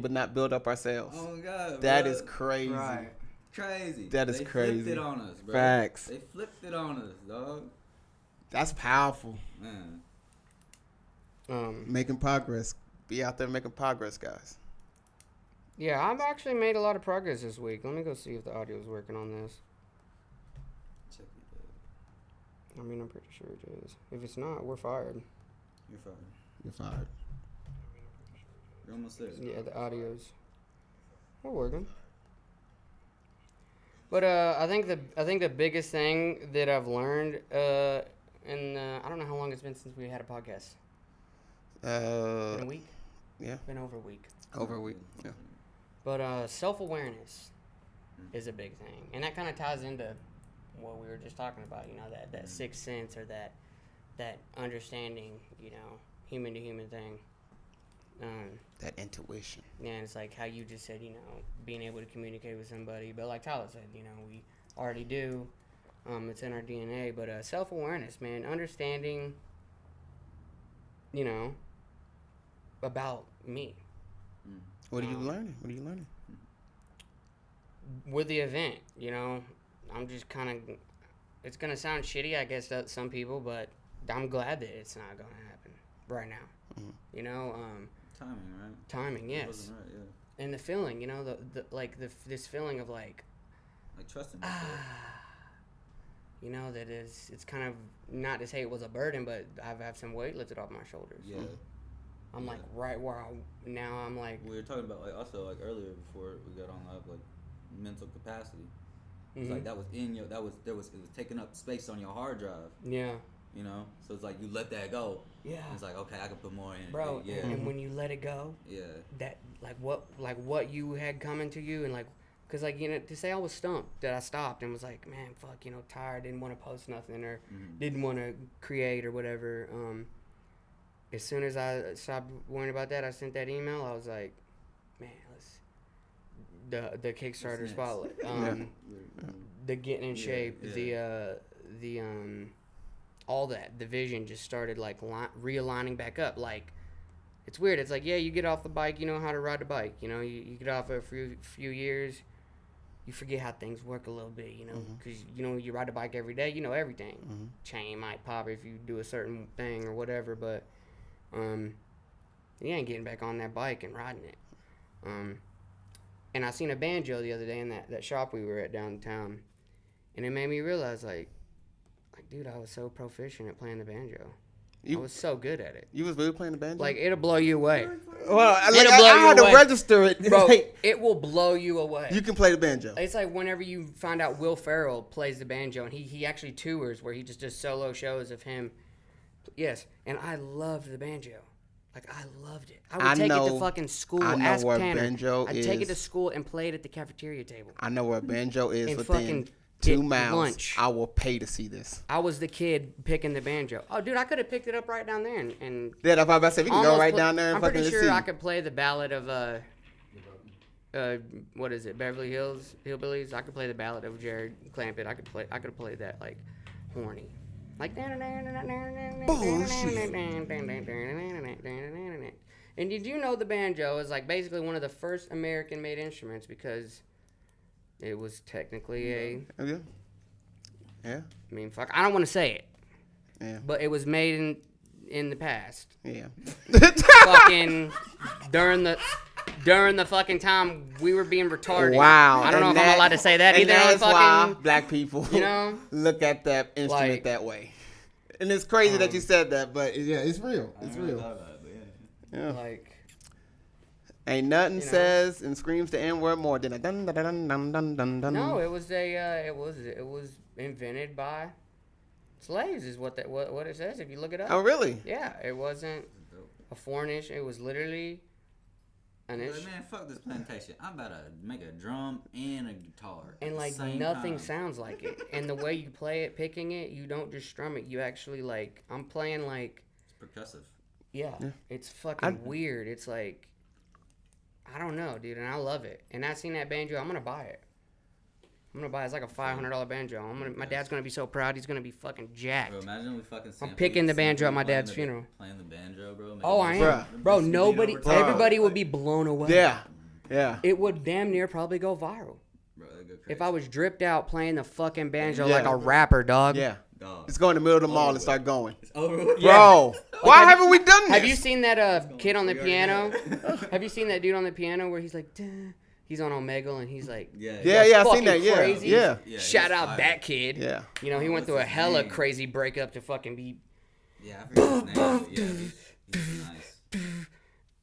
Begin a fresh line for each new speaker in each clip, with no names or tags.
but not build up ourselves.
Oh my God,
That
bro.
is crazy.
Right.
Crazy.
That is crazy.
They flipped it on us, bro.
Facts.
They flipped it on us, dog.
That's powerful.
Man.
Making progress. Be out there making progress, guys.
Yeah, I've actually made a lot of progress this week. Let me go see if the audio is working on this.
Check it out.
I mean, I'm pretty sure it is. If it's not, we're fired.
You're fired.
You're fired.
You're almost there.
Yeah, the audio's we're working. But I think the biggest thing that I've learned and I don't know how long it's been since we had a podcast. Been a week?
Yeah.
Been over a week.
Over a week. Yeah.
But self-awareness is a big thing. And that kind of ties into what we were just talking about, you know, that sixth sense or that understanding, you know, human to human thing.
That intuition.
Yeah, and it's like how you just said, you know, being able to communicate with somebody. But like Tyler said, you know, we already do. It's in our DNA. But self-awareness, man, understanding, you know, about me.
What are you learning? What are you learning?
With the event, you know, I'm just kind of, it's going to sound shitty, I guess, to some people, but I'm glad that it's not going to happen right now.
Mm-hmm.
You know,
Timing, right?
timing, yes.
It wasn't right, yeah.
And the feeling, you know, this feeling of like,
Trusting yourself.
you know, that is, it's kind of, not to say it was a burden, but I've had some weight lifted off my shoulders.
Yeah.
I'm like right where now I'm like.
We were talking about, like, also, like, earlier before we got on live, like, mental capacity. It's like that was in your, it was taking up space on your hard drive.
Yeah.
You know? So it's like you let that go.
Yeah.
It's like, okay, I can put more in it.
Bro,
Yeah.
and when you let it go,
Yeah.
that, like what you had coming to you and like, cause like, you know, to say I was stumped, that I stopped and was like, man, fuck, you know, tired, didn't want to post nothing or didn't want to create or whatever. As soon as I stopped worrying about that, I sent that email. I was like, man, the Kickstarter spotlight, the getting in shape, the all that, the vision just started like realigning back up. Like, it's weird. It's like, yeah, you get off the bike, you know how to ride the bike. You know, you get off it for a few years, you forget how things work a little bit, you know, because, you know, you ride the bike every day, you know everything. Chain might pop if you do a certain thing or whatever, but you ain't getting back on that bike and riding it. And I seen a banjo the other day in that shop we were at downtown, and it made me realize, like, dude, I was so proficient at playing the banjo. I was so good at it.
You was really playing the banjo?
Like, it'll blow you away.
Well, I
you
had to
away.
register it.
Bro,
Like,
it will blow you away.
you can play the banjo.
It's like whenever you find out Will Ferrell plays the banjo, and he actually tours where he just does solo shows of him. Yes, and I loved the banjo. Like, I loved it. I would take it to fucking school.
I know
Ask
where
Tanner.
banjo
I'd take it to school and play it at the cafeteria table.
I know where a banjo is
And
within
fucking
2
get
miles.
lunch.
I will pay to see this.
I was the kid picking the banjo. Oh, dude, I could have picked it up right down there and
Yeah, that's what I was about to say. We can go right down there and
I'm
fucking
pretty sure
see.
I could play the ballad of what is it, Beverly Hills Hillbillies? I could play the ballad of Jared Clampett. I could have played that like horny. Like And did you know the banjo is like basically one of the first American made instruments because it was technically a
Yeah.
I mean, fuck, I don't want to say it.
Yeah.
But it was made in the past.
Yeah.
Fucking during the fucking time we were being retarded.
Wow.
I don't know
And
if I'm allowed to say that
and
either.
That's why
Fucking,
black people,
you know,
look at that instrument
like,
that way. And it's crazy that you said that, but yeah, it's real. It's real. Yeah.
like,
Ain't nothing
you know.
says and screams the N word more than a dun dun dun dun dun dun dun.
no, it was it was invented by slaves is what it says if you look it up.
Oh, really?
Yeah, it wasn't a foreign issue. It was literally an issue.
Man, fuck this plantation. I'm about to make a drum and a guitar.
And like nothing sounds like it. And the way you play it, picking it, you don't just strum it. You actually like, I'm playing like,
It's percussive.
yeah. It's fucking weird. It's like, I don't know, dude, and I love it. And I seen that banjo. I'm gonna buy it. It's like a $500 banjo. My dad's gonna be so proud. He's gonna be fucking jacked.
Bro, imagine we fucking.
I'm picking the banjo at my dad's funeral.
Playing the banjo, bro.
Oh, I am. Bro, nobody, everybody would be blown away.
Yeah.
It would damn near probably go viral.
Bro,
if I was dripped out playing the fucking banjo like a rapper, dog.
Yeah. Just go in the middle of the mall and start going.
It's over with.
Bro, why haven't we done this?
Have you seen that kid on the piano? Have you seen that dude on the piano where he's like, duh. He's on Omegle and he's like,
yeah, I seen that.
Crazy.
Yeah.
Shout out that kid.
Yeah.
You know, he went through a hella crazy breakup to fucking be.
Yeah, I forget his name. But yeah, he's nice.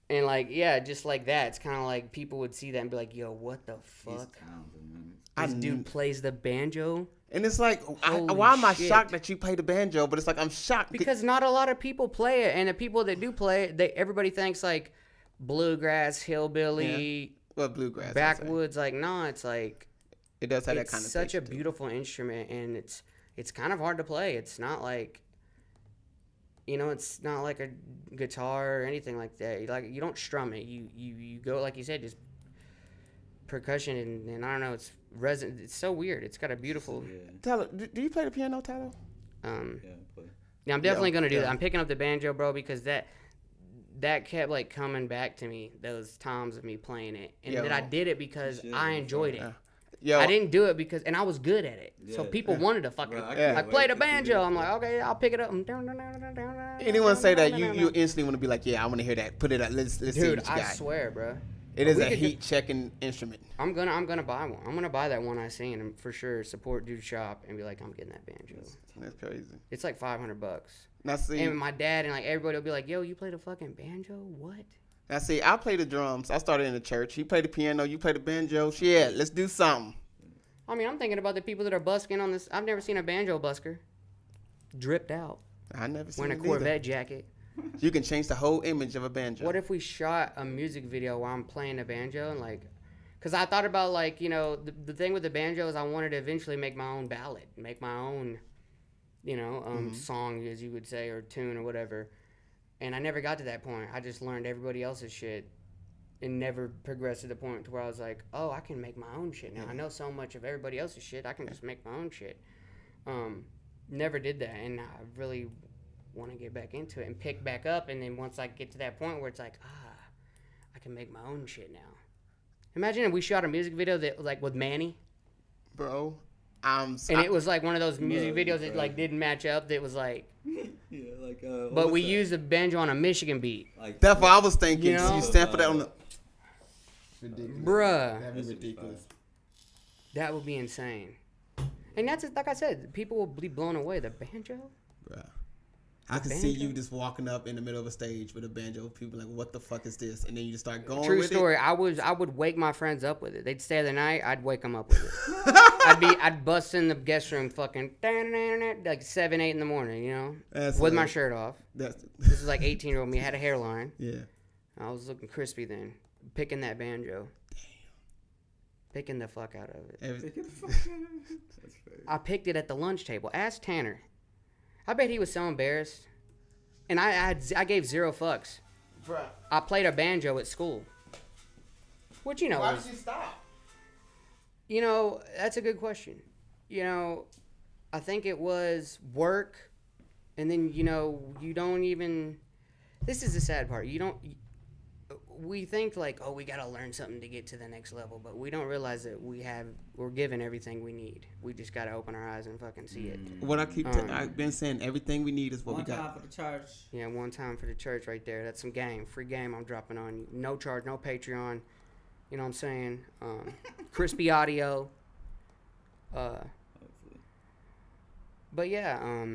And like, yeah, just like that. It's kind of like people would see that and be like, yo, what the fuck?
He's talented, man.
This dude plays the banjo.
And it's like, why am I shocked that you play the banjo? But it's like, I'm shocked.
Because not a lot of people play it. And the people that do play it, everybody thinks like bluegrass, hillbilly,
well, bluegrass,
backwoods. Like, no, it's like,
it does have that kind of
It's such a beautiful instrument. And it's kind of hard to play. It's not like, you know, it's not like a guitar or anything like that. Like, you don't strum it. You go, like you said, just percussion and I don't know, it's resin. It's so weird. It's got a beautiful.
Tyler, do you play the piano, Tyler?
Yeah, I play.
Yeah, I'm definitely gonna do that. I'm picking up the banjo, bro, because that kept like coming back to me. Those times of me playing it, and then I did it because I enjoyed it.
Yo,
I didn't do it because, and I was good at it. So people wanted to fucking like play the banjo. I'm like, okay, I'll pick it up.
Anyone say that you instantly want to be like, yeah, I want to hear that. Put it up. Let's see what you got.
I swear, bro.
It is a heat checking instrument.
I'm gonna buy one. I'm gonna buy that one I seen and for sure support dude's shop and be like, I'm getting that banjo.
That's crazy.
It's like $500.
Now see,
and my dad and like everybody will be like, yo, you play the fucking banjo? What?
Now see, I play the drums. I started in the church. He played the piano. You play the banjo. Shit, let's do something.
I mean, I'm thinking about the people that are busking on this. I've never seen a banjo busker dripped out.
I never seen
wearing a Corvette jacket.
You can change the whole image of a banjo.
What if we shot a music video while I'm playing the banjo and like, because I thought about like, you know, the thing with the banjo is I wanted to eventually make my own ballad, make my own, you know, song as you would say, or tune or whatever. And I never got to that point. I just learned everybody else's shit and never progressed to the point to where I was like, oh, I can make my own shit now. I know so much of everybody else's shit. I can just make my own shit. Never did that, and I really want to get back into it and pick back up. And then once I get to that point where it's like, I can make my own shit now. Imagine if we shot a music video that like with Manny,
bro.
And it was like one of those music videos that like didn't match up. That was like, but we used the banjo on a Michigan beat.
Like, that's what I was thinking.
You know?
You sampled that on the.
Ridiculous. Bruh.
That'd be ridiculous.
That would be insane. And that's like I said, people will be blown away. The banjo.
Bruh. I can see you just walking up in the middle of a stage with a banjo. People like, what the fuck is this? And then you just start going.
True story. I would wake my friends up with it. They'd stay the night. I'd wake them up with it. I'd bust in the guest room fucking like 7, 8 in the morning. You know, with my shirt off. This is like 18-year-old me. I had a hairline.
Yeah.
I was looking crispy then. Picking that banjo. Damn. Picking the fuck out of it. I picked it at the lunch table. Ask Tanner. I bet he was so embarrassed. And I gave 0 fucks.
Bruh.
I played a banjo at school. Which, you know.
Why did you stop?
You know, that's a good question. You know, I think it was work. And then, you know, you don't even. This is the sad part. We think like, oh, we got to learn something to get to the next level, but we don't realize that we're given everything we need. We just got to open our eyes and fucking see it.
What I've been saying, everything we need is what we got.
One time for the church.
Yeah, one time for the church right there. That's some game, free game I'm dropping on you. No charge, no Patreon. You know what I'm saying? Crispy audio. But yeah,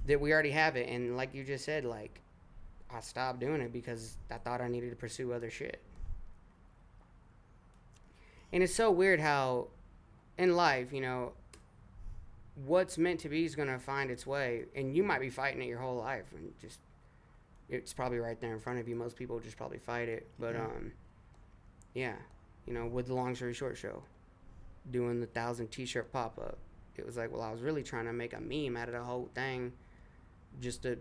that we already have it, and like you just said, like, I stopped doing it because I thought I needed to pursue other shit. And it's so weird how in life, you know, what's meant to be is going to find its way. And you might be fighting it your whole life. And just, it's probably right there in front of you. Most people just probably fight it. But, yeah, you know, with the Long Story Short show, doing the 1,000 t-shirt pop-up, it was like, well, I was really trying to make a meme out of the whole thing just to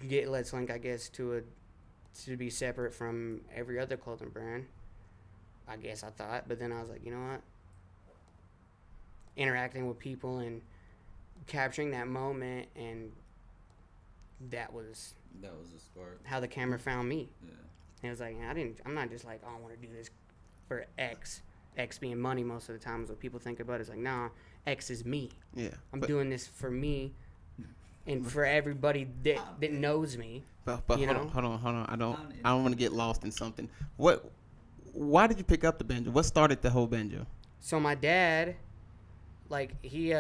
get Let's Link, I guess, to be separate from every other clothing brand. I guess I thought, but then I was like, you know what? Interacting with people and capturing that moment and that was
That was a spark.
how the camera found me.
Yeah.
And it was like, I'm not just like, oh, I want to do this for X. X being money most of the time is what people think about. It's like, nah, X is me.
Yeah.
I'm doing this for me and for everybody that knows me.
But
you
hold
know?
on. I don't want to get lost in something. Why did you pick up the banjo? What started the whole banjo?
So my dad, like, he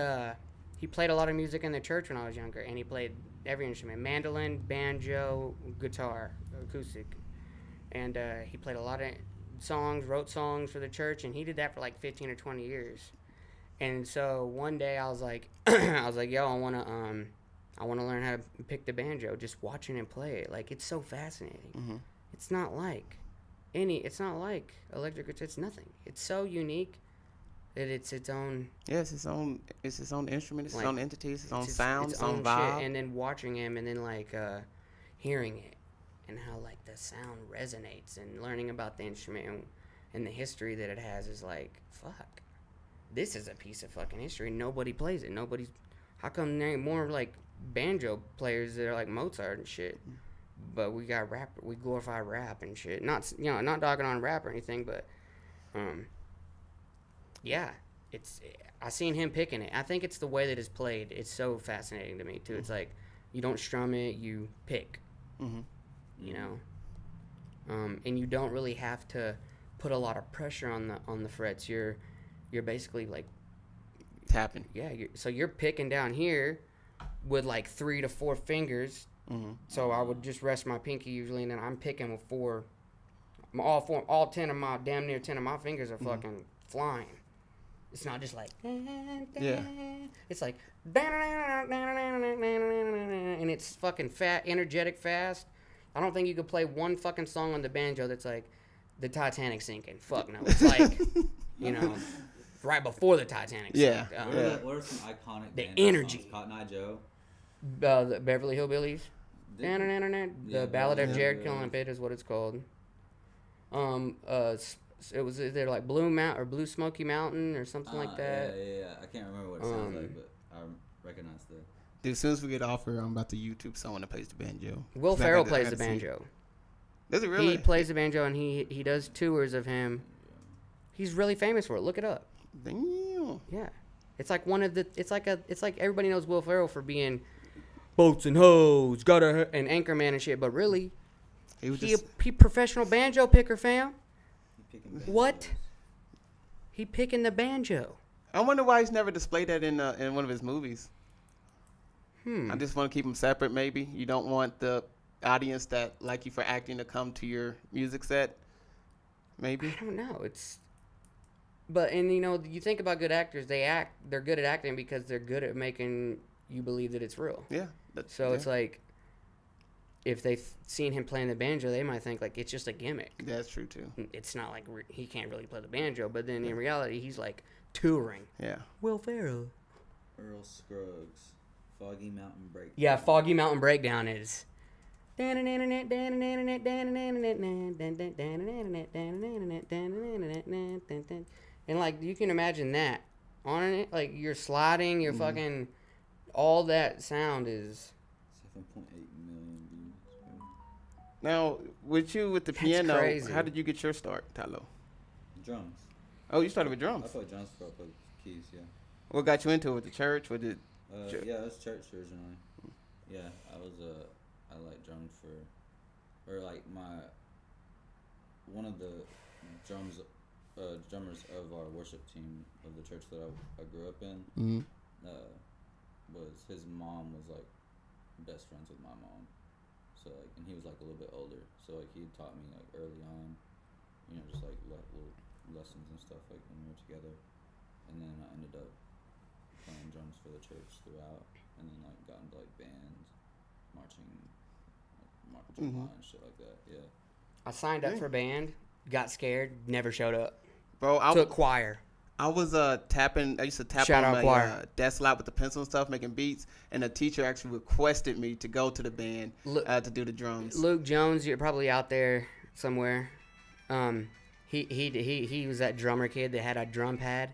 played a lot of music in the church when I was younger, and he played every instrument: mandolin, banjo, guitar, acoustic. And he played a lot of songs, wrote songs for the church, and he did that for like 15 or 20 years. And so one day I was like, yo, I wanna learn how to pick the banjo. Just watching him play it, like, it's so fascinating.
Mm-hmm.
It's not like electric guitar. It's nothing. It's so unique that it's its own.
Yeah, it's its own instrument, it's
Like,
its own entity, it's own
It's
sound, its own vibe.
shit. And then watching him, and then like hearing it, and how like the sound resonates, and learning about the instrument and the history that it has is like, fuck, this is a piece of fucking history. Nobody plays it. How come there ain't more like banjo players that are like Mozart and shit? But we got we glorify rap and shit. Not dogging on rap or anything, but yeah, I seen him picking it. I think it's the way that it's played. It's so fascinating to me too. It's like, you don't strum it, you pick.
Mm-hmm.
You know, and you don't really have to put a lot of pressure on the frets. You're basically like
Tapping.
Yeah, so you're picking down here with like 3 to 4 fingers.
Mm-hmm.
So I would just rest my pinky usually, and then I'm picking with 4. All 10 of my, damn near 10 of my fingers are fucking flying. It's not just like,
Yeah.
It's like, and it's fucking energetic, fast. I don't think you could play one fucking song on the banjo that's like, the Titanic sinking. Fuck no. It's like, you know, right before the Titanic
Yeah.
sank.
What are some iconic
The
band
energy.
songs? Cotton Eye Joe.
The Beverly Hillbillies.
Yeah,
The Ballad of
yeah,
Jared
yeah.
Killimpet is what it's called. It was either like Blue Smoky Mountain or something like that.
Yeah. I can't remember what it sounds like, but I recognize the.
Dude, as soon as we get off here, I'm about to YouTube someone that plays the banjo.
Will
I
Ferrell
gotta- I
plays the
gotta see.
banjo.
Does he really?
He plays the banjo, and he does tours of him. He's really famous for it. Look it up.
Damn.
Yeah, it's like it's like everybody knows Will Ferrell for being boats and hoes, got an Anchorman and shit. But really,
He was
he
just.
a professional banjo picker, fam. What?
banjos.
He picking the banjo.
I wonder why he's never displayed that in one of his movies. I just want to keep them separate. Maybe you don't want the audience that like you for acting to come to your music set. Maybe.
I don't know. And you know, you think about good actors, they're good at acting because they're good at making you believe that it's real.
Yeah.
So it's like, if they've seen him playing the banjo, they might think like it's just a gimmick.
That's true too.
It's not like he can't really play the banjo, but then in reality, he's like touring.
Yeah.
Will Ferrell.
Earl Scruggs, Foggy Mountain Break.
Yeah, Foggy Mountain Breakdown is. And like, you can imagine that on it, like you're sliding, you're fucking, all that sound is.
7.8 million views.
Now, with the
That's
piano,
crazy.
how did you get your start, Tylo?
Drums.
Oh, you started with
I
drums.
played drums before I played keys. Yeah.
What got you into it? The church? Was it?
Yeah, it was church originally. Yeah, I like drums like one of the drummers of our worship team of the church that I grew up in.
Mm-hmm.
Was his mom was like best friends with my mom, so like, and he was like a little bit older, so like he taught me like early on, you know, just like little lessons and stuff like when we were together, and then I ended up playing drums for the church throughout, and then like got into like bands, marching line and shit like that. Yeah.
I signed up for band, got scared, never showed up.
Bro,
Took choir.
I was tapping. I used to tap
Shout
on
out
my
choir.
desk lot with the pencil and stuff, making beats. And the teacher actually requested me to go to the band to do the drums.
Luke Jones, you're probably out there somewhere. He was that drummer kid that had a drum pad,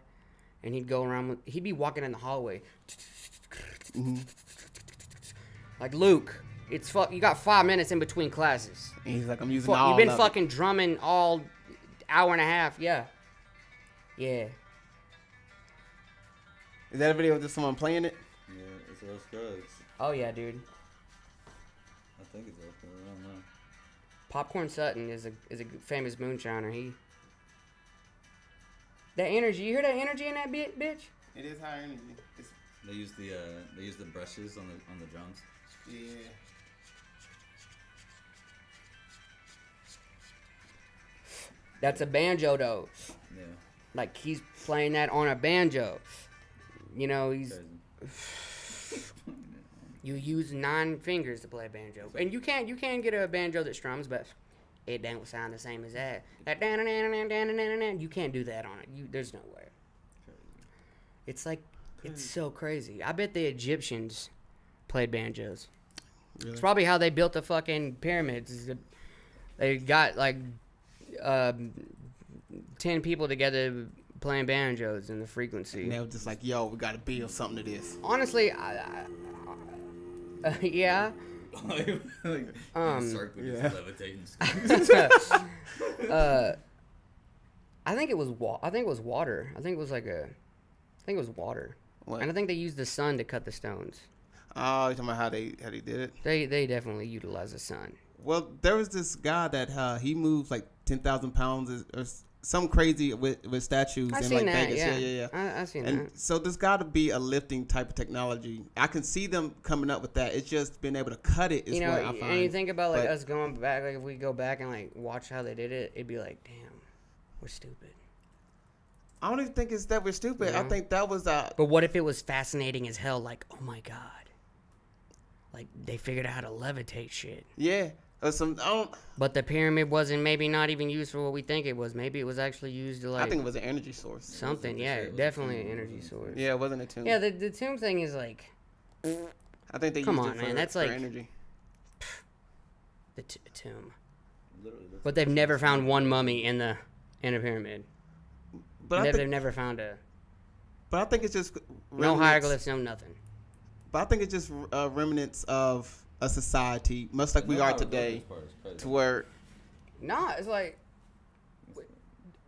and he'd go around. He'd be walking in the hallway, like Luke. You got 5 minutes in between classes.
And he's like, I'm using all
You've been
of
fucking drumming all hour and a half. Yeah. Yeah.
it. Is that a video of just someone playing it?
Yeah, it's Earl Scruggs.
Oh yeah, dude.
I think it's Earl Scruggs. I don't know.
Popcorn Sutton is a famous moonshiner. That energy. You hear that energy in that bitch?
It is high energy.
They use the brushes on the drums.
Yeah.
That's a banjo though.
Yeah.
Like he's playing that on a banjo. You know,
Crazy.
you use 9 fingers to play a banjo, and you can't get a banjo that strums, but it don't sound the same as that. You can't do that on it. There's no way.
Crazy.
It's like it's so crazy. I bet the Egyptians played banjos.
Really?
It's probably how they built the fucking pyramids. is that They got like 10 people together playing banjos in the frequency.
And they were just like, yo, we got to build something to this.
Honestly, yeah.
Like, circle
yeah.
just levitating.
I think it was water. I think it was water.
What?
And I think they used the sun to cut the stones.
Oh, you're talking about how they did it?
They definitely utilized the sun.
Well, there was this guy that he moved like 10,000 pounds or some crazy with statues
I
in
seen
like
that.
Vegas.
Yeah. I seen
And
that.
so there's got to be a lifting type of technology. I can see them coming up with that. It's just being able to cut it is
You know,
what I find.
and you think about like
But-
us going back, like if we go back and like watch how they did it, it'd be like, damn, we're stupid.
I don't even think it's that we're stupid. I
Yeah.
think that was
But what if it was fascinating as hell? Like, oh my god, like they figured out how to levitate shit.
yeah. Or some.
But the pyramid wasn't maybe not even used for what we think it was. Maybe it was actually used to like
I think it was an energy source.
something.
It
Yeah,
was a
definitely an
tomb.
energy source.
Yeah, it wasn't a tomb.
Yeah, the tomb thing is like
I think they
Come
used
on,
it for,
man, that's
for
like-
energy.
the tomb.
Literally, that's
But they've never found one mummy in a pyramid.
But
They've never found
I think it's just
no
remnants-
hieroglyphs, no nothing.
But I think it's just remnants of a society, much like we
No
are
hieroglyphics
today,
part is crazy.
to where
Nah, it's like,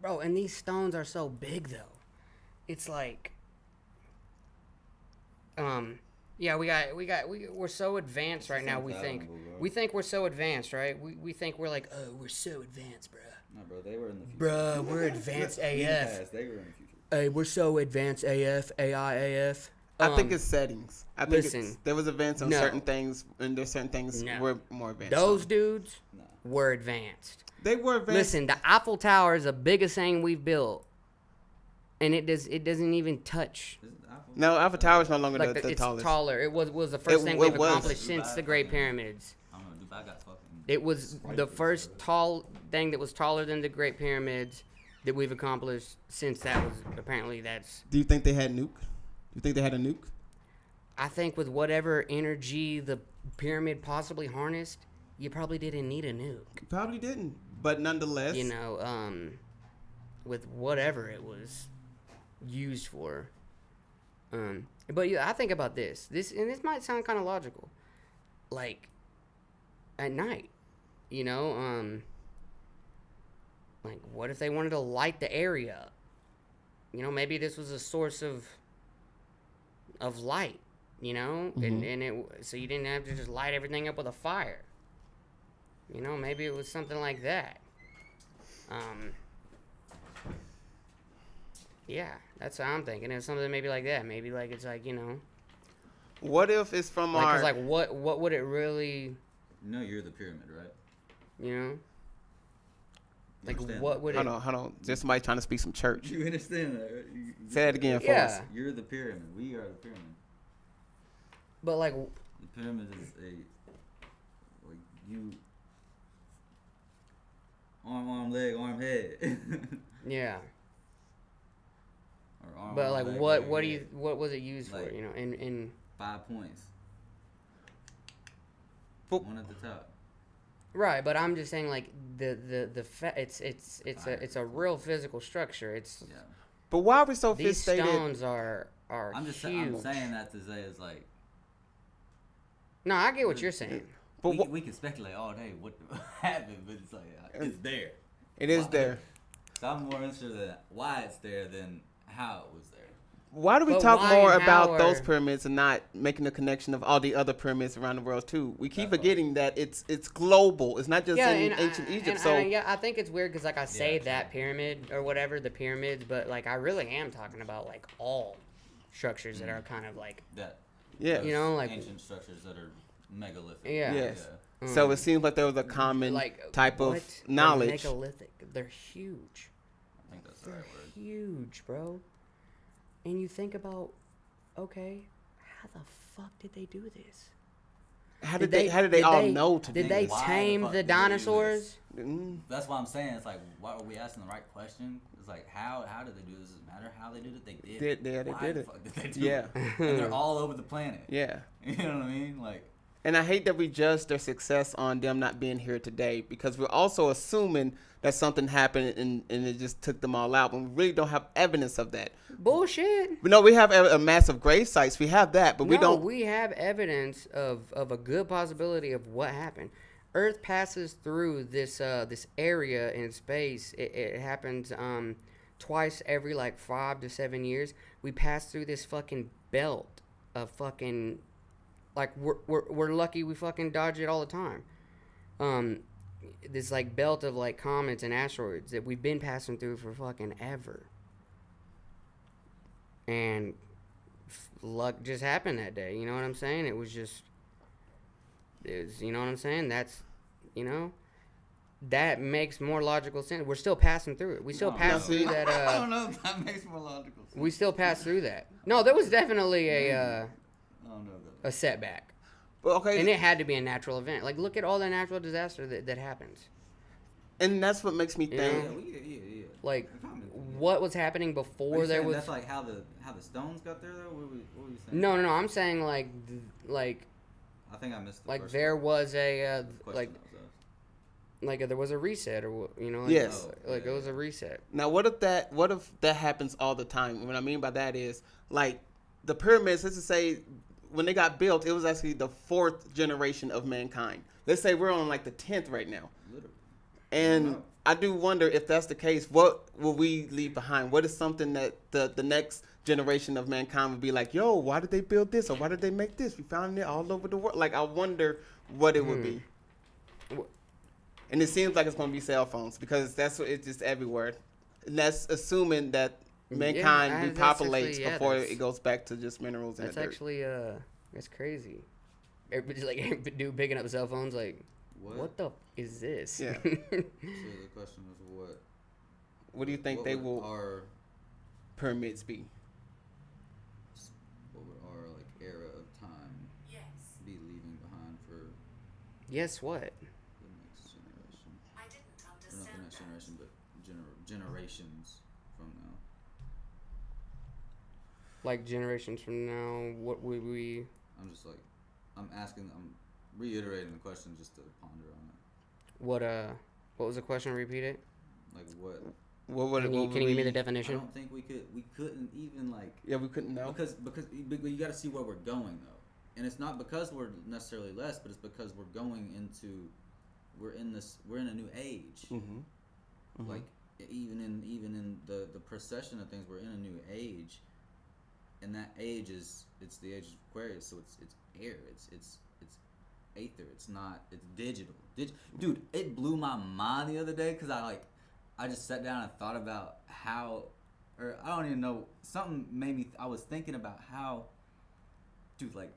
bro, and these stones are so big though. It's like, yeah, we're so advanced right now. We think we're so advanced, right? We think we're like, oh, we're so advanced, bro.
No, bro, they were in the future.
Bro, we're advanced
In the
AF.
past, they were in the future.
Hey, we're so advanced AF, AI AF.
I think it's settings. I think
listen,
there was advance on
no.
certain things, and there's certain things
No.
were more advanced.
those
on.
dudes
Nah.
were advanced.
They were advanced.
Listen, the Eiffel Tower is the biggest thing we've built, and it doesn't even touch.
Is it Apple?
No, Alpha Tower is no longer
Like
the
it's
tallest.
taller. It was the first thing
it
we've
was.
accomplished since the Great Pyramids.
I don't know, Dubai got fucking.
It was the first tall thing that was taller than the Great Pyramids that we've accomplished since that was apparently that's.
Do you think they had nuke? You think they had a nuke?
I think with whatever energy the pyramid possibly harnessed, you probably didn't need a nuke.
Probably didn't. But nonetheless,
You know, with whatever it was used for. But yeah, I think about this. This might sound kind of logical. Like at night, you know, like what if they wanted to light the area up? You know, maybe this was a source of light, you know, and so you didn't have to just light everything up with a fire. You know, maybe it was something like that. Yeah, that's what I'm thinking. It's something maybe like that. Maybe like it's like, you know,
what if it's from
like,
our?
'cause, like what would it really,
You know, you're the pyramid, right?
you know,
You
like
understand
what
that?
would it?
Hold on. Just somebody trying to speak some church.
You understand that? Right?
Say that again,
Yeah.
folks.
You're the pyramid. We are the pyramid.
But like,
The pyramid is like you. Arm, leg, arm, head.
yeah.
Or arm,
But
arm,
like
leg,
what
leg,
what do
head.
you what was it used for?
Like-
You know, in
5 points.
But-
One at the top.
right. But I'm just saying like it's a real physical structure. It's
Yeah.
But why are we so
these
fixated?
stones are
I'm just
huge.
I'm saying that to say it's like
No, I get what you're saying.
But
we can speculate all day what happened, but it's like it's there.
it is there.
So I'm more interested in why it's there than how it was there.
Why do we
But
talk
why
more
and how
about those
are-
pyramids and not making the connection of all the other pyramids around the world too? We keep
That's
forgetting that it's global. It's not just in ancient Egypt. So
yeah, I think it's weird because like I say
true.
that pyramid or whatever, the pyramids, but like I really am talking about like all structures that are kind of like
That
yeah.
You know, like-
ancient structures that are megalithic.
Yeah.
Yes. So it seems like there was a common
like
type
what?
of
They're
knowledge.
megalithic. They're huge.
I think that's the
They're
right word.
huge, bro. And you think about, okay, how the fuck did they do this?
How did they all know to
Did
do
they
this?
Why the
tame
fuck
the
did they do
dinosaurs?
Mm.
That's what I'm saying. It's like, why are we asking the right question? It's like, how did they do this? Does it matter how they did it? They did.
They
Why
did
the
it.
fuck did they do
Yeah.
it? And they're all over the planet.
Yeah.
You know what I mean? Like,
And I hate that we judge their success on them not being here today because we're also assuming that something happened and it just took them all out when we really don't have evidence of that.
Bullshit.
We know we have a massive grave sites. We have that, but we
No,
don't.
we have evidence of a good possibility of what happened. Earth passes through this this area in space. It happens twice every like 5 to 7 years. We pass through this fucking belt of fucking like we're lucky we fucking dodge it all the time. This like belt of like comets and asteroids that we've been passing through for fucking ever. And luck just happened that day. You know what I'm saying? It was, you know what I'm saying? That's, you know, that makes more logical sense. We're still passing through it. We still
No,
pass
no.
through that.
I don't know if that makes more logical sense.
We still pass through that. No, there was definitely
I don't know that.
a setback,
Well, okay,
and it had to be a natural event. Like, look at all the natural disaster that happens.
and that's what makes me
Yeah.
think.
Yeah.
Like,
I kinda-
what was happening
Are
before
you
there
saying
was?
that's like how the stones got there though. What were you saying?
No. I'm saying like
I think I missed the
like
first
there
part
was a
of the question
like
that was asked.
like there was a reset or you know like,
Yes.
like it was a reset.
Now, what if that happens all the time? What I mean by that is, like, the pyramids, let's just say, when they got built, it was actually the 4th generation of mankind. Let's say we're on, like, the 10th right now.
Literally.
And
Wow.
I do wonder if that's the case, what will we leave behind? What is something that the next generation of mankind would be like, yo, why did they build this? Or why did they make this? We found it all over the world. Like, I wonder what it would be.
Wh-
And it seems like it's going to be cell phones because that's what it's just everywhere. And that's assuming that mankind
that's
repopulates
actually- yeah,
before
that's-
it goes back to just minerals and
That's
dirt.
actually that's crazy. Everybody's like dude picking up cell phones like what the f- is this?
Yeah.
So the question is
What do you think
what
they
would
will
our
pyramids be?
what would our like era of time be leaving behind for
Yes, what?
the next generation?
I didn't
Or not
understand
the next
that.
generation, but generations from now.
Like generations from now, what would we?
I'm just like, I'm reiterating the question just to ponder on it.
What was the question? Repeat it.
Like what?
What would
Can
it
you, can you give me the
I
definition?
don't think we couldn't even like
Yeah, we couldn't know.
because you got to see where we're going though, and it's not because we're necessarily less, but it's because we're in a new age.
Mm-hmm.
Like even in the procession of things, we're in a new age, and that age it's the age of Aquarius, so it's air, it's aether, it's digital. Dude, it blew my mind the other day because I just sat down and thought about how, or I don't even know, something made me. I was thinking about how, dude, like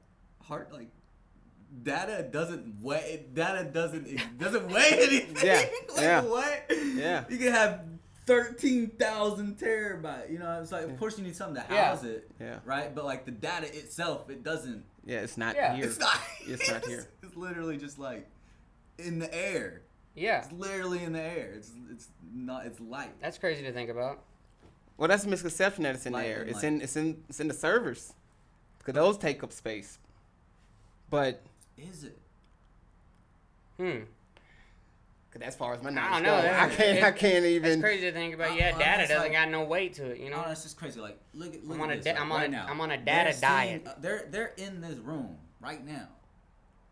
data doesn't weigh anything.
Yeah,
Like,
yeah.
what?
Yeah.
You can have 13,000 terabyte. You know, it's like of course you need something to house it.
Yeah.
Right, but like the data itself, it doesn't.
Yeah, it's not
Yeah.
here.
It's not.
It's not here.
It's literally just like in the air.
Yeah,
It's literally in the air. It's not. It's light.
that's crazy to think about.
Well, that's a misconception that it's in the
Like,
air.
and
It's
like-
in the servers, because those take up space. But
Is it?
'cause as far as my
I
knowledge
don't know.
goes, I can't
It's
even.
crazy to think about.
I-
Yeah,
I'm
data
just
doesn't
like-
got no weight to it. You
No,
know.
that's just crazy. Like look at
I'm on a
this,
da-
like,
I'm on
right
a-
now.
I'm on a
They're
data diet.
They're in this room right now,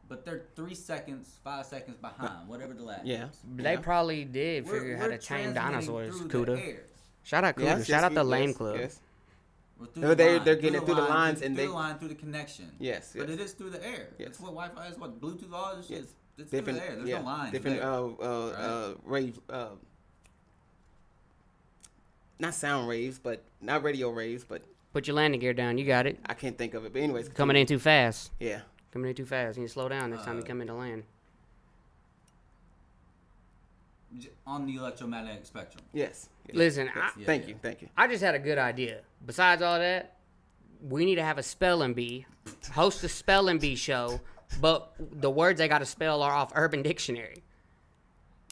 but they're 3 seconds, 5 seconds behind, whatever the lag
Yeah.
is.
They probably did
We're-
figure out how
we're
to tame
transmitting
dinosaurs.
through the
Kuda.
air.
Shout out Kuda.
Yes,
Shout
yes,
out the
yes,
Lane Club.
Yes.
We're through
No,
the
they're
line,
getting it through the
line,
lines
through
and
the
they-
line through the connection.
Yes.
But
yes.
it is through the air.
Yes.
That's what Wi-Fi is. What Bluetooth all this shit.
Yes.
It's through the air. There's no lines.
different
there.
rave, not sound waves, but not radio waves, but
Put your landing gear down. You got it.
I can't think of it. But anyways,
Coming in too fast.
Yeah.
Coming in too fast. You need to slow down next time you come into land.
On the electromagnetic spectrum.
Yes. yes.
Listen,
Yes.
Yeah,
thank
yeah.
you. Thank you.
I just had a good idea. Besides all that, we need to have a spelling bee, host a spelling bee show, but the words they got to spell are off Urban Dictionary.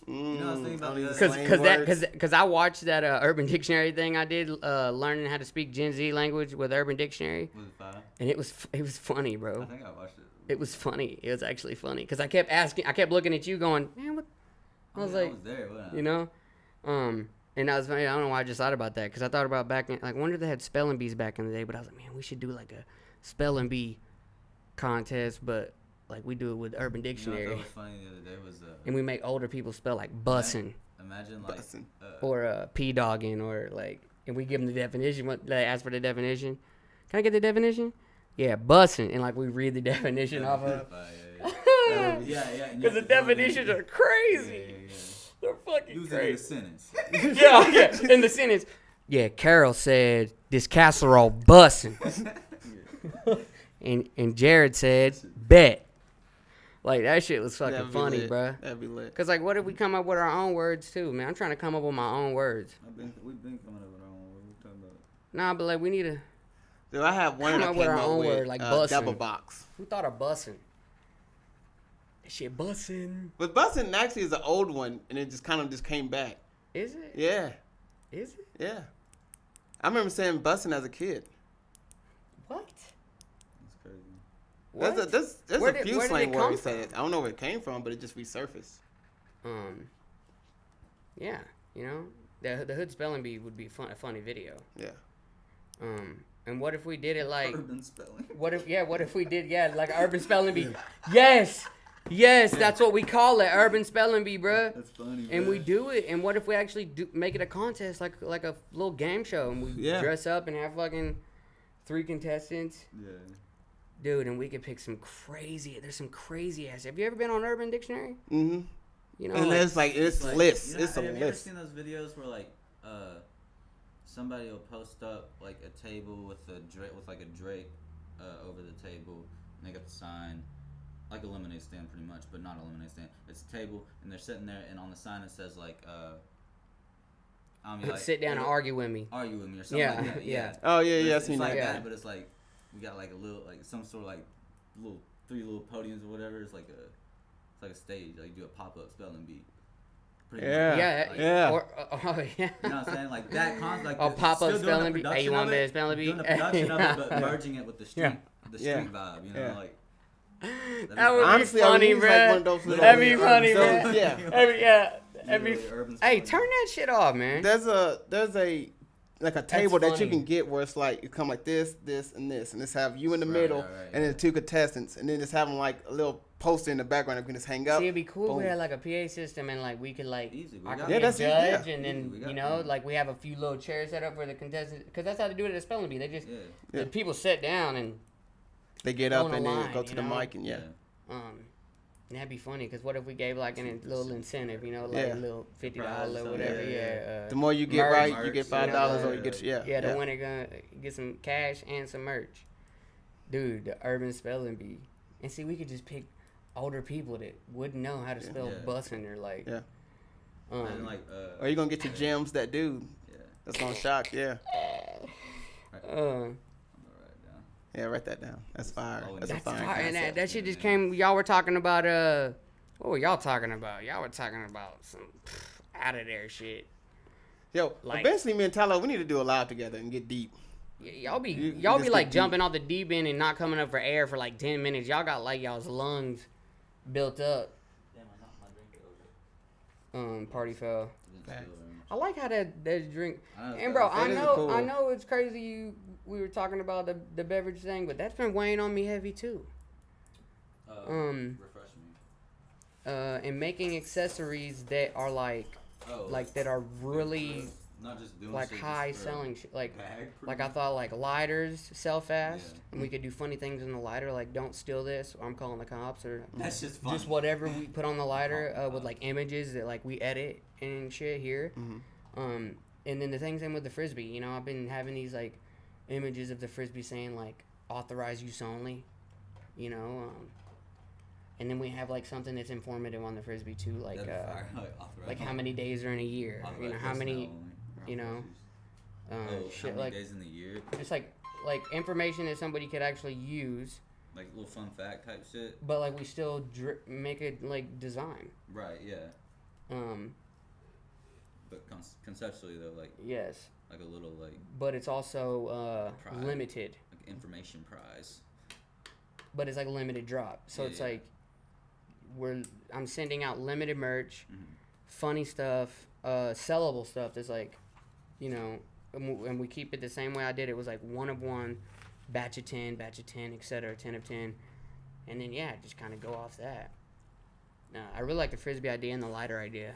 You know what I was thinking about
only
the other
slang
Because I watched that Urban Dictionary thing I did, learning how to speak Gen Z language with Urban Dictionary,
Was it fire?
and it was funny, bro.
I think I watched it.
It was funny. It was actually funny because I kept looking at you, going, man, what? I was like,
I was there, wasn't I?
you know, and I was funny. I don't know why I just thought about that because I thought about back in, like, I wonder if they had spelling bees back in the day, but I was like, man, we should do like a spelling bee contest, but like we do it with Urban
You know
Dictionary,
what I thought was funny the other day was
and we make older people spell like bussin'
imagine like
Bussin'.
or p dogging or like, and we give them the definition. What they ask for the definition? Can I get the definition? Yeah, bussin', and like we read the definition off of.
yeah.
Because the definitions are crazy. They're fucking
Use it in a
crazy.
sentence.
Yeah. In the sentence, yeah, Carol said this casserole bussin'. and Jared said bet. Like, that shit was fucking
That'd be
funny,
lit.
bruh.
That'd be lit.
Because, like, what if we come up with our own words, too, man? I'm trying to come up with my own words.
We've been coming up with our own. What we talking about?
Nah, but, like, we need to...
Dude, I have one
Come
that
up
came
with our
up
own
with
word, like bussin'.
double box.
Who thought of bussin'? That shit bussin'.
But bussin' actually is an old one, and it just kind of just came back.
Is it?
Yeah,
Is it?
yeah. I remember saying bussin' as a kid.
What?
That's crazy.
What?
There's
Where
a
did-
few
where did
slang
it come
words
from?
that I don't know where it came from, but it just resurfaced.
Yeah, you know, the Hood Spelling Bee would be a funny video.
Yeah.
And what if we did it like,
Urban spelling.
what if we did, like an Urban Spelling Bee? Yes, that's what we call it, Urban Spelling Bee, bruh.
That's funny.
And
bro.
we do it, and what if we actually make it a contest, like a little game show, and we
Yeah.
dress up and have fucking 3 contestants?
Yeah.
Dude, and we could pick there's some crazy ass. Have you ever been on Urban Dictionary?
Mm-hmm.
You know,
And
like,
it's like it's
Like,
lists.
you know,
It's a
have you ever
list.
seen those videos where like somebody will post up like a table with a drake over the table, and they got the sign like a lemonade stand pretty much, but not a lemonade stand. It's a table, and they're sitting there, and on the sign it says like
sit down and argue with me.
argue with me or something
Yeah,
like that.
yeah.
Oh yeah,
But
yeah. I've
it's
seen
like
that.
Yeah.
that, but it's like we got like a little like some sort of like little 3 little podiums or whatever. It's like a stage. Like you do a pop up spelling bee. Pretty much.
Yeah.
Yeah,
Like,
Yeah.
Or, oh yeah.
You know what I'm saying? Like that concept, like
Oh,
the-
pop-up
still doing the
spelling bee. Hey,
production
you want
of
me
it,
to spelling bee?
Doing the production of it, but
Yeah.
merging it with the street,
Yeah.
the
Yeah.
street vibe. You know,
Yeah.
like
That would
Honestly,
be
I would
funny,
use,
bro.
like, one of those
That'd be
little
funny,
urban
man.
Yeah.
Every
literally urban
hey,
spelling
turn that shit off, man.
There's a like a table that you
funny.
can get where it's like it come like this, and it's have you in the
Right,
middle,
right, right,
and then
yeah.
2 contestants, and then just having like a little poster in the background that we can just hang up.
See, it'd be cool if we
Boom.
had like a PA system and like we could like
Easy, we
I
got
could
it.
be
Yeah,
a
that's-
judge
yeah.
and
Easy,
then
we got
you
it.
know like we have a few little chairs set up for the contestants because that's how they do it at spelling bee. They just
Yeah.
Yeah.
the people sit down and
They get
on
up
a
and then
line,
go to
you
the
know?
mic and yeah.
and that'd be funny because what if we gave like a little incentive, you know, like
Yeah.
a little $50
Prize,
or whatever,
yeah,
yeah.
The more you get
merch,
right, you get
merch,
$5,
yeah.
or you get yeah.
The winner gonna get some cash and some merch. Dude, the Urban Spelling Bee. And see, we could just pick older people that wouldn't know how to spell
Yeah.
bussin' or like.
Yeah.
And like
Or you gonna get your gems that dude.
yeah.
That's gonna shock. Yeah.
Uh,
I'm gonna write it down.
Yeah. Write that down. That's fire.
Oh,
That's a
that's
fire.
fire. And
concept.
that shit just came. Y'all were talking about what were y'all talking about? Y'all were talking about some out of there shit.
Yo,
like-
eventually me and Tyler, we need to do a live together and get deep.
Y'all be
You
y'all
just
be like
get deep.
jumping off the deep end and not coming up for air for like 10 minutes. Y'all got like y'all's lungs built up.
Damn, I knocked my drink over.
Party foul.
Didn't
Facts.
spill very much.
I like how that drink.
I know,
And bro,
that
I
is
know
cool.
I know it's crazy we were talking about the beverage thing, but that's been weighing on me heavy too.
Refresh me.
And making accessories that are like that are really
not just doing
like
shit
high
just for
selling shit. Like
bag,
I thought like lighters sell fast,
Yeah.
and we could do funny things in the lighter, like don't steal this, or I'm calling the cops, or
That's just fun.
just whatever we put on the lighter with like images that like we edit and shit here. And then the thing same with the frisbee. You know, I've been having these like images of the frisbee saying like authorized use only. You know, and then we have like something that's informative on the frisbee too, like like how many days are in a year. You know, how many. You know, shit
how many
like
days in the year?
just like information that somebody could actually use,
Like little fun fact type shit.
but like we still make it like design.
Right. Yeah. But conceptually though, like
Yes,
a little like
but it's also
Prize.
limited.
information prize.
But it's like a limited drop, so
Yeah,
it's
yeah.
like I'm sending out limited merch,
Mhm.
funny stuff, sellable stuff that's like, you know, and we keep it the same way I did. It was like 1 of 1, batch of 10, etc., 10 of 10, and then yeah, just kind of go off that. I really like the frisbee idea and the lighter idea,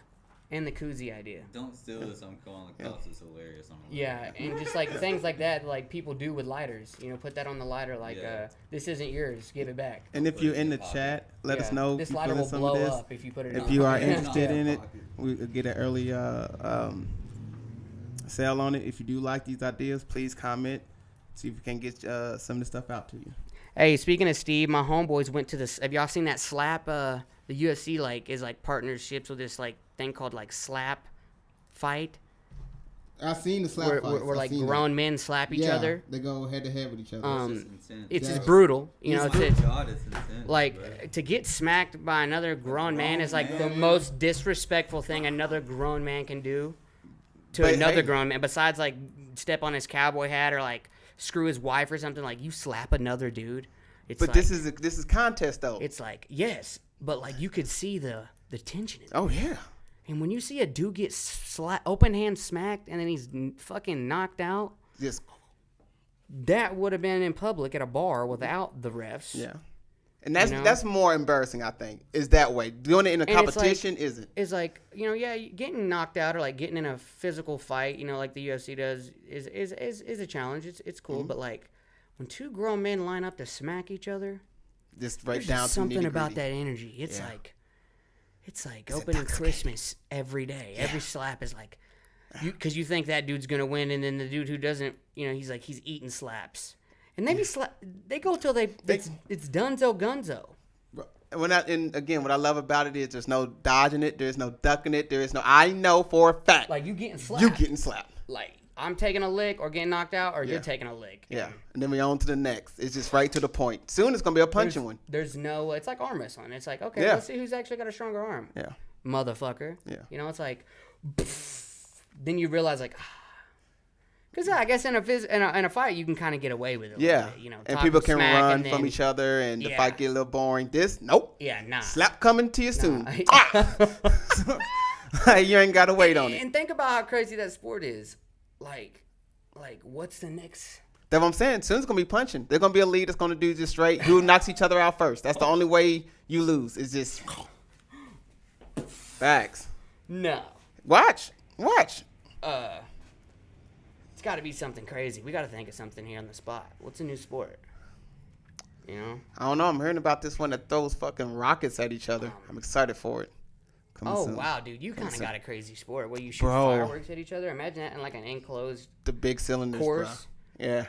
and the koozie idea.
Don't steal this. I'm calling the cops. It's hilarious.
Yeah, and just like things like that, like people do with lighters. You know, put that on the lighter, like
Yeah.
This isn't yours, give it back.
And if
Put
you're
it
in
in
the
your
chat, let us
Yeah,
know
this
if you
lighter
feeling
will
some
blow
of this.
up if you put it.
If
on.
you are
Yeah.
interested in it,
Pocket.
we could get an early sale on it. If you do like these ideas, please comment. See if we can get some of the stuff out to you.
Hey, speaking of Steve, my homeboys went to this. Have y'all seen that slap? The UFC like is like partnerships with this like thing called like slap fight,
I've seen the slap
where like grown men slap each other.
They go head to head with each other.
It's just intense.
It's
Yeah.
just brutal, you know.
Oh
It's
my God, it's intense.
like
bro.
to get smacked by another grown man is like the
man.
most disrespectful thing another grown man can do to
But,
another
hey.
grown man. Besides like step on his cowboy hat or like screw his wife or something. Like you slap another dude. It's
But
like,
this is contest though.
it's like yes, but like you could see the tension in it.
Oh yeah.
And when you see a dude get open hand smacked and then he's fucking knocked out,
Just
that would have been in public at a bar without the refs.
yeah. And that's
You know?
that's more embarrassing, I think. Is that way. Doing it in a
And it's like-
competition isn't.
Is like, you know, yeah, getting knocked out or like getting in a physical fight, you know, like the UFC does is a challenge. It's cool,
Mm-hmm.
but like when two grown men line up to smack each other,
Just right
there's
down
just
to
something about
nitty-gritty.
that energy. It's
Yeah.
like it's
It's
opening
intoxicating.
Christmas every day. Every slap is like because you think that dude's gonna win, and then the dude who doesn't, you know, he's eating slaps, and they go till it's Dunzo Gunzo.
What I love about it is there's no dodging it, there's no ducking it, there is no. I know for a fact
Like you getting slapped.
you getting slapped.
Like I'm taking a lick or getting knocked out, or
Yeah.
you're taking a lick.
Yeah, and then we on to the next. It's just right to the point. Soon it's gonna be a punching one.
There's no. It's like arm wrestling. It's like okay,
Yeah.
let's see who's actually got a stronger arm.
Yeah,
Motherfucker.
Yeah.
You know, it's like. Then you realize like. Because I guess in a fight you can kind of get away with it. A little
yeah.
bit, you know,
And
talk
people can
smack
run
and
from
then-
each other, and the
Yeah.
fight get a little boring. This, nope.
Yeah, nah.
Slap coming to you soon.
Nah.
Ah! You ain't gotta wait on it.
And think about how crazy that sport is. Like what's the next?
That's what I'm saying. Soon it's gonna be punching. There's gonna be a lead that's gonna do just straight. Who knocks each other out first? That's the only way you lose. It's just facts.
No.
Watch.
It's got to be something crazy. We got to think of something here on the spot. What's a new sport? You know?
I don't know. I'm hearing about this one that throws fucking rockets at each other. I'm excited for it. Coming
Oh
soon.
wow, dude, you kind of
soon.
got a crazy sport where you shoot
Bro.
fireworks at each other. Imagine that in like an enclosed
The big cylinders,
course.
bro. Yeah.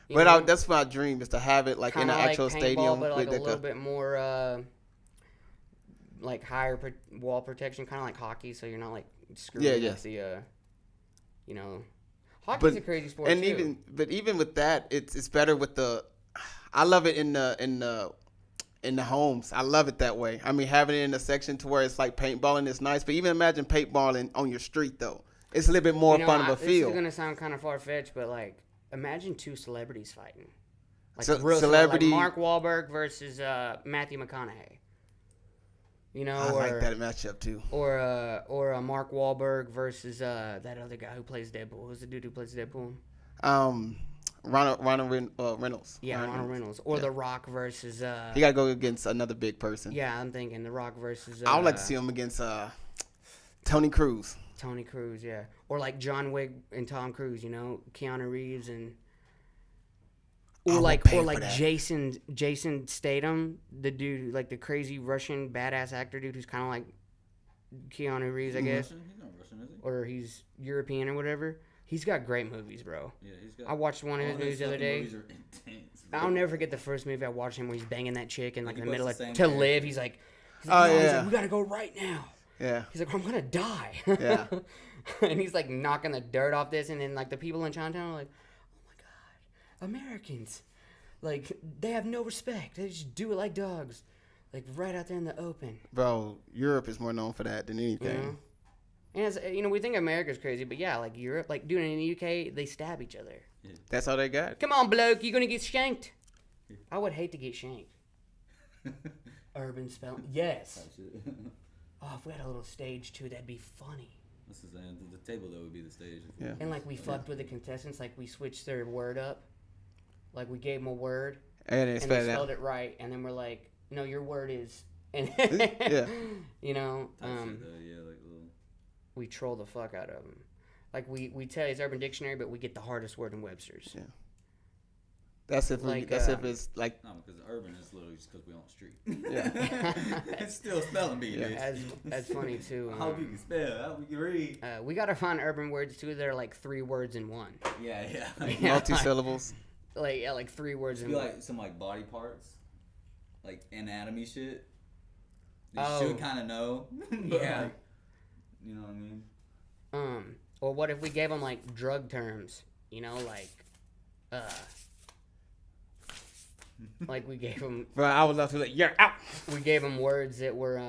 You
But
know?
that's my dream is to have it like in
Kind
an
of like
actual
paintball,
stadium.
but like a
with
little bit more like higher wall protection, kind of like hockey, so you're not like screwing
Yeah,
up
yeah.
the you know. Hockey's a crazy sport
and
too.
even with that, it's better with the. I love it in the homes. I love it that way. I mean, having it in a section to where it's like paintballing is nice, but even imagine paintballing on your street though. It's a little bit more
You know,
fun of a
This
feel.
is gonna sound kind of far fetched, but like, imagine two celebrities fighting. Like
Celebrity-
like Mark Wahlberg versus Matthew McConaughey. You know,
I like that matchup too.
or Mark Wahlberg versus that other guy who plays Deadpool. Who's the dude who plays Deadpool?
Reynolds.
Yeah, Ronald Reynolds. Or The Rock versus.
He got to go against another big person.
Yeah, I'm thinking The Rock versus.
I would like to see him against Tony Crews.
Tony Crews, yeah. Or like John Wick and Tom Cruise, you know, Keanu Reeves and.
I
Or
would
like,
pay
or
for
like
that.
Jason Statham, the dude, like the crazy Russian badass actor dude who's kind of like Keanu Reeves, I guess,
Russian? He's not Russian, is he?
or he's European or whatever. He's got great movies, bro.
Yeah, he's got.
I watched one of his
all
movies the other
fucking
day.
Movies are intense, bro.
I'll never forget the first movie I watched him where he's banging that chick and like
Like
in the
he
middle
plays
of
the
To
same
Live.
character.
He's like,
Oh,
he's
yeah.
like, we gotta go right now.
Yeah.
He's like, I'm gonna die.
Yeah.
And he's like knocking the dirt off this, and then like the people in Chinatown are like, oh my god, Americans, like they have no respect. They just do it like dogs, like right out there in the open.
Bro, Europe is more known for that than
You
anything.
know? And it's, you know, we think America's crazy, but yeah, like Europe, like dude, in the UK, they stab each other.
That's all they got.
Come on, bloke, you're gonna get shanked. I would hate to get shanked. Urban spelling, yes.
Type shit.
Oh, if we had a little stage too, that'd be funny.
This is the table that would be the stage.
Yeah.
And like we fucked with the contestants, like we switched their word up. Like we gave them a word
And they
and
spell
they
it out.
spelled it right, and then we're like, no, your word is, and
Yeah.
you know,
Type shit, though, yeah, like little.
we troll the fuck out of them. Like we tell you it's Urban Dictionary, but we get the hardest word in Webster's.
Yeah. That's if
Like,
if it's like
No, because urban is literally just because we on the street.
Yeah.
It's still spelling bee,
Yeah.
bitch.
As funny too.
How we can spell, how we can read.
We gotta find urban words too that are like 3 words in one.
Yeah, yeah.
Yeah.
multi-syllables.
Like yeah, like 3 words
Just
in
be
one.
like some like body parts, like anatomy shit. You
Oh.
should kind of know. But
Yeah.
like, you know what I mean?
Or what if we gave them like drug terms? You know, like we gave them
Bro, I would love to like you're out.
we gave them words that were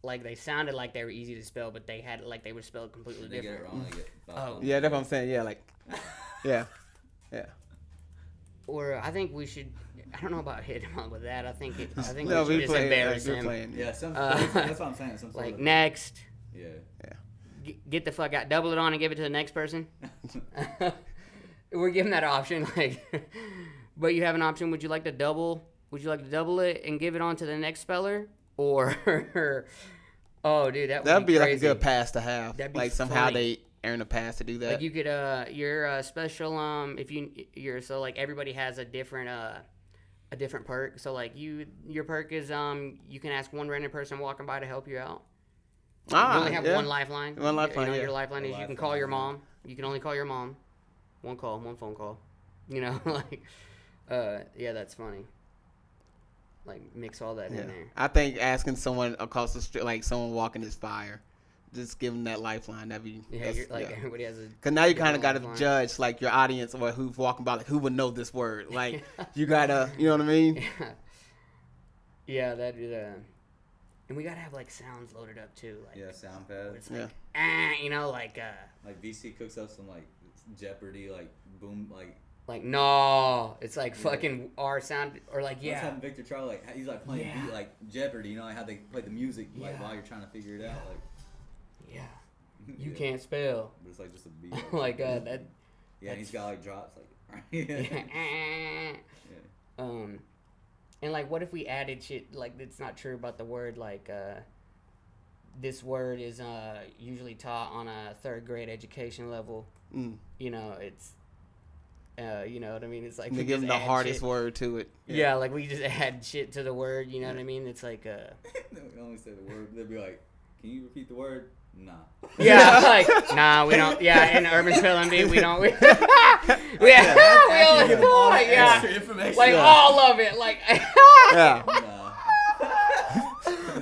like they sounded like they were easy to spell, but they had like they were spelled completely
If they get it
different.
wrong, they get.
Oh.
Yeah, that's what I'm saying. Yeah, like yeah. Yeah.
Or I think we should. I don't know about hitting him up with that. I think we
No,
should
we
just
play
embarrass
we're
him.
playing.
Yeah, some.
Uh,
That's what I'm saying. Some sort
Like
of,
next,
Yeah.
get the fuck out, double it on, and give it to the next person. We're giving that option, like, but you have an option. Would you like to double? Would you like to double it and give it on to the next speller, or? Oh, dude,
That'd be like a
crazy.
good pass to have.
That'd be
Like somehow
funny.
they earn a pass to do that.
Like you could, your special, if you're so like everybody has a different perk. So like your perk is you can ask one random person walking by to help you out. You only have
yeah.
one lifeline.
One lifeline,
You know,
yeah.
your lifeline is you can call
lifeline,
your
yeah.
mom. You can only call your mom. One call, one phone call. You know, like, yeah, that's funny. Like mix all that
Yeah.
in there.
I think asking someone across the street, like someone walking is fire. Just give them that lifeline. That'd be
Yeah,
that's-
you're, like
yeah.
everybody has a.
Cause now you
different
kind of got to
lifeline.
judge like your audience or who's walking by, like who would know this word. Like you gotta, you know what I mean?
Yeah, that is. And we gotta have like sounds loaded up too, like
Yeah, sound
where
pad.
it's
Yeah.
like, you know, like
Like VC cooks up some like Jeopardy, like boom, like.
no, it's like
Yeah.
fucking our sound or like
Yeah.
yeah,
Having Victor Charlie, like he's like playing
Yeah.
beat, like Jeopardy. You know like how they play the music like
Yeah.
while you're trying to figure it out. Like
yeah. You
yeah.
can't spell.
But it's like just a beat.
Like that.
Yeah, and he's got like drops like.
Yeah. And like, what if we added shit like that's not true about the word? Like, this word is usually taught on a 3rd grade education level.
Mm.
You know, it's, you know what I mean? It's like
They
we
give them
just
the
add
hardest
shit.
word to it.
Yeah, like we just add shit to the word. You know what I mean? It's like,
They only say the word. They'd be like, "Can you repeat the word?" Nah.
yeah, like nah, we don't. Yeah, in urban spelling bee, we don't. We only,
Give them all that
yeah,
extra information.
like
Yeah.
all of it, like.
Yeah.
Nah.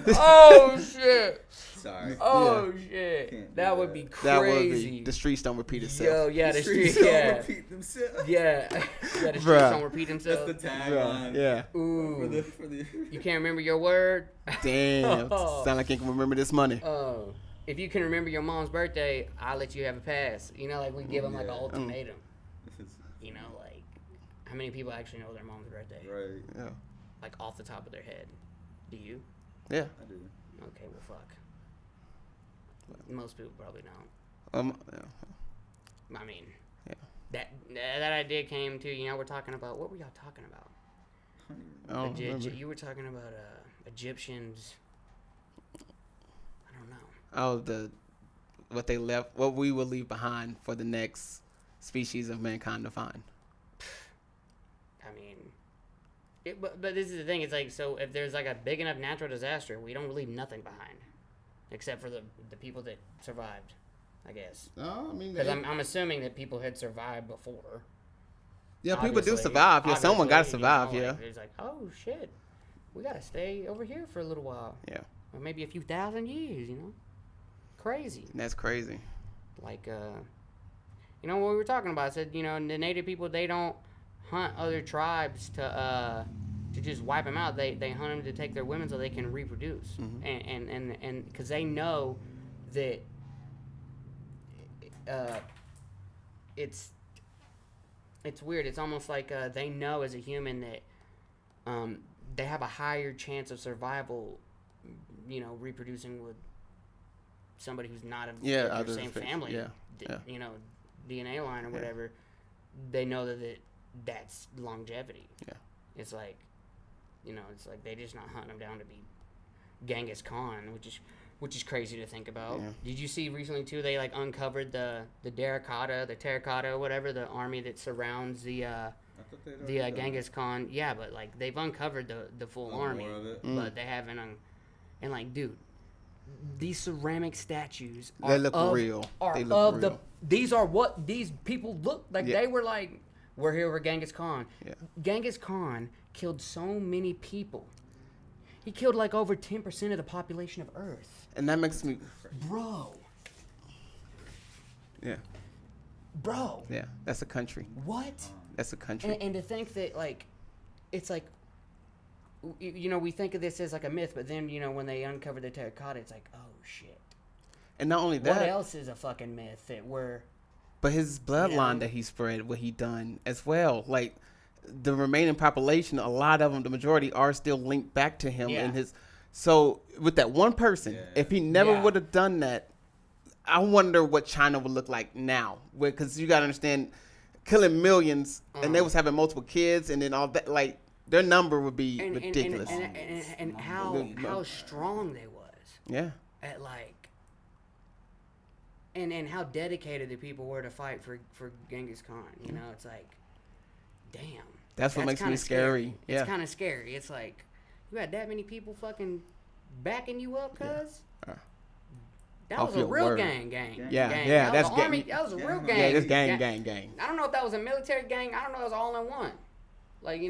Oh shit!
Sorry.
Oh shit!
Can't do
That would
that.
be crazy.
That would be the streets don't repeat itself.
Yo, yeah, the
Streets
street,
don't
yeah,
repeat themselves.
yeah, yeah. The streets
Bruh.
don't repeat
That's
themselves.
the tagline.
Yeah.
Ooh,
For the.
you can't remember your word.
Damn.
Oh.
Sound like you can remember this money.
Oh, if you can remember your mom's birthday, I'll let you have a pass. You know, like we give them like an
Yeah.
ultimatum. You know, like how many people actually know their mom's birthday?
Right.
Yeah.
Like off the top of their head. Do you?
Yeah.
I do.
Okay, well, fuck. Most people probably don't.
Yeah.
I mean, That idea came to, we're talking about, what were y'all talking about?
I don't remember.
You were talking about Egyptians. I don't know.
Oh, what they left, what we will leave behind for the next species of mankind to find.
I mean, but this is the thing. It's like, so if there's like a big enough natural disaster, we don't leave nothing behind, except for the people that survived, I guess.
Oh, I mean,
Because I'm assuming that people had survived before.
yeah, people do
Obviously-
survive. Yeah, someone got to
obviously,
survive.
like,
Yeah,
It's like, oh shit, we gotta stay over here for a little while.
Yeah.
Or maybe a few thousand years. Crazy.
and that's crazy.
Like what we were talking about. I said, the native people, they don't hunt other tribes to just wipe them out. They hunt them to take their women so they can reproduce. And because they know that it's weird. It's almost like they know as a human that they have a higher chance of survival, reproducing with somebody who's not of their
other
same
species,
family,
yeah.
DNA line or whatever. They know that's longevity.
Yeah.
It's like, it's like they just not hunting them down to be Genghis Khan, which is crazy to think about.
Yeah.
Did you see recently too? They like uncovered the terracotta, whatever, the army that surrounds the Genghis Khan. Yeah, but like they've uncovered the full army,
More of it.
but they haven't. And like, dude, these ceramic statues
They look real. They look real.
These are what these people look like.
Yeah.
They were like, we're here over Genghis Khan.
Yeah.
Genghis Khan killed so many people. He killed like over 10% of the population of Earth.
And that makes me,
Bro.
yeah,
Bro.
yeah. That's a country.
What?
That's a country.
And to think that, like, it's like, we think of this as like a myth, but then, when they uncover the terracotta, it's like, oh, shit.
And not only
What
that,
else is a fucking myth that we're...
but his bloodline
Yeah.
that he spread, what he done as well. Like the remaining population, a lot of them, the majority, are still linked back to him
Yeah.
and his. So with that one person,
Yeah.
if he never
Yeah.
would have done that, I wonder what China would look like now. Because you got to understand, killing millions and they was having multiple kids and then all that, like their number would be ridiculous.
And how strong they was.
Yeah.
At like... And how dedicated the people were to fight for Genghis Khan. It's like, damn.
That's what makes me
kinda
scary. Yeah.
It's kind of scary. It's like, you had that many people fucking backing you up, cuz? That
Off
was a
your
real
word.
gang.
Yeah,
Gang.
yeah,
That
that's
was an army. That was a real gang.
Yeah, this gang.
I don't know if that was a military gang. I don't know. It was all in one. Like,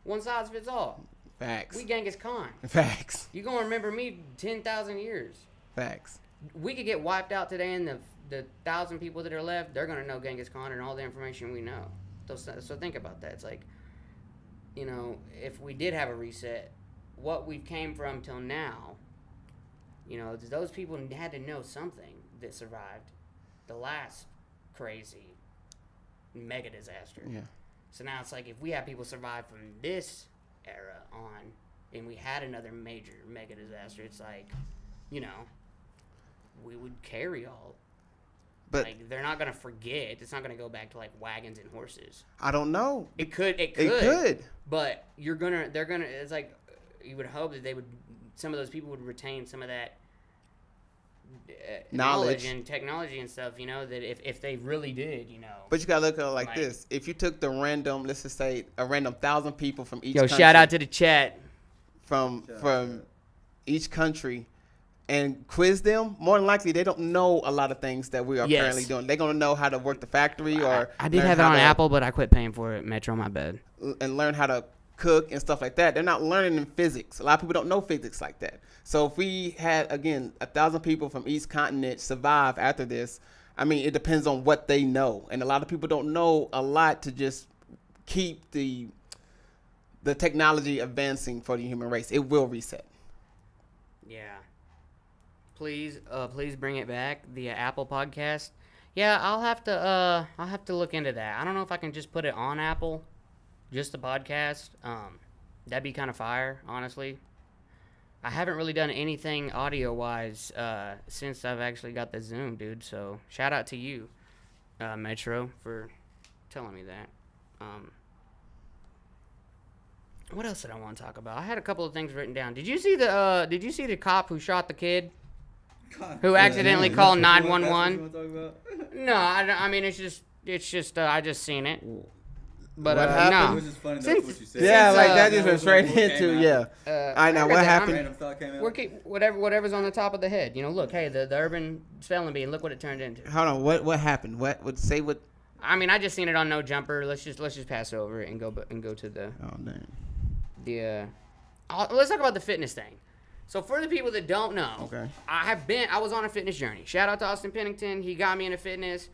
one size fits all.
Facts.
We Genghis Khan.
Facts.
You gonna remember me 10,000 years.
Facts.
We could get wiped out today, and the 1,000 people that are left, they're gonna know Genghis Khan and all the information we know. So think about that. It's like, if we did have a reset, what we've came from till now, those people had to know something that survived the last crazy mega disaster.
Yeah.
So now it's like, if we have people survive from this era on, and we had another major mega disaster, it's like, we would carry all.
But
Like, they're not gonna forget. It's not gonna go back to like wagons and horses.
I don't know.
It could.
It could.
But they're gonna. It's like, you would hope that some of those people would retain some of that knowledge and technology and stuff. That if they really did,
But you gotta look at it like
Like-
this. If you took the random, let's just say a random 1,000 people from each
Yo,
country,
shout out to the chat.
from each country and quiz them, more than likely they don't know a lot of things that we are
Yes.
currently doing. They're gonna know how to work the factory or
I did
learn
have it
how
on
to-
Apple, but I quit paying for it. Metro, my bad.
and learn how to cook and stuff like that. They're not learning in physics. A lot of people don't know physics like that. So if we had, again, 1,000 people from each continent survive after this, I mean, it depends on what they know. And a lot of people don't know a lot to just keep the technology advancing for the human race. It will reset.
Yeah. Please bring it back. The Apple podcast. Yeah, I'll have to look into that. I don't know if I can just put it on Apple, just the podcast. That'd be kind of fire, honestly. I haven't really done anything audio wise since I've actually got the Zoom, dude. So shout out to you. Metro for telling me that. What else did I want to talk about? I had a couple of things written down. Did you see the cop who shot the kid?
God,
Who accidentally called 911?
That's what you wanna talk about?
No, I mean it's just I just seen it. But
What happened?
It was just funny. That's
Since-
what you said.
Yeah,
Since,
like that
uh,
just went straight into I know
heard
what
that.
happened.
Random thought came out.
Whatever's on the top of the head. You know, look, hey, the urban spelling bee, and look what it turned into.
Hold on, what happened? What would say what?
I mean, I just seen it on No Jumper. Let's just pass over it and go to the
Oh damn.
let's talk about the fitness thing. So for the people that don't know,
Okay.
I was on a fitness journey. Shout out to Austin Pennington. He got me into fitness.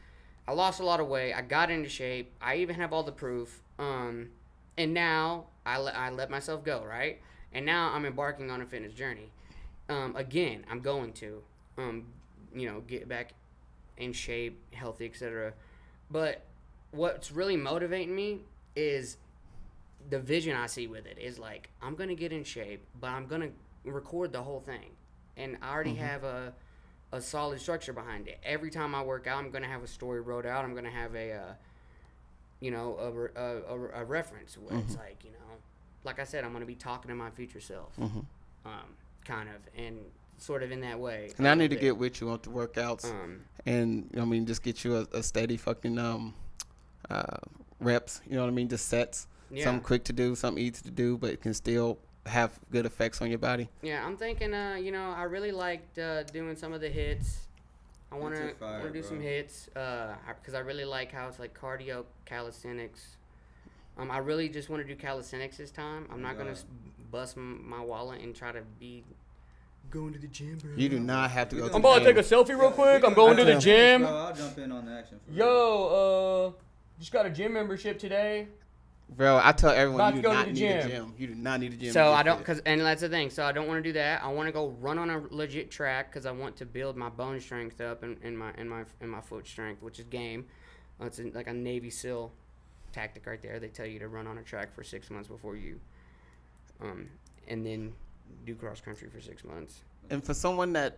I lost a lot of weight. I got into shape. I even have all the proof. And now I let myself go, right? And now I'm embarking on a fitness journey. Again, I'm going to, get back in shape, healthy, etc. But what's really motivating me is the vision I see with it is like, I'm going to get in shape, but I'm going to record the whole thing. And I already have a solid structure behind it. Every time I work out, I'm going to have a story wrote out. I'm going to have a reference where it's like, like I said, I'm going to be talking to my future self, kind of, and sort of in that way.
And I need to get with you on the workouts, and just get you a steady fucking reps. You know what I mean? Just sets.
Yeah.
Something quick to do, something easy to do, but it can still have good effects on your body.
Yeah, I'm thinking, I really liked doing some of the hits. I want
Hits are
to
fire,
do
bro.
some hits because I really like how it's like cardio, calisthenics. I really just want to do calisthenics this time. I'm not going to bust my wallet and try to be going to the gym, bro.
You do not have to go.
I'm about to take a selfie real quick. I'm going to the gym.
Bro, I'll jump in on the action. For
Yo, just got a gym membership today.
Bro, I tell everyone
About
you
to
do
go to
not
the
need a
gym.
gym. You do not need a gym.
So
to
I
get
don't,
fit.
and that's the thing. So I don't want to do that. I want to go run on a legit track because I want to build my bone strength up and my foot strength, which is game. It's like a Navy SEAL tactic right there. They tell you to run on a track for 6 months before you, and then do cross country for 6 months.
And for someone that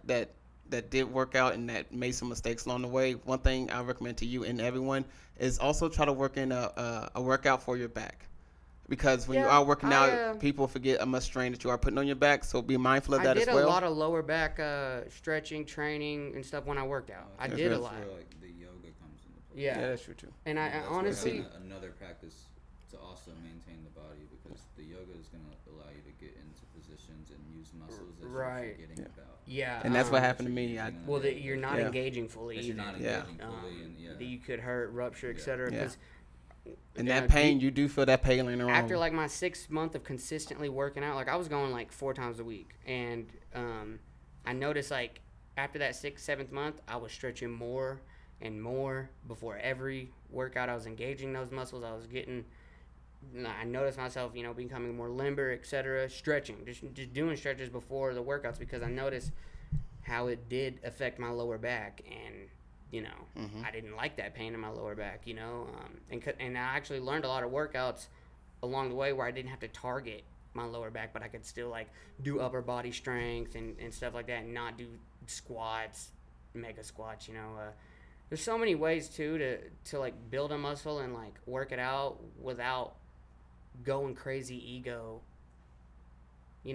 did work out and that made some mistakes along the way, one thing I recommend to you and everyone is also try to work in a workout for your back. Because when you are working out, people forget how much strain that you are putting on your back. So be mindful of that as well.
I did a lot of lower back stretching, training, and stuff when I worked out. I did a lot.
That's where, like, the yoga comes into play.
Yeah.
Yeah, that's true too.
And I
That's where
honestly,
having another practice to also maintain the body, because the yoga is going to allow you to get into positions and use muscles that
Right.
you're forgetting about.
yeah.
And that's what happened to me.
Well, that you're not
Yeah.
engaging fully.
That you're not
either.
Yeah.
engaging fully, and
That you could hurt, rupture, etc.
Yeah.
'cause,
And that pain, you do feel that pain later on.
after like my 6 month of consistently working out, like I was going like 4 times a week, and I noticed like after that 6th, 7th month, I was stretching more and more before every workout. I was engaging those muscles. I was getting. I noticed myself, becoming more limber, etc. Stretching, just doing stretches before the workouts because I noticed how it did affect my lower back, and I didn't like that pain in my lower back, and I actually learned a lot of workouts along the way where I didn't have to target my lower back, but I could still like do upper body strength and stuff like that, and not do squats, mega squats. There's so many ways too to like build a muscle and like work it out without going crazy ego.
yeah.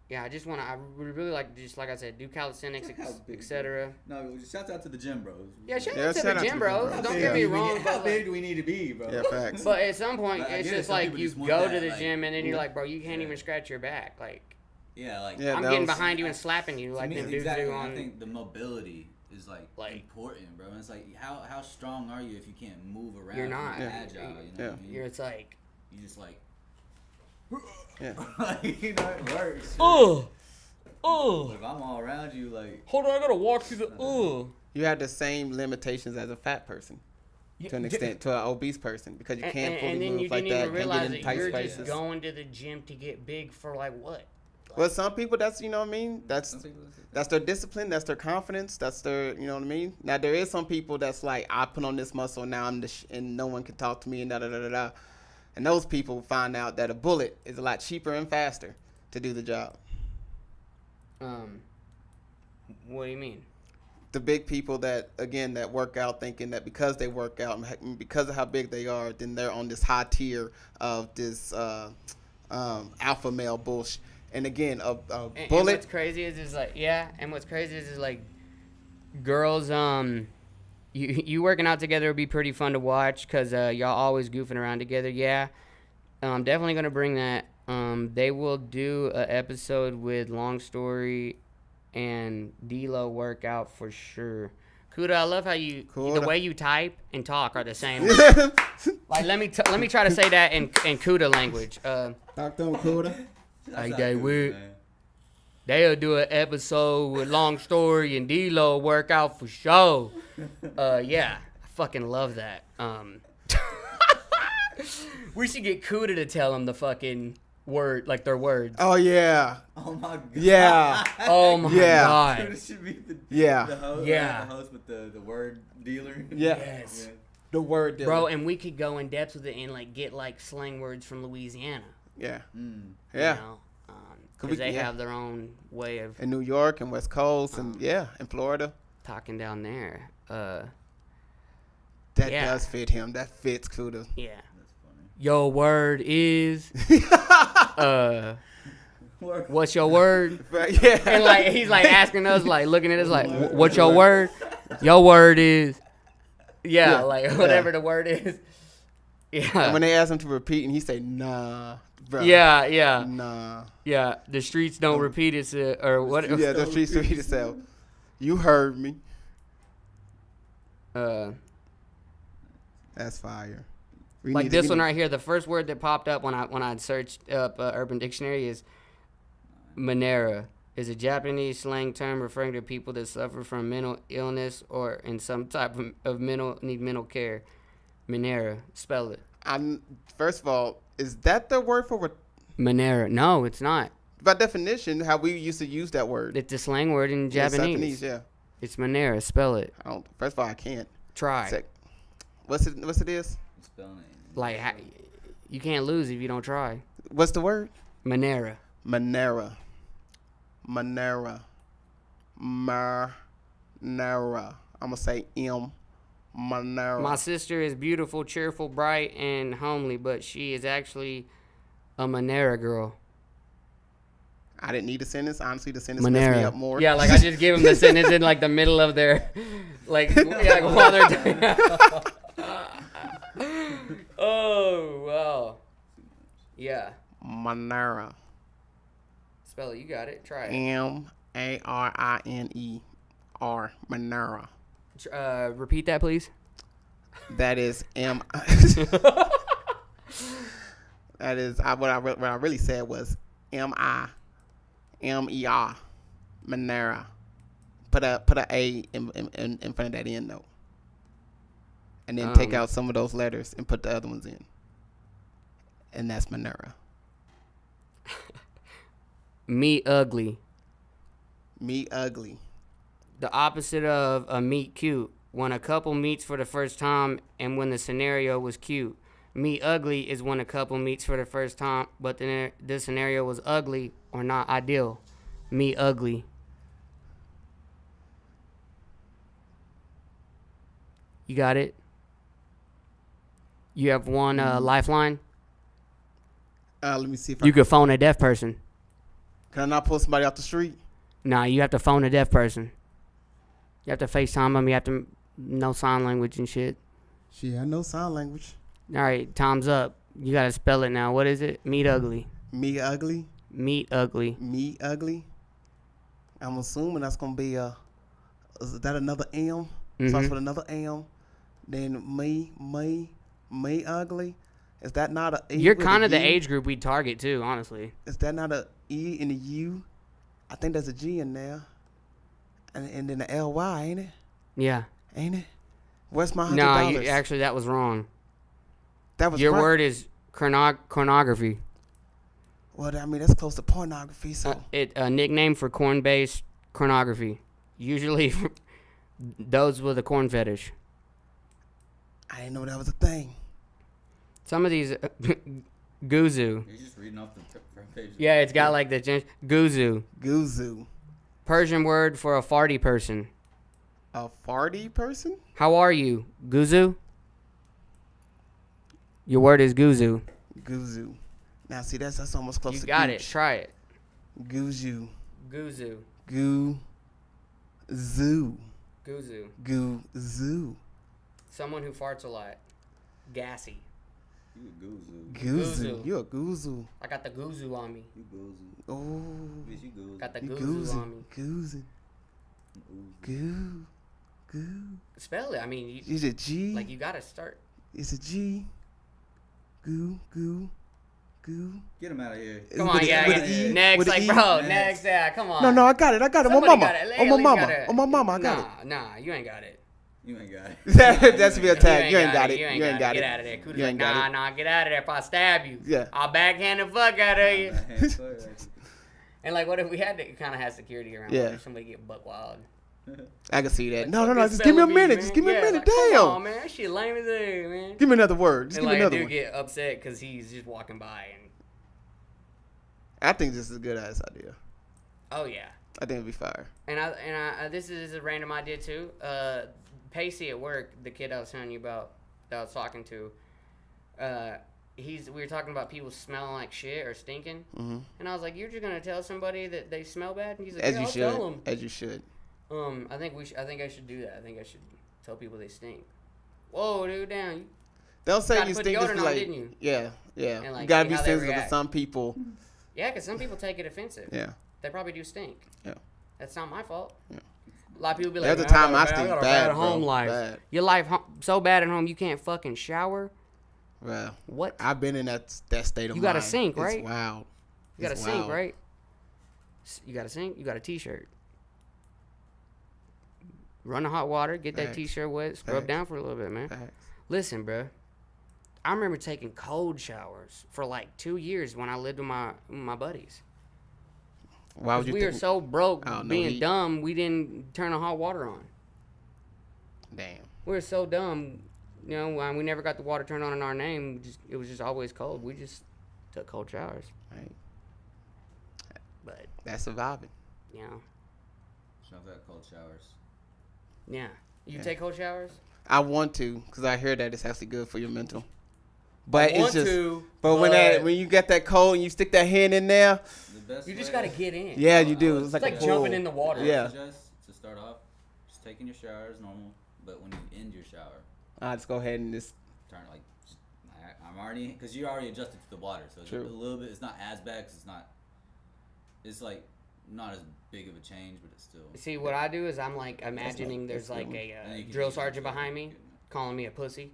Yeah, I would really like to, just like I said, do calisthenics,
Look how big
etc.
No, shout out to the gym bros.
Yeah, shout
Yeah,
out to
shout
the
out
gym
to the
bros.
gym bros.
Don't
Yeah.
get me wrong,
How
but,
big
like,
do we need to be, bro?
Yeah, facts.
but at some point,
But I
it's
get it,
just
some
like
people
you
just want
go
that,
to the
like,
gym and then you're
yeah.
like, bro, you can't
Yeah.
even scratch your back. Like,
Yeah, like
Yeah,
I'm
that
getting
was-
behind you and slapping you
to
like
me,
them dudes
exactly.
do
I
on.
think the mobility is like
Like-
important, bro. And it's like how strong are you if you can't move around?
You're not.
You're
Yeah.
agile. You know
Yeah.
what I mean?
It's like,
You just like.
Yeah.
Like, it works.
oh,
But if I'm all around you, like.
hold on, I gotta walk through the
You have the same limitations as a fat person to an extent, to an obese person, because you can't fully
and then
move
you
like
didn't
that.
even
Can't
realize
get in
that
tight
you're
spaces.
just going to the gym to get big for like what?
Well, some people, that's, you know what I mean? That's
Some people-
their discipline, that's their confidence, that's their, you know what I mean? Now, there is some people that's like, I put on this muscle, now I'm and no one can talk to me, and da-da-da-da-da. And those people find out that a bullet is a lot cheaper and faster to do the job.
What do you mean?
the big people that work out, thinking that because they work out and because of how big they are, then they're on this high tier of this alpha male bullshit. And again, a bullet.
And what's crazy is like, yeah, and what's crazy is like, girls, you working out together would be pretty fun to watch because y'all always goofing around together. Yeah, I'm definitely gonna bring that. They will do an episode with Long Story and D-Lo workout for sure. Kuda, I love how the way you type and talk are the same. Like let me try to say that in Kuda language.
Dr. Kuda.
Like they'll do an episode with Long Story and D-Lo workout for sure. Yeah, I fucking love that. We should get Kuda to tell them the fucking word, like their words.
Oh yeah.
Oh my god.
Yeah.
Oh my god.
Kuda should be the host,
Yeah.
the host with the word dealer.
Yeah.
Yes.
Yeah.
The word,
Bro, and we could go in depth with it and like get like slang words from Louisiana.
Yeah.
Mm.
Yeah.
You know?
Could
Because
we-
they
yeah.
have their own way of
In New York and West Coast and in Florida.
talking down there.
That
Yeah.
does fit him. That fits Kuda.
Yeah.
That's funny.
Your word is
Word.
what's your word?
But, yeah.
And like he's like asking us, like looking at us, like, "What's your word?" Your word is,
Yeah.
like whatever the word is.
And
Yeah,
when they ask him to repeat, and he say, "Nah, bro."
yeah.
Nah.
The streets don't repeat itself, or what?
Yeah, the streets repeat itself. You heard me. That's fire. We
Like
need
this
we
one
need-
right here. The first word that popped up when I searched up Urban Dictionary is Manera. Is a Japanese slang term referring to people that suffer from mental illness or in some type of need mental care. Manera. Spell it.
First of all, is that the word for
Manera. No, it's not.
by definition how we used to use that word?
It's a slang word in
Yeah,
Japanese.
yeah.
It's Manera. Spell it.
I don't. First of all, I can't.
Try.
What's it is?
Spelling.
Like, you can't lose if you don't try.
What's the word?
Manera.
Manera. I'm gonna say Manera.
My sister is beautiful, cheerful, bright, and homely, but she is actually a Manera girl.
I didn't need a sentence. Honestly, the sentence messed me up more.
Yeah, like I just give them the sentence in like the middle of their, like while they're. Oh wow. Yeah.
Manera.
Spell it. You got it. Try it.
Marinera. Manera.
Repeat that, please.
That is M. That is what I really said was Mimer. Manera. Put a A in front of that N though, and then take out some of those letters and put the other ones in, and that's Manera.
Meet ugly.
Me ugly.
The opposite of a meet cute. When a couple meets for the first time and when the scenario was cute. Meet ugly is when a couple meets for the first time, but the scenario was ugly or not ideal. Meet ugly. You got it? You have one lifeline?
Let me see if
You could phone a deaf person.
can I not pull somebody off the street?
Nah, you have to phone a deaf person. You have to FaceTime them. You have to know sign language and shit.
Shit, I know sign language.
All right, time's up. You got to spell it now. What is it? Meet ugly.
Me ugly.
Meet ugly.
Me ugly. I'm assuming that's gonna be is that another M? Starts with another M. Then me ugly. Is that not a E?
You're
with
kind
a
of the
U?
age group we target too, honestly.
Is that not a E and a U? I think there's a G in there. And then the LY, ain't it?
Yeah.
Ain't it? Where's my $100?
No, actually that was wrong.
That was
Your
right.
word is chronography.
Well, I mean that's close to pornography, so
A nickname for corn-based chronography. Usually those with a corn fetish.
I didn't know that was a thing.
Some of these guzu.
You're just reading off the front page.
Yeah, it's got like the guzu.
Guzu.
Persian word for a farty person.
A farty person?
How are you, Guzu? Your word is Guzu.
Guzu. Now see that's almost close
You
to
got
gooch.
it. Try it.
Guzu.
Guzu.
Goo-zoo.
Guzu.
Goo-zoo.
Someone who farts a lot. Gassy.
You a goozoo.
Goozoo.
Goozoo.
You a goozoo.
I got the Guzu on me.
You goozoo.
Oh.
Bitch, you goozoo.
Got the
You
Guzu on me.
Goozing. Goo. Goo.
Spell it. I mean, you,
Is it G?
like you gotta start.
It's a G. Goo. Goo. Goo.
Get him out of here.
Come
With
on,
a-
yeah,
with
yeah.
a E?
Next,
With a
like,
E?
bro,
Next.
next, yeah, come on.
No, I got it. On my
Somebody
mama.
got it.
On my
At least
mama.
gotta-
On my mama. I got
Nah, you ain't got it.
You ain't got it.
it. That's be a
You
tag. You ain't got it.
You
You ain't got
Get
it.
out of there. Kuda's
You
like,
ain't got
nah,
it.
nah, get out of there if I stab you.
Yeah.
I'll backhand the fuck out of you.
Hands clear.
And like, what if we had to kind of have security around?
Yeah.
What if somebody get buck wild?
I can see that.
Like,
No.
fuck this
Just give me a
spelling bee,
minute.
man.
Just give me a
Yeah,
minute.
like, Come
Damn.
on, man. That shit lame as hell, man.
Give me another word. Just
And
give me
like,
another
dude
one.
get upset because he's just walking by and,
I think this is a good ass idea.
oh yeah.
I think it'd be fire.
And I this is a random idea too. Pacey at work, the kid I was telling you about that I was talking to, we were talking about people smelling like shit or stinking, and I was like, "You're just gonna tell somebody that they smell bad?" And he's like,
As
"Yeah,
you
I'll
should.
tell them."
As you should.
I think I should do that. I think I should tell people they stink. Whoa, dude, down. You
They'll say
Gotta
you
put
stink just
deodorant
be
on,
like,
didn't you?
yeah.
And, like,
you gotta
see
be
how they
sensitive to
react.
some people.
Yeah, because some people take it offensive.
Yeah.
They probably do stink.
Yeah.
That's not my fault.
Yeah.
A lot of people be like,
There's a
"Man,
time I
got a
stink
got a
bad, bro.
home life.
Bad.
Your life so bad at home you can't fucking shower.
Well,
What?
I've been in that state of
You
mind.
gotta sink, right?
It's wild.
You got a
It's
sink,
wild.
right? You got a sink. You got a t-shirt. Run the hot water. Get that
Facts.
t-shirt wet. Scrub
Facts.
down for a little bit, man.
Facts.
Listen, bro. I remember taking cold showers for like 2 years when I lived with my buddies.
Why would
'Cause
you
we were
think?
so broke,
Oh, no
being
heat.
dumb, we didn't turn the hot water on.
Damn.
We were so dumb, you know. We never got the water turned on in our name. It was just always cold. We just took cold showers.
Right.
But
That's surviving.
you know,
I've had cold showers.
yeah. You
Yeah.
take cold showers?
I want to, because I hear that it's actually good for your mental. But
I
it's
want
just.
to,
But when you get that cold and you stick that hand in there,
The best
you just
way-
gotta get in.
yeah, you do.
It's
It's like,
It's like
a pool.
jumping in the water.
Yeah.
I suggest to start off, just taking your shower as normal, but when you end your shower,
I just go ahead and just.
turn like I'm already because you're already adjusted to the water, so it's
True.
a little bit. It's not as bad 'cause it's not. It's like not as big of a change, but it's still.
See, what I do is I'm like imagining
that's
there's like
good.
a
And you can
drill
use it
sergeant
to
behind me
get in
calling me a pussy,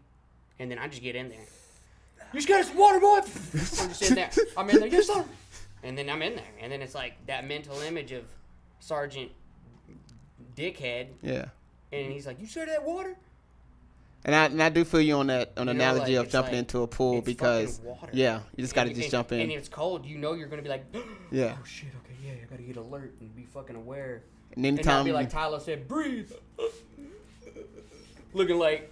and then I just get in there. You just got us water, boy. I'm just in there. I'm in there. Yes, sir. And then I'm in there, and then it's like that mental image of Sergeant Dickhead,
Yeah.
and he's like, "You sure that water?"
And I do feel you on that
You know,
analogy
like,
of
it's
jumping
like,
into a pool
it's
because
fucking water.
yeah, you just gotta
And-
just
and-
jump in.
And if it's cold, you know you're gonna be like,
Yeah.
"Oh shit, okay, yeah, I gotta get alert and be fucking aware."
And
And not
anytime
be like Tyler said, breathe. Looking like,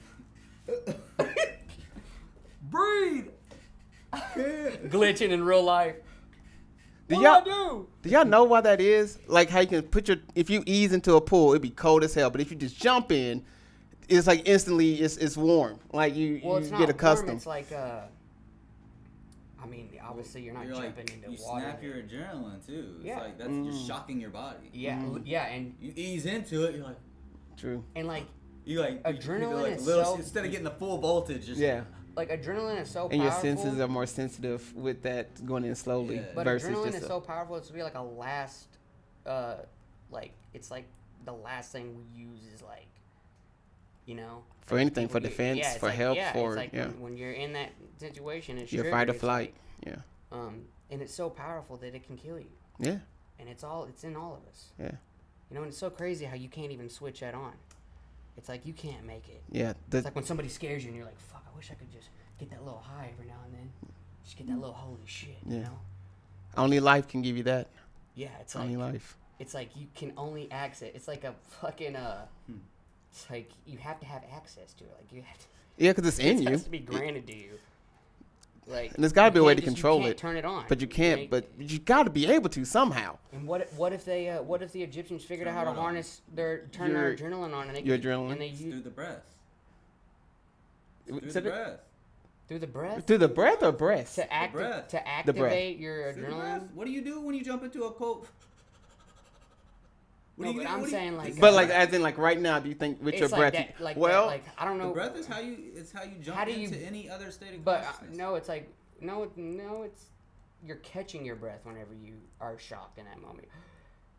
breathe. Glitching in real life.
Do
What
y'all-
do I do?
do y'all know why that is? Like how you can put your if you ease into a pool, it'd be cold as hell. But if you just jump in, it's like instantly it's warm. Like you,
Well,
you
it's not
get
warm,
accustomed.
it's like, I mean, obviously you're not
You're
jumping
like,
into
you
water.
snap your adrenaline too. It's
Yeah.
like that's you're shocking your body.
Yeah,
Mm.
yeah, and
You ease into it, you're like
True.
like
you like
Adrenaline
like
is
little
so-
instead of getting the full voltage. Just
Yeah.
adrenaline is so
And your
powerful.
senses are more sensitive with that going in slowly
Yeah.
But
versus
adrenaline
just
is so powerful. It's be like a last, like it's like the last thing we use is like, you know,
For anything, for
when you-
defense,
it's
for
like,
help,
yeah,
for-
it's like
yeah.
when you're in that situation, it's
your
triggered,
fight or
it's
flight.
like,
Yeah.
and it's so powerful that it can kill you,
Yeah.
and it's in all of us.
Yeah.
You know, and it's so crazy how you can't even switch that on. It's like you can't make it.
Yeah.
It's like when somebody scares you and you're like, fuck, I wish I could just get that little high every now and then. Just get that little holy shit, you
Yeah.
know?
only life can give you that.
Yeah, it's
Only
like
life.
it's like you can only access. It's like a fucking It's like you have to have access to it. Like you have to.
Yeah, because it's in
It
you.
has to be granted to you. Like,
And there's got to
you
be a way
can't
to
just-
control
you can't
it.
turn it on.
But you can't.
Right?
But you got to be able to somehow.
And what if the Egyptians figured out how to
Turn what on?
harness turn their
Your-
adrenaline on, and they
your
could-
adrenaline?
and they
It's
use
through the breath.
So
Through the
the-
breath.
through the breath
Through the breath or breast?
to
breath.
to
The breath.
activate your
Through the breath.
adrenaline.
What do you do when you jump into a cold? What
No,
do you
but
do?
I'm
What do you-
saying, like,
It's
But
not-
like as in like right now, do you think with
It's
your
like
breath?
that, like
well,
that, like I don't know.
the breath is how you. It's how you jump
How do you-
into any other state of
But
consciousness.
no, it's like no, it's you're catching your breath whenever you are shocked in that moment,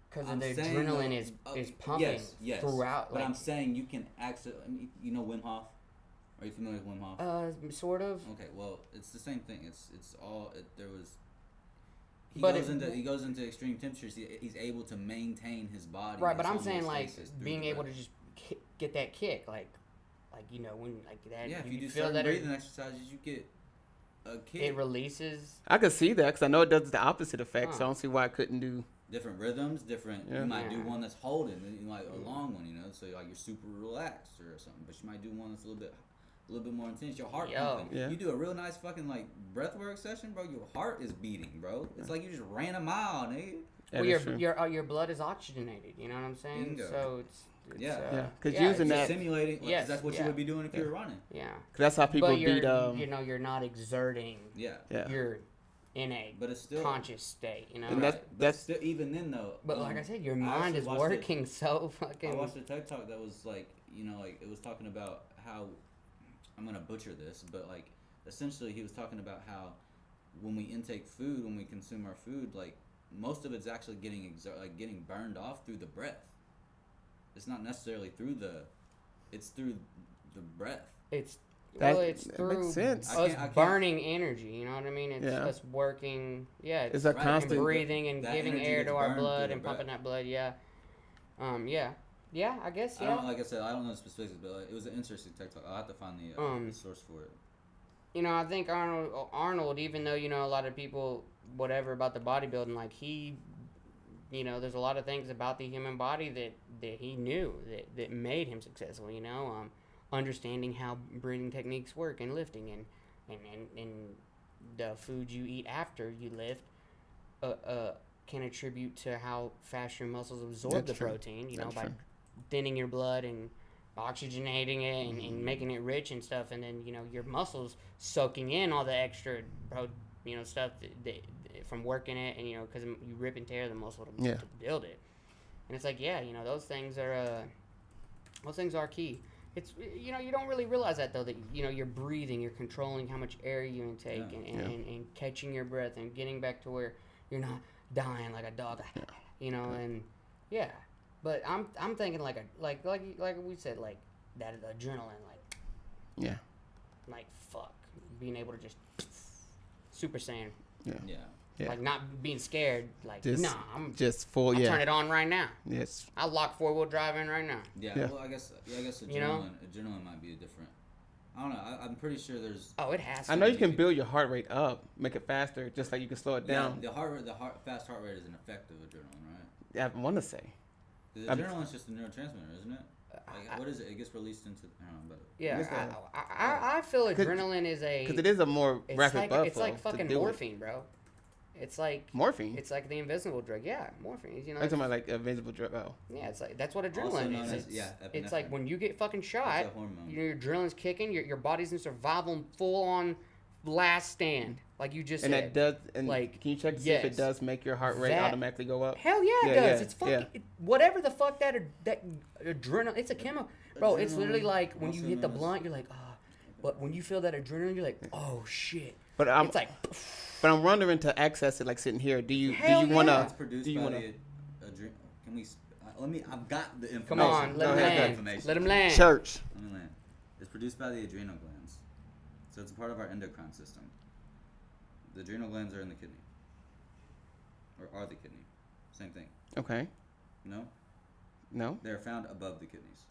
because
I'm
the
saying,
adrenaline
though,
is pumping
yes.
throughout.
But
Like,
I'm saying you can access. I mean, you know Wim Hof. Are you familiar with Wim Hof?
sort of.
Okay, well, it's the same thing. It's all. There was. He
But
goes into extreme temperatures. He's able to maintain his body.
Right, but
his
I'm saying like
homeostasis through
being
the
able to
breath.
just get that kick, like you know when like that.
Yeah, if you do
feel
certain
that
breathing exercises, you get a kick.
it releases.
I could see that because I know it does the opposite effect. So I
Huh.
don't see why I couldn't do.
Different rhythms, different.
Yeah.
You might do
Yeah.
one that's holding, you might a long one, so like you're super relaxed or something. But you might do one that's a little bit more intense. Your heart
Yo.
pumping.
Yeah.
You do a real nice fucking like breath work session, bro. Your heart is beating, bro. It's like you just ran a mile, nigga.
Yeah,
Well,
that's true.
your blood is oxygenated. You know what I'm saying?
Bingo.
So it's
Yeah.
Yeah, 'cause
yeah,
using
it's
Just
that-
simulating, like, 'cause
Yes,
that's what you
yeah.
would be doing if you
Yeah.
were running.
yeah.
'Cause that's how people
But you're
beat.
you know you're not exerting.
Yeah.
Yeah.
You're in a
But it's still
conscious state. You know.
And that's-
But still, even then though.
But like I said, your
I
mind
actually
is
watched
working so
I
fucking.
watched a TED talk that was like, like it was talking about how I'm gonna butcher this, but like essentially he was talking about how when we intake food, when we consume our food, like most of it's actually getting burned off through the breath. It's not necessarily it's through the breath.
It's
That-
well, it's
that
through
makes sense.
I
us
can't-
burning energy. You know what I mean? It's
Yeah.
us working. Yeah,
It's a
Right,
and
constant.
breathing and
that
giving
energy
air
gets
to our
burned
blood
through
and
the
pumping
breath.
that blood. Yeah. Yeah. I guess.
I
Yeah.
don't like I said, I don't know the specifics, but like, it was an interesting TED talk. I'll have to find the source for it.
You know, I think Arnold, even though a lot of people whatever about the bodybuilding, like he, there's a lot of things about the human body that he knew that made him successful. Understanding how breathing techniques work and lifting and the food you eat after you lift, can attribute to how fast your muscles absorb
That's
the
true.
protein.
That's
By
true.
thinning your blood and oxygenating it and making it rich and stuff, and then your muscles soaking in all the extra stuff that from working it, and because you rip and tear the muscle to build it. And it's like those things are key. It's you don't really realize that though, that you're breathing, you're controlling how much air you intake, and catching your breath and getting back to where you're not dying like a dog, and yeah. But I'm thinking like we said, like that adrenaline,
Yeah.
like fuck, being able to just Super Saiyan,
Yeah.
Yeah.
like not being scared, like
Just-
nah, I'm
Just full.
I'll
Yeah.
turn it on right now.
Yes.
I'll lock 4-wheel drive in right now.
Yeah.
Yeah.
Well, I guess adrenaline,
You know?
adrenaline might be a different. I don't know. I'm pretty sure there's.
Oh, it has.
I
to
know
be.
you can build your heart rate up, make it faster, just like you can slow it down.
Yeah, fast heart rate is an effect of adrenaline, right?
Yeah, I want to say.
Because
I'm-
adrenaline's just a neurotransmitter, isn't it? Like, what is it? It gets released into. I don't know, but
Yeah, I feel
'Cause-
adrenaline is a.
Because it is a more
It's
rapid
like
blood
it's
flow
like
to
fucking
do it.
morphine, bro. It's like
Morphine.
it's like the invisible drug. Yeah, morphine.
I'm talking about like invisible drug. Oh.
Yeah, it's like that's what
Also
adrenaline
known
is.
as-
It's,
yeah,
it's like
epinephrine.
when you get fucking
it's
shot,
a hormone.
your adrenaline's kicking. Your body's in survival, full on last stand, like you just
And
said.
that does. And
like,
can you check to see if it
yes.
does make your heart rate
That-
automatically go up?
Hell yeah, it
Yeah,
does.
yeah,
It's fucking
yeah.
whatever the fuck that adrenaline. It's a chemical, bro. It's literally
Adrenaline,
like when you
also
hit the
known as-
blunt, you're like, ah. But when you feel that adrenaline, you're like, oh shit.
But I'm.
It's like,
But I'm wondering to access it, like sitting here. Do you
Hell
want
yeah.
It's
to?
produced
do you
by
wanna-
the adrenaline. Can we? Let me. I've got the information.
come on, let
Go
him
ahead,
land.
Information.
Let him land.
Church.
Let me land. It's produced by the adrenal glands, so it's a part of our endocrine system. The adrenal glands are in the kidney, or are the kidney. Same thing.
Okay.
No,
No.
they're found above the kidneys,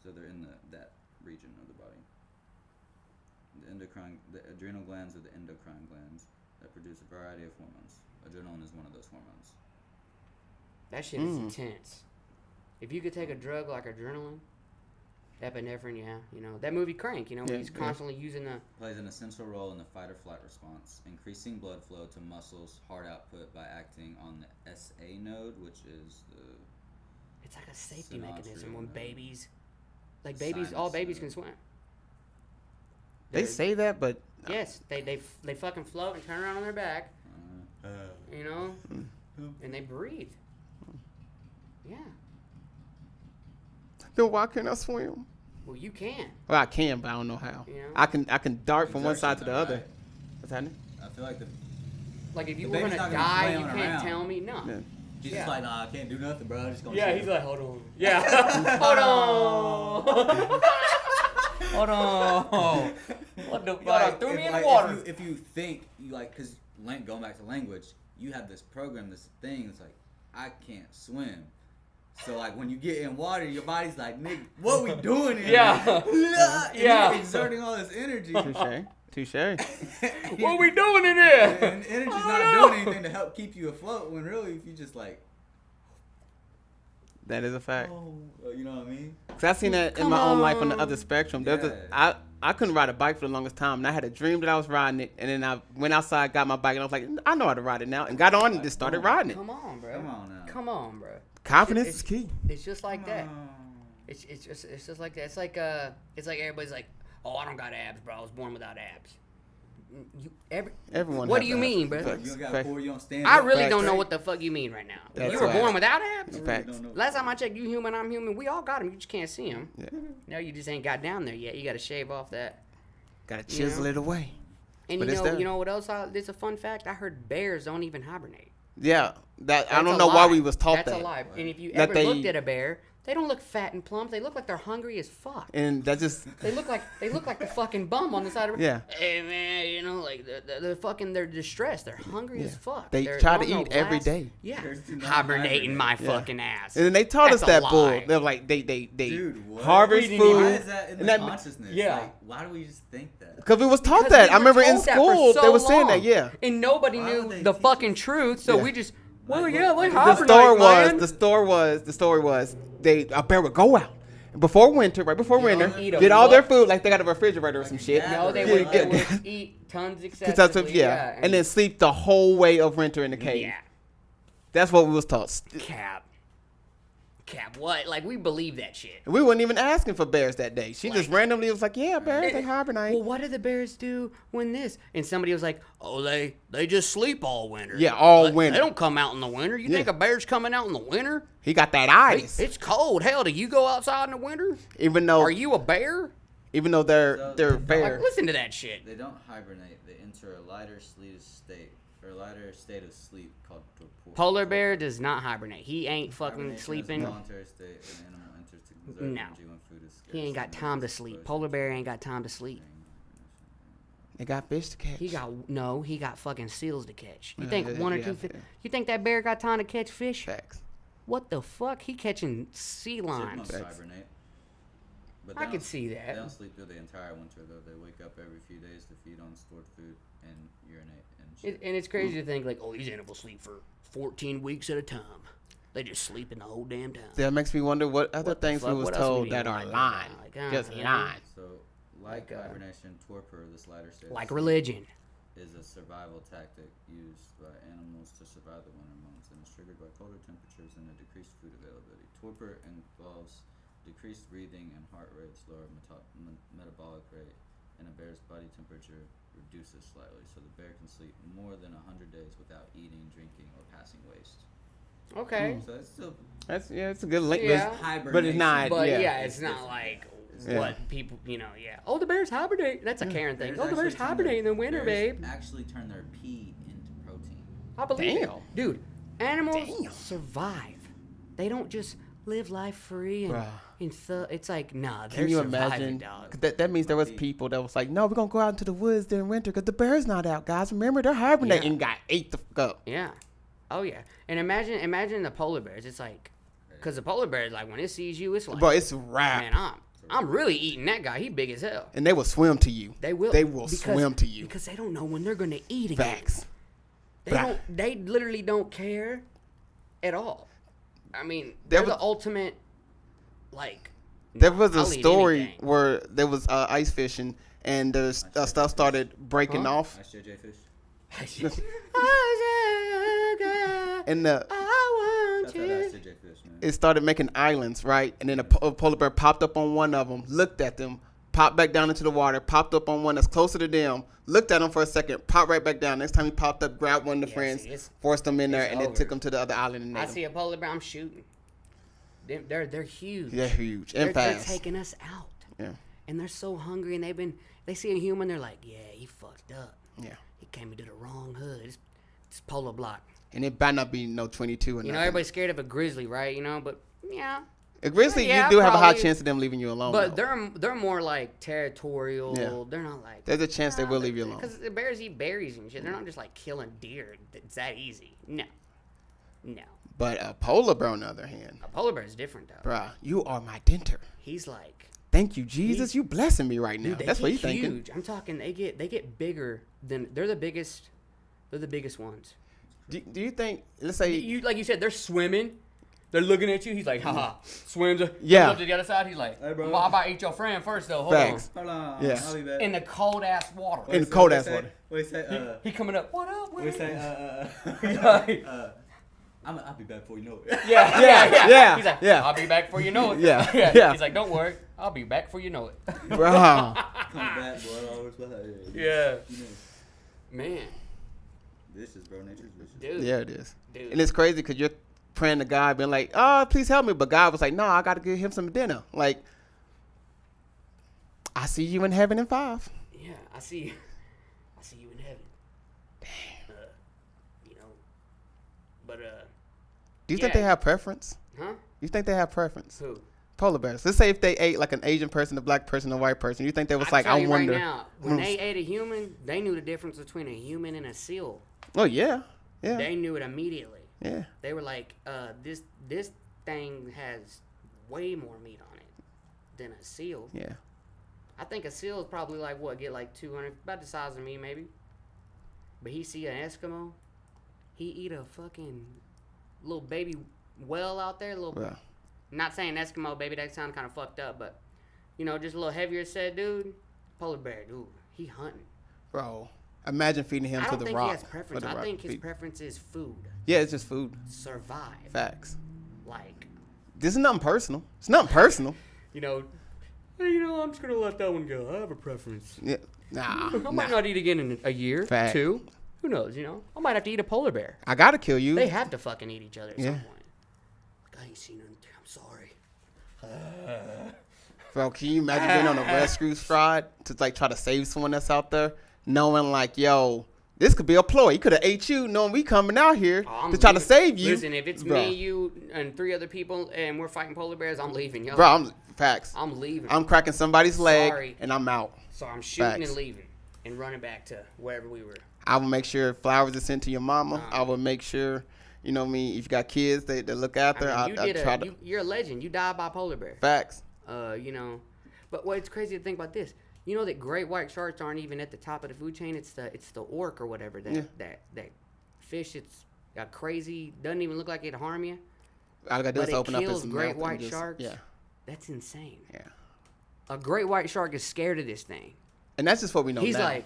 so they're in that region of the body. The adrenal glands are the endocrine glands that produce a variety of hormones. Adrenaline is one of those hormones.
That shit is
Mm.
intense. If you could take a drug like adrenaline, Epinephrine, yeah. You know, that movie Crank, you know,
Yeah,
he's
yeah.
constantly using the...
Plays an essential role in the fight or flight response, increasing blood flow to muscles, heart output by acting on the SA node, which is the
It's like a safety
Synapse
mechanism
or
when
whatever.
babies... Like babies, all
Sinus
babies
node.
can swim.
They
They're-
say that, but
Yes, they fucking float and turn around on their back, you know, and they breathe. Yeah.
then why can't I swim?
Well, you can.
Well, I can, but I don't know how.
You know?
I can dart from one side to the
Exertion,
other.
right?
What's happening?
I feel like the
Like if you
The
were
baby's
gonna
not gonna
die,
flail
you can't
around.
tell me. No.
Yeah.
she's
Yeah.
just like, nah, I can't do nothing, bro. I'm just gonna.
Yeah,
chill.
he's like, hold on. Yeah, hold on. Hold on. What the fuck?
Like,
Threw
if,
me in
like,
the water.
If you think you like, cause going back to language, you have this program, this thing. It's like, I can't swim. So like when you get in water, your body's like, nigga, what we doing here?
Yeah.
And
Yeah.
you're exerting all this energy.
Touche.
What we doing in here?
And energy's
I
not
don't know.
doing anything to help keep you afloat. When really, if you just like,
That is a fact.
you know what I mean?
Cause I seen that in
Come
my own life on the
on.
other spectrum. There's
Yeah.
I couldn't ride a bike for the longest time, and I had a dream that I was riding it, and then I went outside, got my bike, and I was like, I know how to ride it now, and got on and just started riding it.
Come on, bro.
Come on now.
Come on, bro.
Confidence
It's-
is key.
It's just like that. It's just like that. It's like everybody's like, oh, I don't got abs, bro. I was born without abs.
Everyone.
What
has
do you
that.
mean, bro?
Facts.
You don't got
Facts.
core, you don't stand
I
up.
really
Facts.
don't know what the fuck you mean right now.
That's
You were
right.
born without abs?
Facts.
Last time I checked, you human, I'm human. We all got them. You just can't see them.
Yeah.
No, you just ain't got down there yet. You got to shave off that.
Gotta
You
chisel
know?
it away.
And
But it's
you
there.
know what else? It's a fun fact. I heard bears don't even hibernate.
Yeah. That I
That's
don't
a
know why
lie.
we was taught
That's
that.
a lie. And if you
That
ever
they-
looked at a bear, they don't look fat and plump. They look like they're hungry as fuck.
And that just
They look like the fucking bum on the side of the
Yeah.
Hey man, you know, like they're distressed. They're hungry as fuck.
They
They're
try to
on no
eat every
last-
day.
Yeah,
Bears do not
hibernating my
Yeah.
fucking ass.
And then they taught
That's
us
a
that bull.
lie.
They're like they
Dude, what?
harvest
We didn't
food.
Why is that in
and
the
that-
consciousness?
Yeah.
Like, why do we just think that?
Because we was taught
Because
that.
we
I
were
remember in
told that for
school
so
they were saying that.
long.
Yeah.
And nobody
Why
knew
would they
the
teach
fucking
us?
truth, so
Yeah.
we just well,
Like,
yeah,
what-
they
the
The
hibernate,
story
man.
the story was a bear would go out before winter, right before
Yeah,
winter,
eat a
get all their
what?
food like they got a refrigerator or
Like
some
a
shit.
cat.
No, they
Yeah,
would,
yeah.
they would eat tons
'Cause
excessively.
that's yeah, and then sleep the whole way of winter in the cave.
yeah,
That's what we was taught.
cap, what? Like we believe that shit.
And we weren't even asking for bears that day. She just
Like-
randomly was like, "Yeah, bears, they hibernate."
Well, what do the bears do when this? And somebody was like, "Oh, they just sleep all winter."
Yeah, all
Like,
winter.
They don't come out in the winter. You think
Yeah.
a bear's coming out in the winter?
He got that itis.
It's cold. Hell, do you go outside in the winter?
Even though
Are you a bear?
they're
So-
fair.
Like, listen to that shit.
They don't hibernate. They enter a lighter state of sleep called torpor.
Polar bear does not hibernate. He ain't fucking
Hibernation is a
sleeping.
voluntary state an animal enters to conserve
No.
energy when food is scarce
He ain't got
and
time to
is
sleep.
exposed
Polar
to
bear ain't got time to sleep.
They got fish to catch.
He got fucking seals to catch. You
Yeah,
think
yeah,
one or
yeah,
two?
yeah.
You think that bear got time to catch fish?
Facts.
What the fuck? He catching sea lions.
Chipmunks
Facts.
hibernate. But
I
they
could
don't-
see
They
that.
don't sleep through the entire winter though. They wake up every few days to feed on stored food and urinate and shit.
And it's crazy to think like, oh, these animals sleep for 14 weeks at a time. They just sleeping the whole damn time.
That makes me wonder what other
What the
things we
fuck?
was
What else
told
we
that
need
are
to
lying.
like,
Just
you know?
lying.
So,
Like,
hibernation, torpor, this lighter state of
Like
sleep,
religion.
is a survival tactic used by animals to survive the winter months and is triggered by colder temperatures and a decreased food availability. Torpor involves decreased breathing and heart rate, slower metabolic rate, and a bear's body temperature reduces slightly, so the bear can sleep more than 100 days without eating, drinking, or passing waste.
Okay.
So it's still
It's a good link.
Yeah.
But it's not.
But yeah,
yeah.
it's not like
Yeah.
what people, yeah. Oh, the bears hibernate. That's a Karen thing. Oh, the bears
actually
hibernate in the winter,
bears
babe.
actually turn their pee into protein.
I believe it.
Damn.
Dude, animals
Damn.
survive. They don't just live life free and,
Bruh.
it's like, nah, they're
Can you
surviving,
imagine?
dog.
'Cause that means there was people that was like, no, we're gonna go out into the woods during winter because the bear's not out, guys. Remember, they're hibernating. And got ate the fuck up.
Yeah. Oh, yeah. And imagine the polar bears. It's like, because the polar bear, like, when it sees you, it's like,
Bro, it's rap.
man, I'm really eating that guy. He big as hell.
And they will swim to you.
They will.
Because- swim to you.
Because they don't know when they're going to eat again.
Facts.
They
But I-
don't. They literally don't care at all. I mean,
There
they're
was-
the ultimate, like,
There was a
I'll eat
story
anything.
where there was ice fishing and the stuff started breaking
Huh?
off.
I share J-Fish.
And the
I want
That's how I
you.
share J-Fish, man.
it started making islands, right? And then a polar bear popped up on one of them, looked at them, popped back down into the water, popped up on one that's closer to them, looked at them for a second, popped right back down. Next time he popped up, grabbed one of the
Yeah,
friends,
see, it's-
forced them in there,
it's
and then
over.
took them to the other island and
I
ate them.
see a polar bear, I'm shooting. They're huge.
They're huge and
They're
fast.
taking us out.
Yeah,
And they're so hungry, and they see a human, they're like, yeah, he fucked up.
yeah.
He came into the wrong hood. It's polar block.
And it better not be no 22 or
You know,
nothing.
everybody's scared of a grizzly, right? You know, but yeah.
A grizzly,
Yeah,
you do have a high
probably.
chance of them leaving you alone.
But
though.
they're more like territorial.
Yeah.
They're not like.
There's a chance they will leave you alone.
Because the bears eat berries and shit. They're not just like killing deer. It's that easy. No.
But a polar bear, on the other hand,
A polar bear is different though.
bruh, you are my denter.
He's like.
Thank you, Jesus. You blessing me right now.
Dude, they
That's
get
what you
huge.
thinking.
I'm talking. They get bigger than. They're the biggest. They're the biggest ones.
Do you think? Let's say
You like you said, they're swimming. They're looking at you. He's like, haha, swims.
Yeah.
Up to the other side. He's like,
Hey, bro.
well, I'm about to eat your friend first though. Hold
Facts.
Hold on.
Yeah.
I'll be back.
on. In the cold ass water.
In the cold ass
say?
water.
What he say?
He coming up. What up?
What he
What
say?
Like,
I'll be back before you know it.
Yeah.
He's like,
Yeah.
I'll be back before you know it.
Yeah. Yeah.
He's like, don't worry, I'll be back before you know it.
Bruh.
Come back, boy. I always behind.
Yeah.
You know,
Man,
vicious, bro. Nature's vicious.
dude.
Yeah, it is.
Dude.
And it's crazy because you're praying to God, being like, "Oh, please help me," but God was like, "No, I got to give him some dinner." Like, I see you in heaven in 5.
Yeah, I see you in heaven. Damn. You know, but
Do you think
Yeah.
they have preference?
huh?
You think they have preference?
Who?
Polar bears. Let's say if they ate like an Asian person, a black person, a white person. You think they was like,
tell
I
you
wonder.
right now, when they ate a human, they knew the difference between a human and a seal.
Oh yeah, yeah,
They knew it immediately.
yeah.
They were like, this thing has way more meat on it than a seal.
Yeah.
I think a seal is probably like what, get like 200, about the size of me maybe. But he see an Eskimo, he eat a fucking little baby whale out there, little.
Well,
Not saying Eskimo baby, that sound kind of fucked up, but you know, just a little heavier set dude. Polar bear, dude, he hunting.
bro, imagine feeding him
I
to
don't
the
think
rock.
he has
for
preference.
the
I
rock
think
to
his
feed.
preference is food,
Yeah, it's just food.
survive.
Facts.
Like,
This is nothing personal. It's nothing personal.
you know, hey, I'm just gonna let that one go. I have a preference.
Yeah. Nah.
I might not eat again in a year,
Fact.
2. Who knows? You know, I might have to eat a polar bear.
I gotta kill you.
They have to fucking eat each other at some
Yeah.
point. Like, I ain't seen nothing. I'm sorry.
Bro, can you imagine being on a rescue squad to like try to save someone that's out there, knowing like, yo, this could be a ploy. He could have ate you, knowing we coming out here
Oh, I'm
to try to
leaving.
save you.
Listen, if it's
bro,
me, you, and 3 other people, and we're fighting polar bears, I'm leaving, yo.
bro, I'm facts.
I'm leaving.
I'm cracking somebody's leg
Sorry.
and I'm out.
So I'm shooting
Facts.
and leaving and running back to wherever we were.
I will make sure flowers are sent to your mama.
Uh-huh.
I will make sure, you know me, if you got kids they look after.
I mean,
I try to
you're a legend. You died by polar bear.
facts.
You know, but what's crazy to think about this? You know that great white sharks aren't even at the top of the food chain. It's the orc or whatever that
Yeah.
that fish. It's crazy. Doesn't even look like it'd harm you.
All I gotta do
But
is
it
open up
kills
his
great
mouth and
white
just-
sharks?
Yeah,
That's insane.
yeah.
A great white shark is scared of this thing.
And that's just what we know
He's
now.
like,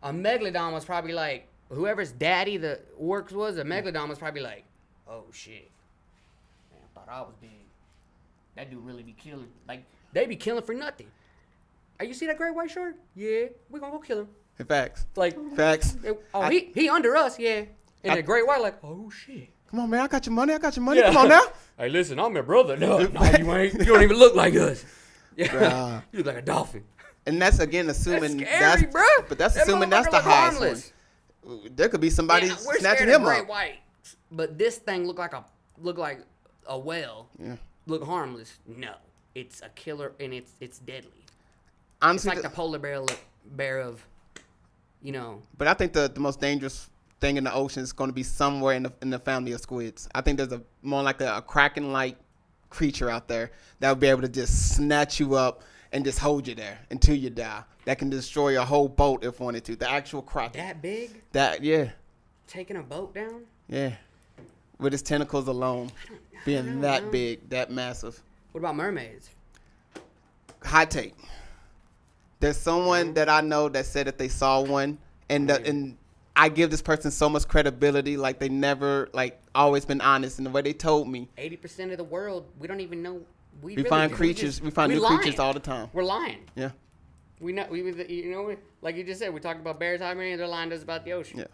a megalodon was probably like, whoever's daddy the orcs was, a megalodon was probably like, oh shit, man, I thought I was big. That dude really be killing. Like, they be killing for nothing. Are you see that great white shark? Yeah, we gonna go kill him.
Facts.
Like,
Facts.
oh, he under us, yeah. And the great white like, oh shit.
Come on, man. I got your money. I got your money.
Yeah.
Come on now.
Hey, listen, I'm your brother. No, you ain't. You don't even look like us. Yeah,
Bruh.
you look like a dolphin.
And that's again assuming
That's scary, bro.
But that's
That
assuming that's
motherfucker
the
look
highest
harmless.
one. There could be somebody
Yeah, we're
snatching
scared of
him
great
up.
white, but this thing look like a whale.
Yeah.
Look harmless. No, it's a killer and it's deadly. It's
Honestly,
like the polar bear of, you know.
but I think the most dangerous thing in the ocean is going to be somewhere in the family of squids. I think there's more like a kraken-like creature out there that would be able to just snatch you up and just hold you there until you die. That can destroy a whole boat if wanted to. The actual kraken.
That big,
Yeah,
taking a boat down.
yeah. With its tentacles alone, being
don't
that
know.
big, that massive.
What about mermaids?
hot take. There's someone that I know that said that they saw one, and I give this person so much credibility. Like they never like always been honest in the way they told me.
80% of the world, we don't even know.
We find creatures. We find new creatures all the time.
We're lying.
Yeah.
We know. You know, like you just said, we talked about bears hibernating. They're lying to us about the ocean.
Yeah.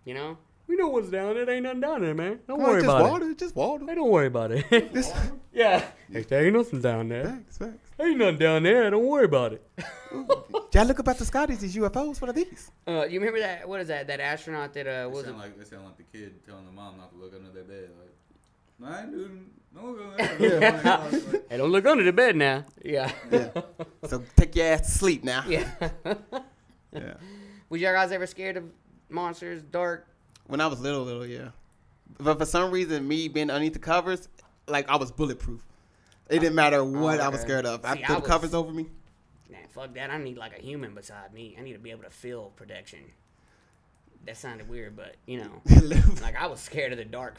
You know, we know what's down there. There ain't nothing down there, man. Don't
Oh,
worry
just
about
water, Just water.
it. Hey, don't worry about it. Yeah. Hey, there ain't nothing down there.
Facts.
Ain't nothing down there. Don't worry about it.
Y'all look up at the sky. These UFOs. What are these?
You remember that? What is that? That astronaut that
They
was it?
sound like the kid telling the mom not to look under their bed. Like, I ain't doing. Don't look under their bed.
Hey, don't look under the bed now. Yeah.
Yeah. So take your ass to sleep now.
Yeah.
Yeah.
Was y'all guys ever scared of monsters, dark?
When I was little, yeah. But for some reason, me being underneath the covers, like I was bulletproof. It didn't matter what I was
okay.
scared of. I
See,
put
I
the
was-
covers over me.
Man, fuck that. I need like a human beside me. I need to be able to feel protection. That sounded weird, but you know, like I was scared of the dark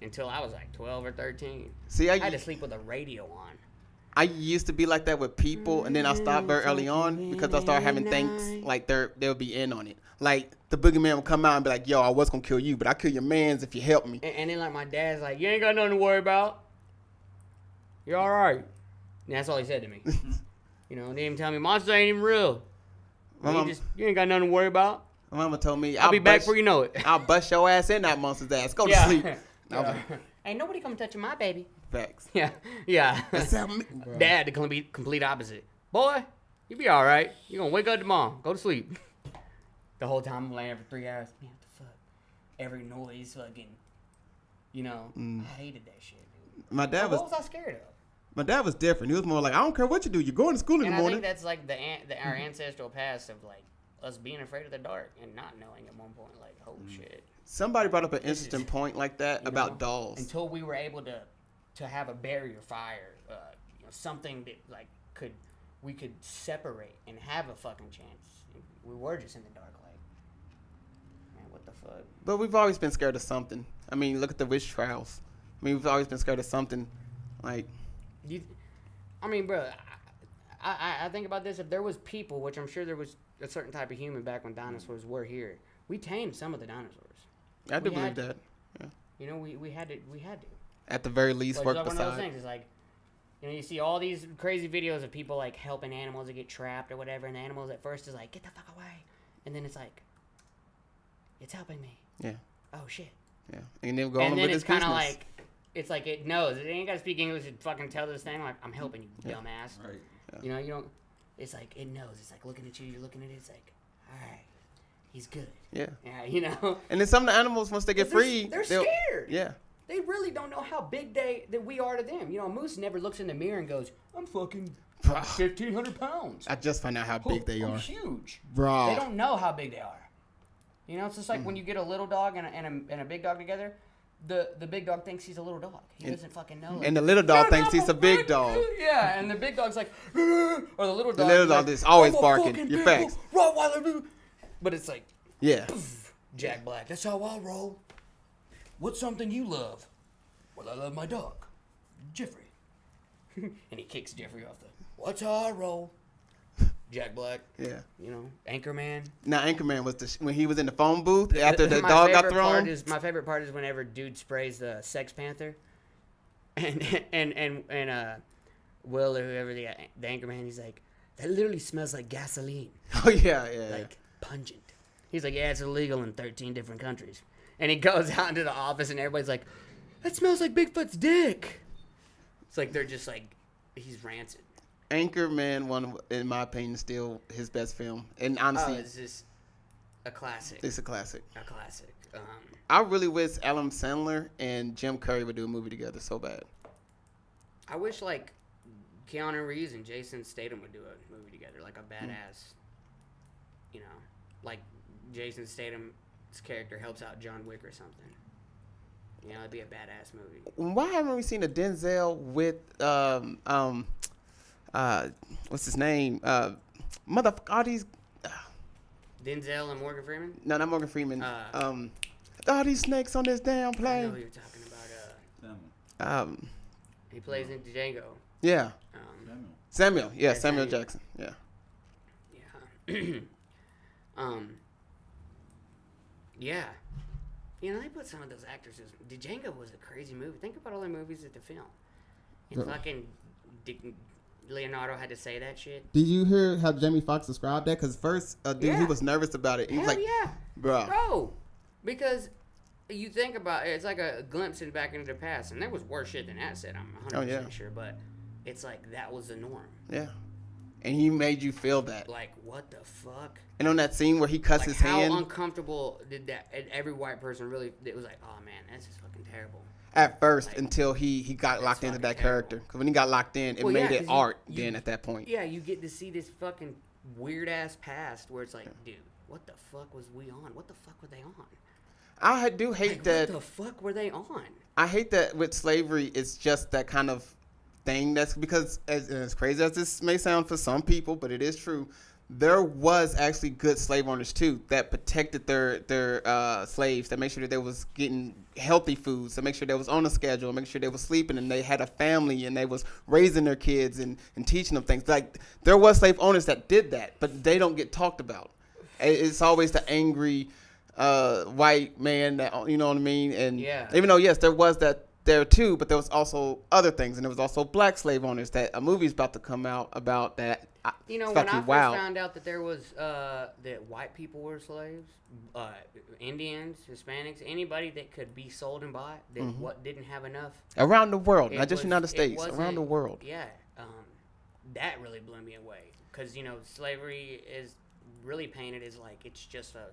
until I was like 12 or 13.
See,
I had to sleep with a radio on.
I used to be like that with people, and then I stopped very early on because I started having things like they'll be in on it. Like the boogeyman would come out and be like, "Yo, I was gonna kill you, but I kill your mans if you help me."
And then like my dad's like, "You ain't got nothing to worry about. You're all right." And that's all he said to me. You know, they even tell me monsters ain't even real.
My mom-
You ain't got nothing to worry about.
My mama told me,
I'll be back before you know it.
I'll bust your ass in that monster's ass. Go to sleep. I was like,
Ain't nobody come touching my baby.
facts.
Yeah, yeah.
That's how me-
Dad, the complete opposite. Boy, you be all right. You gonna wake up tomorrow. Go to sleep. The whole time I'm laying for 3 hours. Man, what the fuck? Every noise, fucking. You know, I hated that shit, dude.
My dad was
What was I scared of?
my dad was different. He was more like, I don't care what you do. You're going to school in
And
the
I
morning.
think that's like our ancestral past of like us being afraid of the dark and not knowing at one point, like, oh shit.
Somebody brought up an
This is-
interesting point like that
You
about
know,
dolls.
Until we were able to have a barrier fire, you know, something that like we could separate and have a fucking chance. We were just in the dark, like, man, what the fuck?
But we've always been scared of something. I mean, look at the witch trials. I mean, we've always been scared of something. Like,
I mean, bro, I think about this. If there was people, which I'm sure there was a certain type of human back when dinosaurs were here, we tamed some of the dinosaurs.
I do
We
believe
had to.
that.
You know, we had to.
At the very least,
But
work
it's like one of those
beside.
things. It's like, you know, you see all these crazy videos of people like helping animals that get trapped or whatever, and the animals at first is like, get the fuck away, and then it's like, it's helping me.
Yeah.
Oh shit.
Yeah. And then go on
And then
with
it's
this
kind of
business.
like, it's like it knows. It ain't gotta speak English to fucking tell this thing like, I'm helping you,
Yeah.
dumbass.
Right.
You know, you don't. It's like it knows. It's like looking at you. You're looking at it. It's like, all right, he's good.
Yeah.
Yeah, you know.
And then some of the animals, once they get free,
They're
they'll-
scared.
Yeah.
They really don't know how big that we are to them. You know, a moose never looks in the mirror and goes, I'm fucking 1,500 pounds.
I just found out how big they
I'm
are.
huge.
Bro.
They don't know how big they are. You know, it's just like when you get a little dog and a big dog together, the big dog thinks he's a little dog. He doesn't fucking know.
And the little dog
"Man,
thinks
I'm
he's a big
big
dog.
Yeah, and the big dog's like, or the little dog.
little
is
dog
like,
is always
"I'm a
barking.
fucking
Your
big
facts.
Rottweiler." But it's like,
Yeah.
Jack Black, that's how I roll. What's something you love? Well, I love my dog, Jeffrey. And he kicks Jeffrey off the, what's how I roll? Jack Black,
Yeah.
you know, Anchorman.
Now Anchorman was when he was in the phone booth after the
My
dog got
favorite part
thrown.
my favorite part is whenever dude sprays the Sex Panther, and Will or whoever the Anchorman, he's like, that literally smells like gasoline,
Oh yeah.
like pungent. He's like, yeah, it's illegal in 13 different countries. And he goes out into the office and everybody's like, that smells like Bigfoot's dick. It's like they're just like, he's rancid.
Anchorman, one in my opinion, is still his best film, and
Oh,
honestly,
it's just a classic.
it's a classic.
A classic.
I really wish Adam Sandler and Jim Curry would do a movie together so bad.
I wish like Keanu Reeves and Jason Statham would do a movie together, like a badass. You know, like Jason Statham's character helps out John Wick or something. You know, it'd be a badass movie.
Why haven't we seen a Denzel with what's his name? All these.
Denzel and Morgan Freeman.
No, not Morgan Freeman. All these snakes on this damn
I know
plane.
who you're talking about.
Them.
He plays in Django.
Yeah.
Samuel.
Samuel. Yeah,
Yeah,
Samuel
Samuel.
Jackson. Yeah.
Yeah. Yeah. You know, they put some of those actors. Django was a crazy movie. Think about all the movies at the film. And
Yeah.
fucking Leonardo had to say that shit.
Did you hear how Jamie Foxx described that? Because first, dude, he
Yeah.
was nervous about it. He was
Hell
like,
yeah.
bro.
Bro. Because you think about it, it's like a glimpse in back into the past. And there was worse shit than that said, I'm 100%
yeah.
sure. But it's like that was the norm.
Yeah. And he made you feel that.
Like, what the fuck?
And on that scene where he cuts
Like,
his
how
hand
uncomfortable did that? And every white person really, it was like, oh man, this is fucking terrible.
at first
like,
until he got
that's
locked into
fucking
that
terrible.
character. Because when he got locked in, it
Well,
made
yeah,
it
'cause
art
you-
then at that point.
Yeah, you get to see this fucking weird ass past where it's like, dude, what the fuck was we on? What the fuck were they on?
I do hate
Like,
that.
what the fuck were they on?
I hate that with slavery, it's just that kind of thing. That's because, as crazy as this may sound for some people, but it is true. There was actually good slave owners too that protected their slaves, that make sure that they was getting healthy foods, to make sure they was on a schedule, make sure they was sleeping and they had a family and they was raising their kids and teaching them things. Like there was slave owners that did that, but they don't get talked about. It's always the angry white man that, you know what I mean? And
Yeah.
even though yes, there was that there too, but there was also other things, and there was also black slave owners that a movie's about to come out about that.
You know,
It's
when I
fucking
first
wild.
found out that there was that white people were slaves, Indians, Hispanics, anybody that could be sold and bought that what didn't have enough.
Around the world,
It
not just
was-
United
it
States, around
wasn't-
the world.
Yeah, that really blew me away because you know slavery is really painted as like it's just a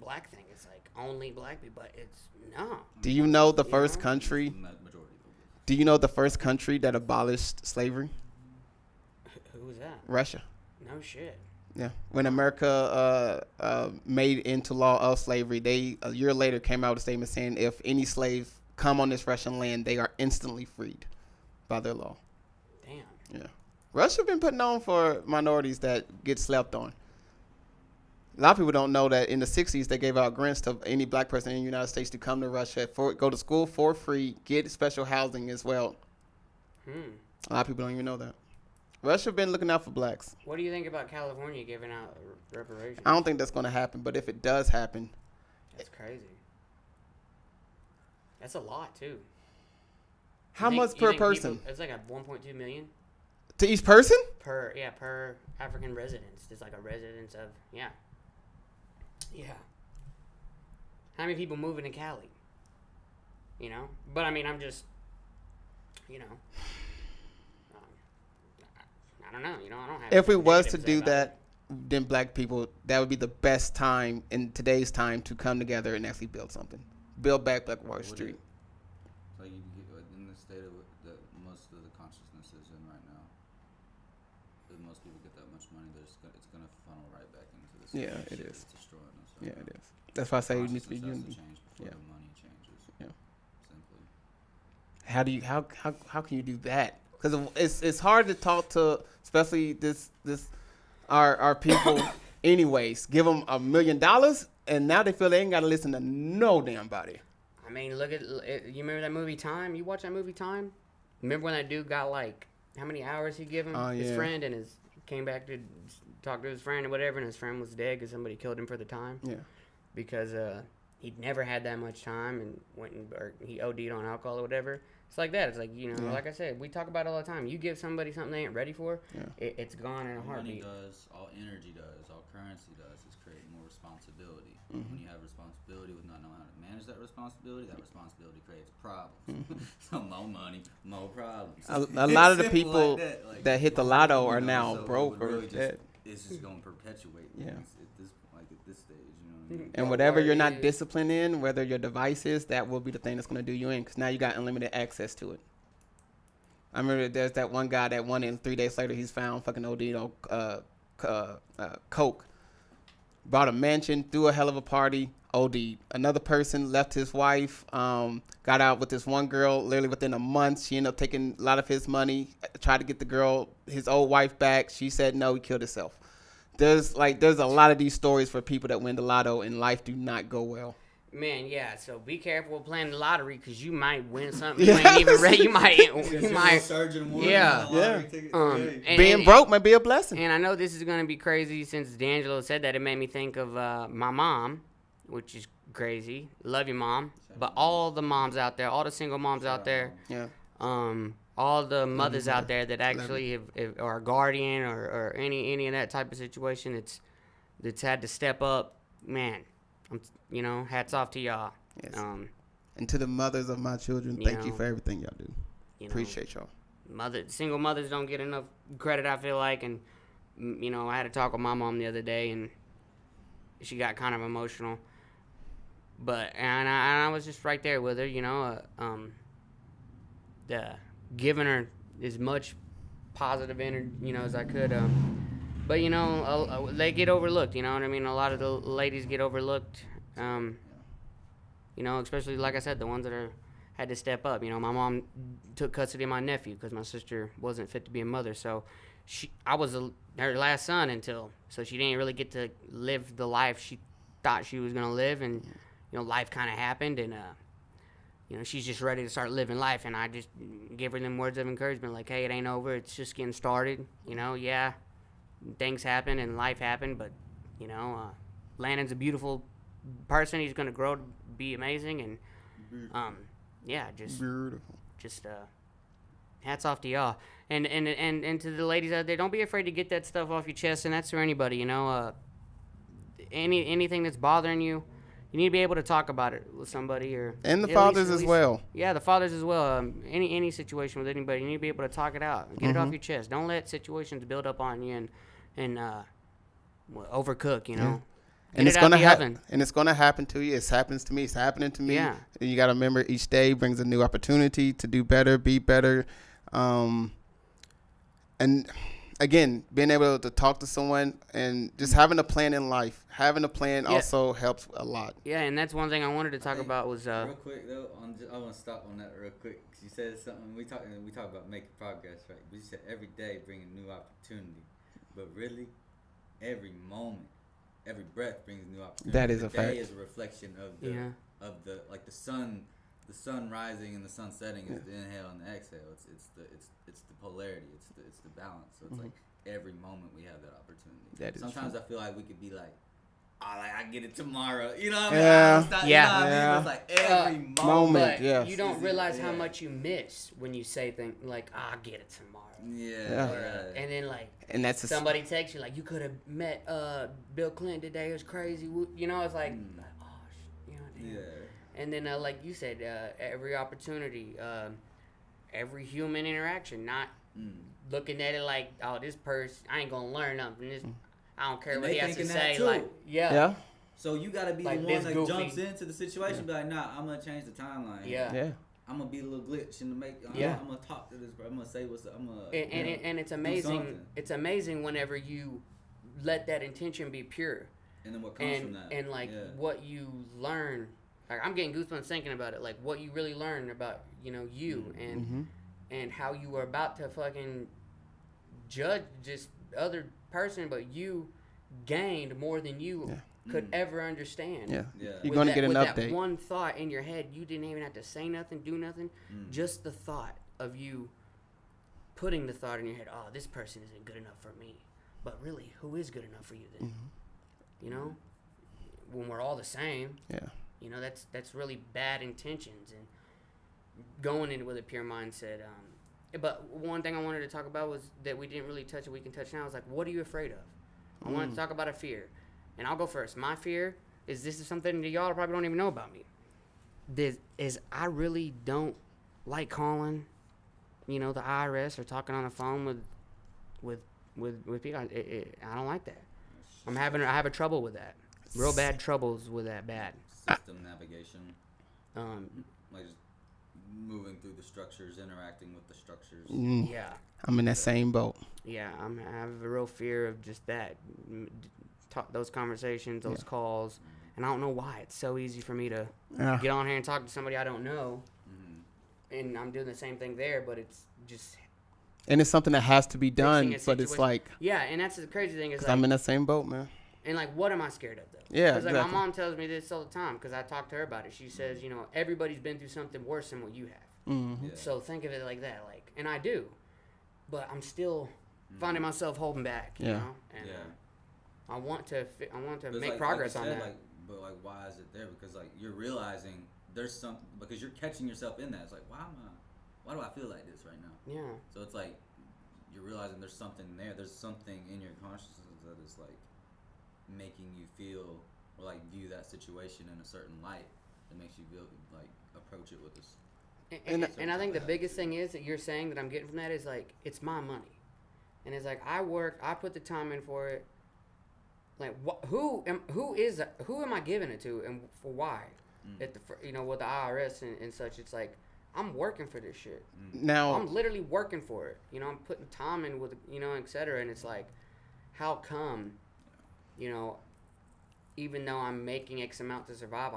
black thing. It's like only black people, but it's no.
Do you know the
You
first
know?
country?
Majority of them.
Do you know the first country that abolished slavery?
Who was that?
Russia.
No shit.
Yeah. When America made into law of slavery, they a year later came out with a statement saying if any slaves come on this Russian land, they are instantly freed by their law.
Damn.
Yeah. Russia been putting on for minorities that get slept on. A lot of people don't know that in the 60s, they gave out grants to any black person in the United States to come to Russia, go to school for free, get special housing as well. A lot of people don't even know that. Russia been looking out for blacks.
What do you think about California giving out reparations?
I don't think that's going to happen, but if it does happen,
That's crazy. That's a lot too.
how
You think-
much
you
per
think people-
person?
It's like a 1.2 million
To each person?
per African residence. It's like a residence of yeah. How many people moving to Cali? You know, but I mean, I'm just, you know, I don't know. You know, I don't have.
If we
anything
was
negative
to
say
do
about
that, then black people, that would be the best time in today's time to come together and actually build something. Build back Black Wall
Would
Street.
it- So you get in the state of that most of the consciousness is in right now. If most people get that much money, it's gonna funnel right back into this.
Yeah, it
shit
is.
that's destroying us.
Yeah, it is. That's why I say it needs to be
Consciousness has
unity.
change before
Yeah.
the money changes.
Yeah.
Simply.
How do you how can you do that? Because it's hard to talk to, especially our people. Anyways, give them $1 million, and now they feel they ain't got to listen to no damn body.
I mean, look at you remember that movie Time? You watch that movie Time? Remember when that dude got like how many hours he give him?
Oh,
His
yeah.
friend and his came back to talk to his friend or whatever, and his friend was dead because somebody killed him for the time
Yeah,
because he'd never had that much time and or he OD'd on alcohol or whatever. It's like that. It's like you know,
Yeah.
like I said, we talk about it all the time. You give somebody something they ain't ready for,
Yeah.
it's gone in a
All money
heartbeat.
does, all energy does, all currency does is create more responsibility.
Mm-hmm.
When you have responsibility with not knowing how to manage that responsibility creates problems.
Mm-hmm.
So more money, more problems.
A lot of the
It's simple
people
like like,
that hit the lotto
you
are
know,
now
so it
broke
would
or
really just-
dead.
It's just going to perpetuate
Yeah.
things at this stage. You know what I mean?
And
Or-
whatever
or
you're not
you-
disciplined in, whether your device is, that will be the thing that's going to do you in. Because now you got unlimited access to it. I remember there's that one guy that won in 3 days later, he's found fucking OD'd on coke. Bought a mansion, threw a hell of a party, OD'd. Another person left his wife, got out with this one girl literally within a month. She ended up taking a lot of his money, tried to get the girl, his old wife back. She said no, he killed himself. There's a lot of these stories for people that win the lotto and life do not go well.
Man, yeah. So be careful playing the lottery because you might win something you ain't even ready. You might.
Surgeon
Yeah.
Yeah.
Being broke might be a blessing.
And I know this is gonna be crazy since D'Angelo said that. It made me think of my mom, which is crazy. Love you, mom. But all the moms out there, all the single moms out there,
Yeah.
all the mothers out there that actually are a guardian or any of that type of situation, it's had to step up. Man, hats off to y'all.
Yes. And to the mothers of my children, thank you
know,
for everything y'all do. Appreciate y'all.
Single mothers don't get enough credit, I feel like, and I had to talk with my mom the other day, and she got kind of emotional. But I was just right there with her, giving her as much positive energy, as I could. But they get overlooked. You know what I mean? A lot of the ladies get overlooked. Especially like I said, the ones that had to step up. My mom took custody of my nephew because my sister wasn't fit to be a mother. So I was her last son so she didn't really get to live the life she thought she was gonna live, and life kind of happened, and she's just ready to start living life. And I just give her them words of encouragement, like, hey, it ain't over, it's just getting started. Yeah, things happen and life happened, but Landon's a beautiful person. He's gonna grow to be amazing, and just
Beautiful.
just hats off to y'all, and to the ladies out there, don't be afraid to get that stuff off your chest. And that's for anybody. Anything that's bothering you, you need to be able to talk about it with somebody,
and the fathers as well.
Yeah, the fathers as well. Any situation with anybody, you need to be able to talk it out, get it off your chest. Don't let situations build up on you and overcook.
And it's gonna happen. And it's gonna happen to you. It happens to me. It's happening to me.
Yeah.
And you gotta remember, each day brings a new opportunity to do better, be better, and again, being able to talk to someone and just having a plan in life. Having a plan also helps a lot.
Yeah, and that's one thing I wanted to talk about was
real quick though. I want to stop on that real quick because you said something. We talk about making progress, right? But you said every day bringing new opportunity, but really, every moment, every breath brings new opportunity.
That is a fact.
Day is a reflection of the like the sun rising and the sun setting is the inhale and the exhale. It's the polarity. It's the balance. So it's like every moment we have that opportunity.
That is
Sometimes
true.
I feel like we could be like, I get it tomorrow. You know what I mean?
Yeah.
It's like every moment.
But
yeah.
you don't realize how much you miss when you say things like, I'll get it tomorrow.
Yeah.
And then
And that's
somebody texts you like, you could have met Bill Clinton today. It was crazy. It's like, oh, damn.
Yeah.
And then like you said, every opportunity, every human interaction, not looking at it like, oh, this person, I ain't gonna learn nothing. I don't care
And
what
they
he has to
thinking that
say.
too.
Like,
Yeah.
So you gotta be
Like
the one
this
that
goofy.
jumps into the situation, be like, nah, I'm gonna change the timeline.
Yeah.
I'm gonna be a little glitch and make. I'm gonna talk to this, bro. I'm gonna say what's. I'm gonna.
And it's amazing. It's amazing whenever you let that intention be pure.
And then what comes from that?
And what you learn. Like, I'm getting goosebumps thinking about it. Like what you really learn about you and how you are about to fucking judge this other person, but you gained more than you could ever understand.
Yeah.
Yeah.
You're gonna get an
with
update.
That one thought in your head, you didn't even have to say nothing, do nothing. Just the thought of you putting the thought in your head, oh, this person isn't good enough for me. But really, who is good enough for you then? When we're all the same.
Yeah.
That's really bad intentions and going in with a pure mindset. But one thing I wanted to talk about was that we didn't really touch it. We can touch now. I was like, what are you afraid of? I wanted to talk about a fear. And I'll go first. My fear is this is something that y'all probably don't even know about me. I really don't like calling, the IRS or talking on the phone with people. I don't like that. I have a trouble with that. Real bad troubles with that bad.
System navigation.
Um,
Like just moving through the structures, interacting with the structures.
yeah.
I'm in that same boat.
Yeah, I have a real fear of just that. Those conversations, those calls. And I don't know why. It's so easy for me to get on here and talk to somebody I don't know. And I'm doing the same thing there, but it's just...
And it's something that has to be done,
fixing a
but it's
situation.
like...
Yeah, and that's the crazy thing is
I'm in that same boat, man.
And like, what am I scared of though?
Yeah,
Because like
exactly.
my mom tells me this all the time because I talk to her about it. She says, you know, everybody's been through something worse than what you have.
Mm-hmm.
Yeah.
So think of it like that, like, and I do, but I'm still finding myself holding back. You
Yeah.
know, and
Yeah.
I want to
But it's
make
like
progress
you
on
said,
that.
Like, but like, why is it there? Because like you're realizing there's some because you're catching yourself in that. It's like, why do I feel like this right now?
Yeah.
So it's like you're realizing there's something there. There's something in your consciousness that is like making you feel or like view that situation in a certain light that makes you feel like approach it with this.
And I think the biggest thing is that you're saying that I'm getting from that is like it's my money, and it's like I put the time in for it. Like who am I giving it to and for why? At the you know with the IRS and such, it's like I'm working for this shit.
Now,
I'm literally working for it. You know, I'm putting time in with you know, et cetera, and it's like, how come, you know, even though I'm making X amount to survive,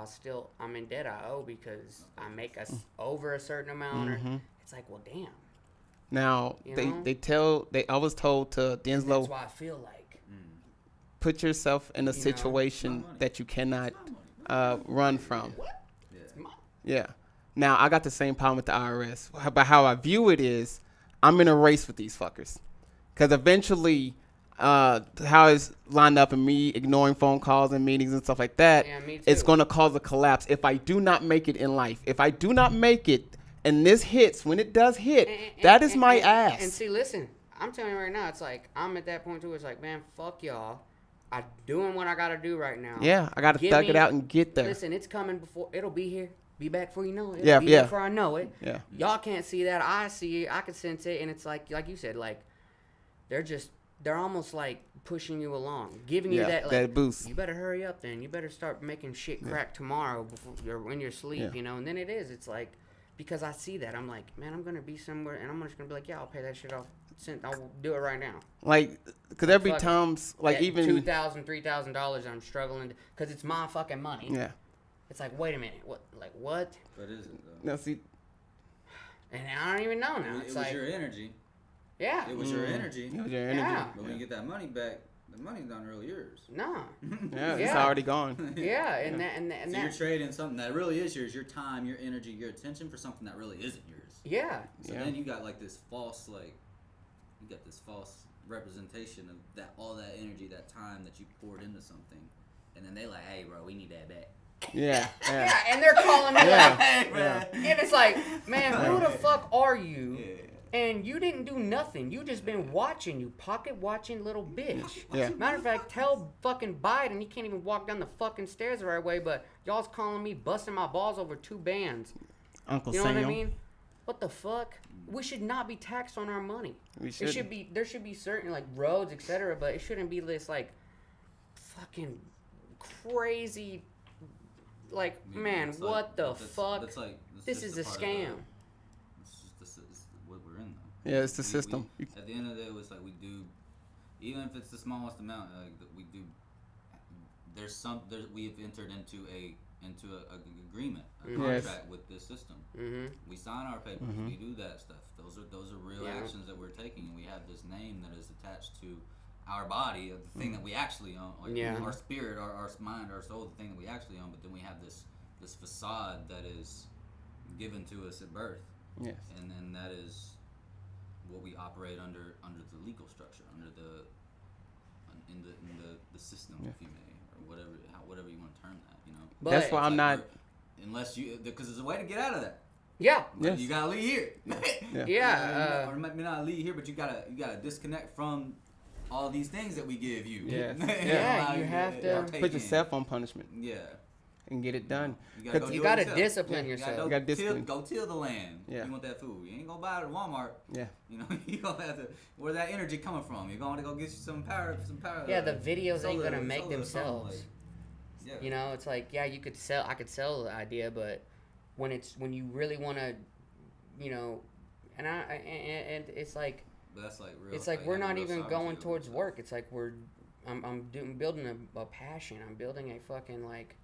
I'm in debt I owe because I make us over a certain amount. Or it's like, well, damn.
now
You
they
know?
I was told to
That's
Denslow,
why I feel like.
put yourself in a
know,
situation
it's my money.
that you cannot run from.
Yeah.
Yeah. Now, I got the same problem with the IRS. But how I view it is, I'm in a race with these fuckers. Because eventually, how it's lined up and me ignoring phone calls and meetings and stuff like that,
Yeah, me
it's
too.
going to cause a collapse if I do not make it in life. If I do not make it and this hits, when it does hit, that is my ass.
And see, listen, I'm telling you right now, it's like, I'm at that point too. It's like, man, fuck y'all. I'm doing what I got to do right now.
Yeah, I got to
Give
thug it
me-
out and get there.
Listen, it's coming before, it'll be here. Be back before you know it. It'll
Yeah,
be
yeah.
here before I know it.
Yeah.
Y'all can't see that. I see it. I can sense it. And it's like you said, like, they're almost like pushing you along, giving you
Yeah,
that, like,
that boost.
You better hurry up then. You better start making shit crack tomorrow before you're in your sleep,
Yeah.
you know? And then it is. It's like, because I see that, I'm like, man, I'm going to be somewhere and I'm just going to be like, yeah, I'll pay that shit off. I'll do it right now.
Like, because there be
fuck it.
times, like,
That
even.
$2,000, $3,000 I'm struggling because it's my fucking money.
Yeah.
It's like, wait a minute, what?
But is it though?
Now, see,
And I don't even know now.
It
It's
was
like,
your energy.
yeah,
It was your energy.
it was your energy.
Yeah.
But when you get that money back, the money's not really yours.
nah,
Yeah, it's
Yeah.
already gone.
yeah, and that,
So you're trading something that really is yours, your time, your energy, your attention for something that really isn't yours.
yeah,
So
Yeah.
then you got like this false, like, you got this false representation of that all that energy, that time that you poured into something, and then they like, hey, bro, we need that back.
Yeah.
yeah,
Yeah.
and they're calling me
Yeah.
like,
Hey,
Yeah.
and it's like, man, who the fuck are you?
Yeah.
And you didn't do nothing. You just been watching, you pocket watching little bitch.
Yeah.
Matter of fact, tell fucking Biden he can't even walk down the fucking stairs the right way, but y'all's calling me busting my balls over 2 bands.
Uncle
You know
Sam.
what I mean? What the fuck? We should not be taxed on our money.
We
It should be there should be certain like roads, etc., but it shouldn't be this like fucking crazy like man,
It's like-
what the
that's-
fuck?
That's like, that's
This
just
is a
part of the-
scam.
It's just it's what we're in though.
Yeah, it's the system.
At the end of the day, it was like we do, even if it's the smallest amount, like we do. We've entered into a agreement, a
Yes.
contract with this system.
Mm-hmm.
We sign our papers. We do that stuff. Those are real
Yeah.
actions that we're taking, and we have this name that is attached to our body, the thing that we actually own, like
Yeah.
our spirit, our mind, our soul, the thing that we actually own. But then we have this facade that is given to us at birth,
Yes.
and then that is what we operate under the legal structure, under in the system, if you may, or whatever you want to term that, you know.
But
That's why I'm not.
Unless you, because there's a way to get out of that.
yeah.
Yes.
You gotta leave here.
Yeah,
or maybe not leave here, but you gotta disconnect from all these things that we give you.
Yeah.
Yeah,
Allow
you have to
partake
Put
in.
yourself on punishment
Yeah.
and get it done.
You gotta, go
Cause
You
do it
gotta
yourself.
discipline
You
yourself.
gotta,
You gotta discipline.
go till the land.
Yeah.
You want that food. You ain't gonna buy it at Walmart.
Yeah.
You know, you gonna have to. Where that energy coming from? You're going to go get you some power.
Yeah, the videos ain't
solar-
gonna make
solar
themselves.
something, like- yeah.
You know, it's like, yeah, I could sell the idea, but when you really want to, you know, and it's like,
But that's like real.
it's like we're
having
not
real
even
sovereignty
going
over
towards
yourself.
work. It's like I'm building a passion. I'm building a fucking like,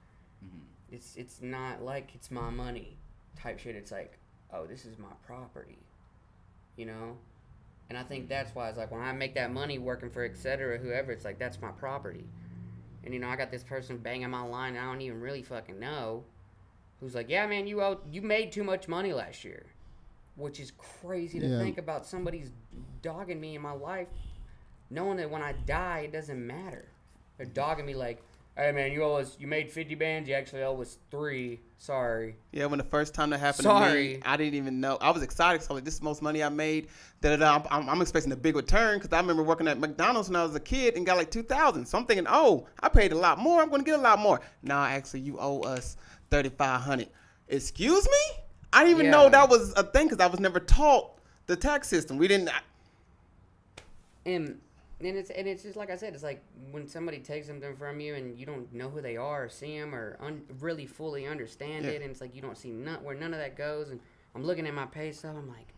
Mhm.
it's not like it's my money type shit. It's like, oh, this is my property, you know? And I think that's why it's like when I make that money working for etc. whoever, it's like that's my property. And I got this person banging my line and I don't even really fucking know, who's like, yeah, man, you made too much money last year, which is crazy to think about. Somebody's dogging me in my life, knowing that when I die, it doesn't matter. They're dogging me like, hey, man, you made 50 bands, you actually owe us 3. Sorry.
Yeah, when the first time that happened to me, I didn't even know. I was excited. So like, this is the most money I made. I'm expecting a big return because I remember working at McDonald's when I was a kid and got like $2,000. So I'm thinking, oh, I paid a lot more. I'm going to get a lot more. Nah, actually, you owe us $3,500. Excuse me? I didn't even know that was a thing because I was never taught the tax system. We didn't.
And it's just like I said, it's like when somebody takes something from you and you don't know who they are or see them or really fully understand it, and it's like you don't see where none of that goes. And I'm looking at my pay stub, I'm like,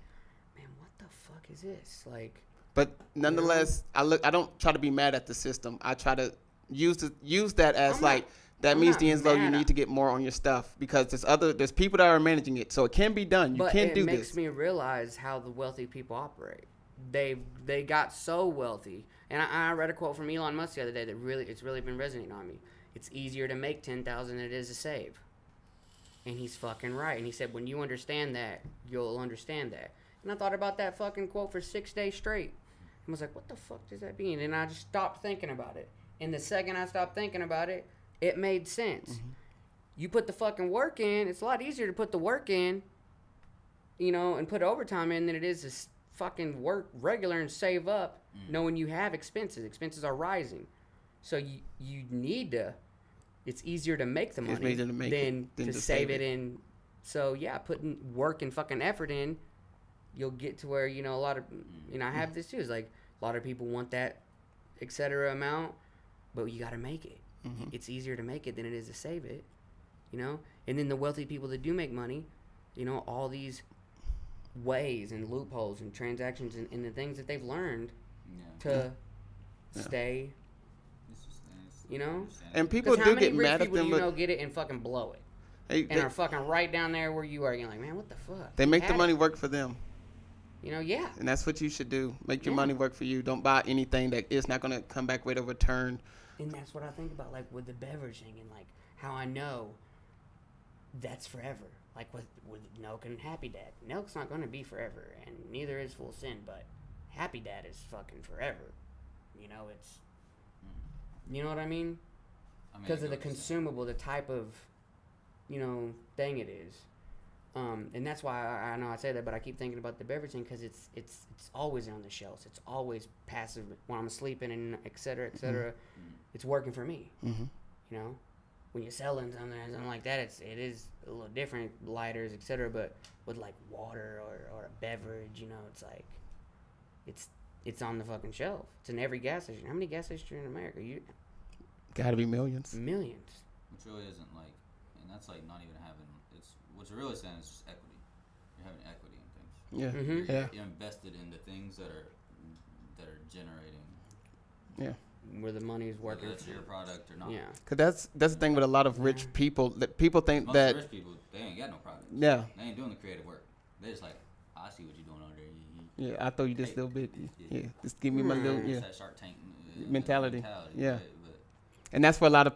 man, what the fuck is this? Like,
but nonetheless, I don't try to be mad at the system. I try to use that as that means D'Angelo, you need to get more on your stuff because there's people that are managing it, so it can be done. You can do this. It makes
me realize how the wealthy people operate. They got so wealthy, and I read a quote from Elon Musk the other day that it's really been resonating on me. It's easier to make 10,000 than it is to save, and he's fucking right. And he said, when you understand that, you'll understand that. And I thought about that fucking quote for 6 days straight, and was like, what the fuck does that mean? And I just stopped thinking about it. And the second I stopped thinking about it, it made sense. Mm-hmm. You put the fucking work in. It's a lot easier to put the work in, and put overtime in than it is to fucking work regular and save up, knowing you have expenses. Expenses are rising, so you need to. It's easier to make the money than to save it in. So yeah, putting work and fucking effort in, you'll get to where a lot of I have this too. It's like a lot of people want that, etc. amount, but you got to make it. Mm-hmm. It's easier to make it than it is to save it, And then the wealthy people that do make money, all these ways and loopholes and transactions and the things that they've learned to stay,
And people do get mad at them.
But get it and fucking blow it, and are fucking right down there where you are. You're like, man, what the fuck?
They make the money work for them.
Yeah.
And that's what you should do. Make your money work for you. Don't buy anything that is not going to come back with a return.
And that's what I think about, like with the beverage thing, and like how I know that's forever. Like with Nelk and Happy Dad. Nelk's not going to be forever, and neither is Full Send, but Happy Dad is fucking forever. It's... You know what I mean? Because of the consumable, the type of, thing it is. And that's why I know I say that, but I keep thinking about the beverage thing because it's always on the shelves. It's always passive when I'm sleeping and et cetera, et cetera. Mm-hmm. It's working for me. Mm-hmm. When you're selling something like that, it is a little different, lighters, et cetera. But with like water or a beverage, it's like it's on the fucking shelf. It's in every gas station. How many gas stations are in America?
Gotta be millions.
Millions.
Which really isn't like, and that's like not even having. What you're really saying is just equity. You're having equity in things.
Yeah. Mm-hmm.
You're invested in the things that are generating.
Yeah.
Where the money is working.
Whether it's your product or not.
Yeah. Cause that's the thing with a lot of rich people that people think
most
that
rich people, they ain't got no product.
Yeah.
They ain't doing the creative work. They just like, I see what you're doing over there.
Yeah, I throw you this little bit. Yeah. Just give me my little
that Shark Tank
mentality. Yeah. And that's where a lot of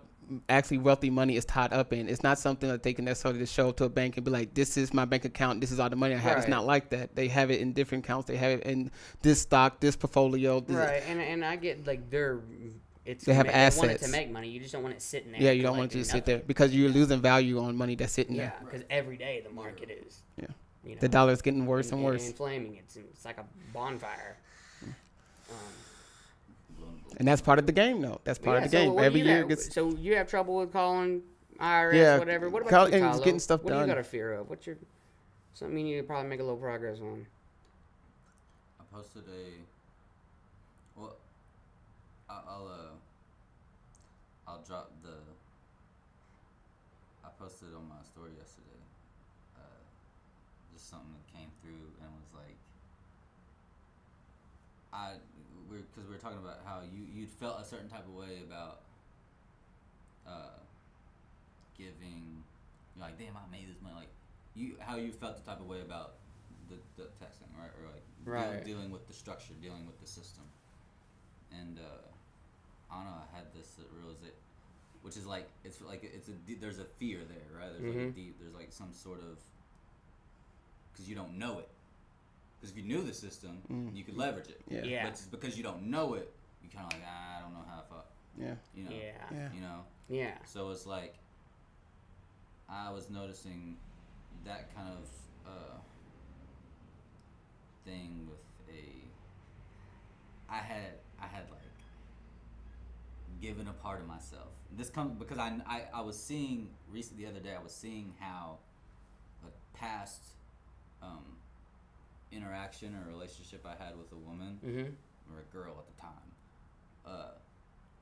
actually wealthy money is tied up in. It's not something that they can necessarily just show up to a bank and be like, this is my bank account, this is all the money I have. Right. It's not like that. They have it in different accounts. They have it in this stock, this portfolio.
Right, and I get like they
have assets.
They want it to make money. You just don't want it sitting there.
Yeah, you don't want it to just sit there because you're losing value on money that's sitting there.
Yeah, because every day the market is.
Yeah. The dollar's getting worse and worse.
Inflaming. It's like a bonfire.
And that's part of the game, though. That's part of the game. Every year gets.
So you have trouble with calling IRS, whatever. What about you, Kylo?
Getting stuff done.
What do you got a fear of? What's something you need to probably make a little progress on?
I posted I'll drop I posted on my story yesterday, just something that came through and was like, because we were talking about how you'd felt a certain type of way about giving, like, damn, I made this money, like how you felt the type of way about the testing, right, or like dealing with the structure, dealing with the system, and I don't know, I had this realization. which is like it's there's a fear there, right? There's like a deep, there's like some sort of, because you don't know it. Because if you knew the system, you could leverage it.
Yeah.
But it's because you don't know it, you kind of like, I don't know how to fuck.
Yeah.
You know.
Yeah.
You know.
Yeah.
So it's like, I was noticing that kind of thing with I had like given a part of myself. This comes because I was seeing recently the other day. I was seeing how a past interaction or relationship I had with a woman or a girl at the time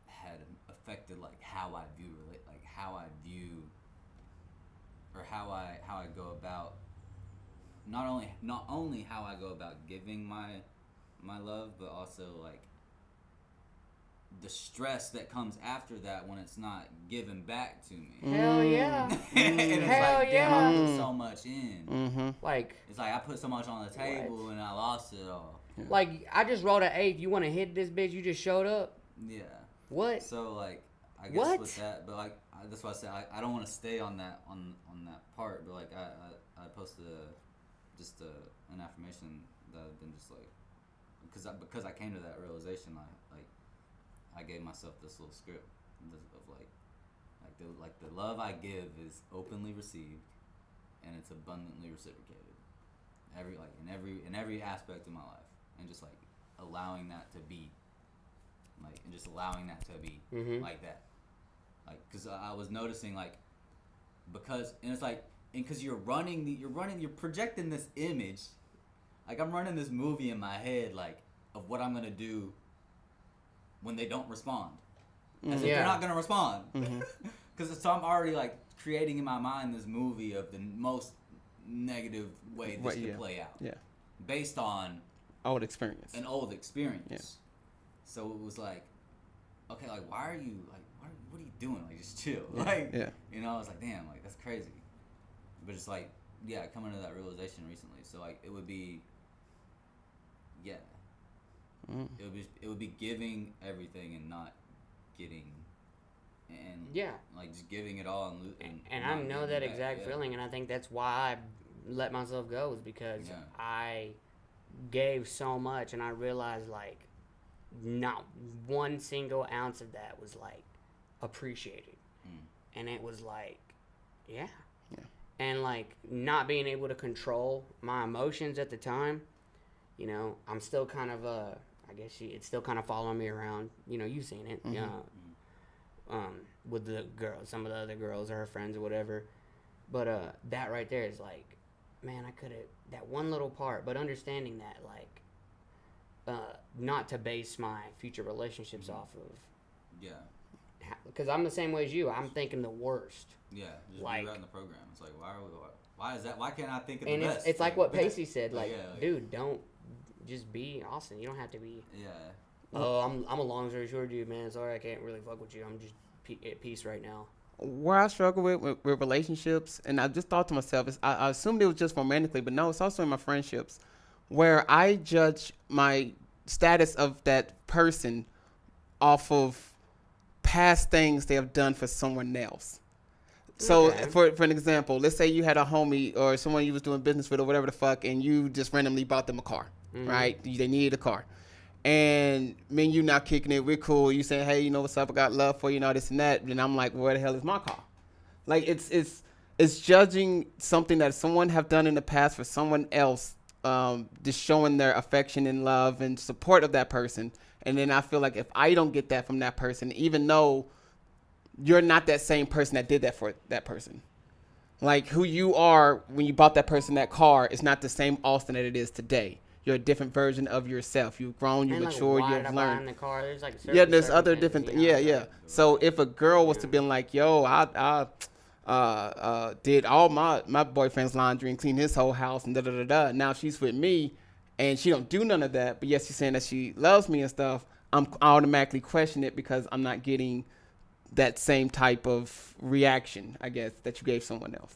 had affected like how I view or how I go about not only how I go about giving my love, but also like the stress that comes after that when it's not given back to me.
Hell yeah.
And it's
Hell
like,
yeah.
damn, I put so much in.
Mm-hmm.
Like,
It's like I put so much on the table and I lost it all.
like I just rolled an 8. You want to hit this bitch? You just showed up.
Yeah.
What?
So like, I guess
What?
with that, but like that's why I said I don't want to stay on that part. But like I posted an affirmation that I've been just like because I came to that realization. I gave myself this little script of like the love I give is openly received and it's abundantly reciprocated. In every aspect of my life, and just like allowing that to be. Like that, like because I was noticing like because you're projecting this image, like I'm running this movie in my head like of what I'm gonna do when they don't respond, as if they're not gonna respond, because so I'm already like creating in my mind this movie of the most negative way this could play out, based on
Old experience.
an old experience. So it was like, okay, like why are you like what are you doing? Like just chill. You know, I was like, damn, like that's crazy. But it's like, coming to that realization recently. So like it would be it would be giving everything and not getting and like just giving it all
and I know that exact feeling, and I think that's why I let myself go, is because I gave so much and I realized like not one single ounce of that was like appreciated. And it was like and like not being able to control my emotions at the time, you know, I'm still kind of I guess it's still kind of following me around, you know, you've seen it, with the girls, some of the other girls or her friends or whatever, but that right there is like, man, I could have, that one little part, but understanding that like not to base my future relationships off of, because I'm the same way as you. I'm thinking the worst.
Just
like,
rewriting the program. It's like why is that? Why can't I think of the
and
best?
it's like what Pacey said. Like,
like,
dude, don't just be Austin. You don't have to be.
Yeah.
Oh, I'm a long story short dude, man. Sorry, I can't really fuck with you. I'm just at peace right now.
Where I struggle with relationships, and I just thought to myself, is I assumed it was just romantically, but no, it's also in my friendships, where I judge my status of that person off of past things they have done for someone else. So for an example, let's say you had a homie or someone you was doing business with or whatever the fuck, and you just randomly bought them a car, right? They needed a car. And me and you not kicking it, we're cool. You saying, hey, you know what's up? I got love for you, know this and that. And I'm like, where the hell is my car? Like it's judging something that someone have done in the past for someone else, just showing their affection and love and support of that person. And then I feel like if I don't get that from that person, even though you're not that same person that did that for that person, like who you are when you bought that person that car is not the same Austin that it is today. You're a different version of yourself. You've grown, you've matured, you've learned.
The car? There's like
there's other different things. Yeah. So if a girl was to be like, yo, I did all my boyfriend's laundry and cleaned his whole house and da-da-da-da. Now she's with me and she don't do none of that, but yes, she's saying that she loves me and stuff. I'm automatically question it because I'm not getting that same type of reaction, I guess, that you gave someone else.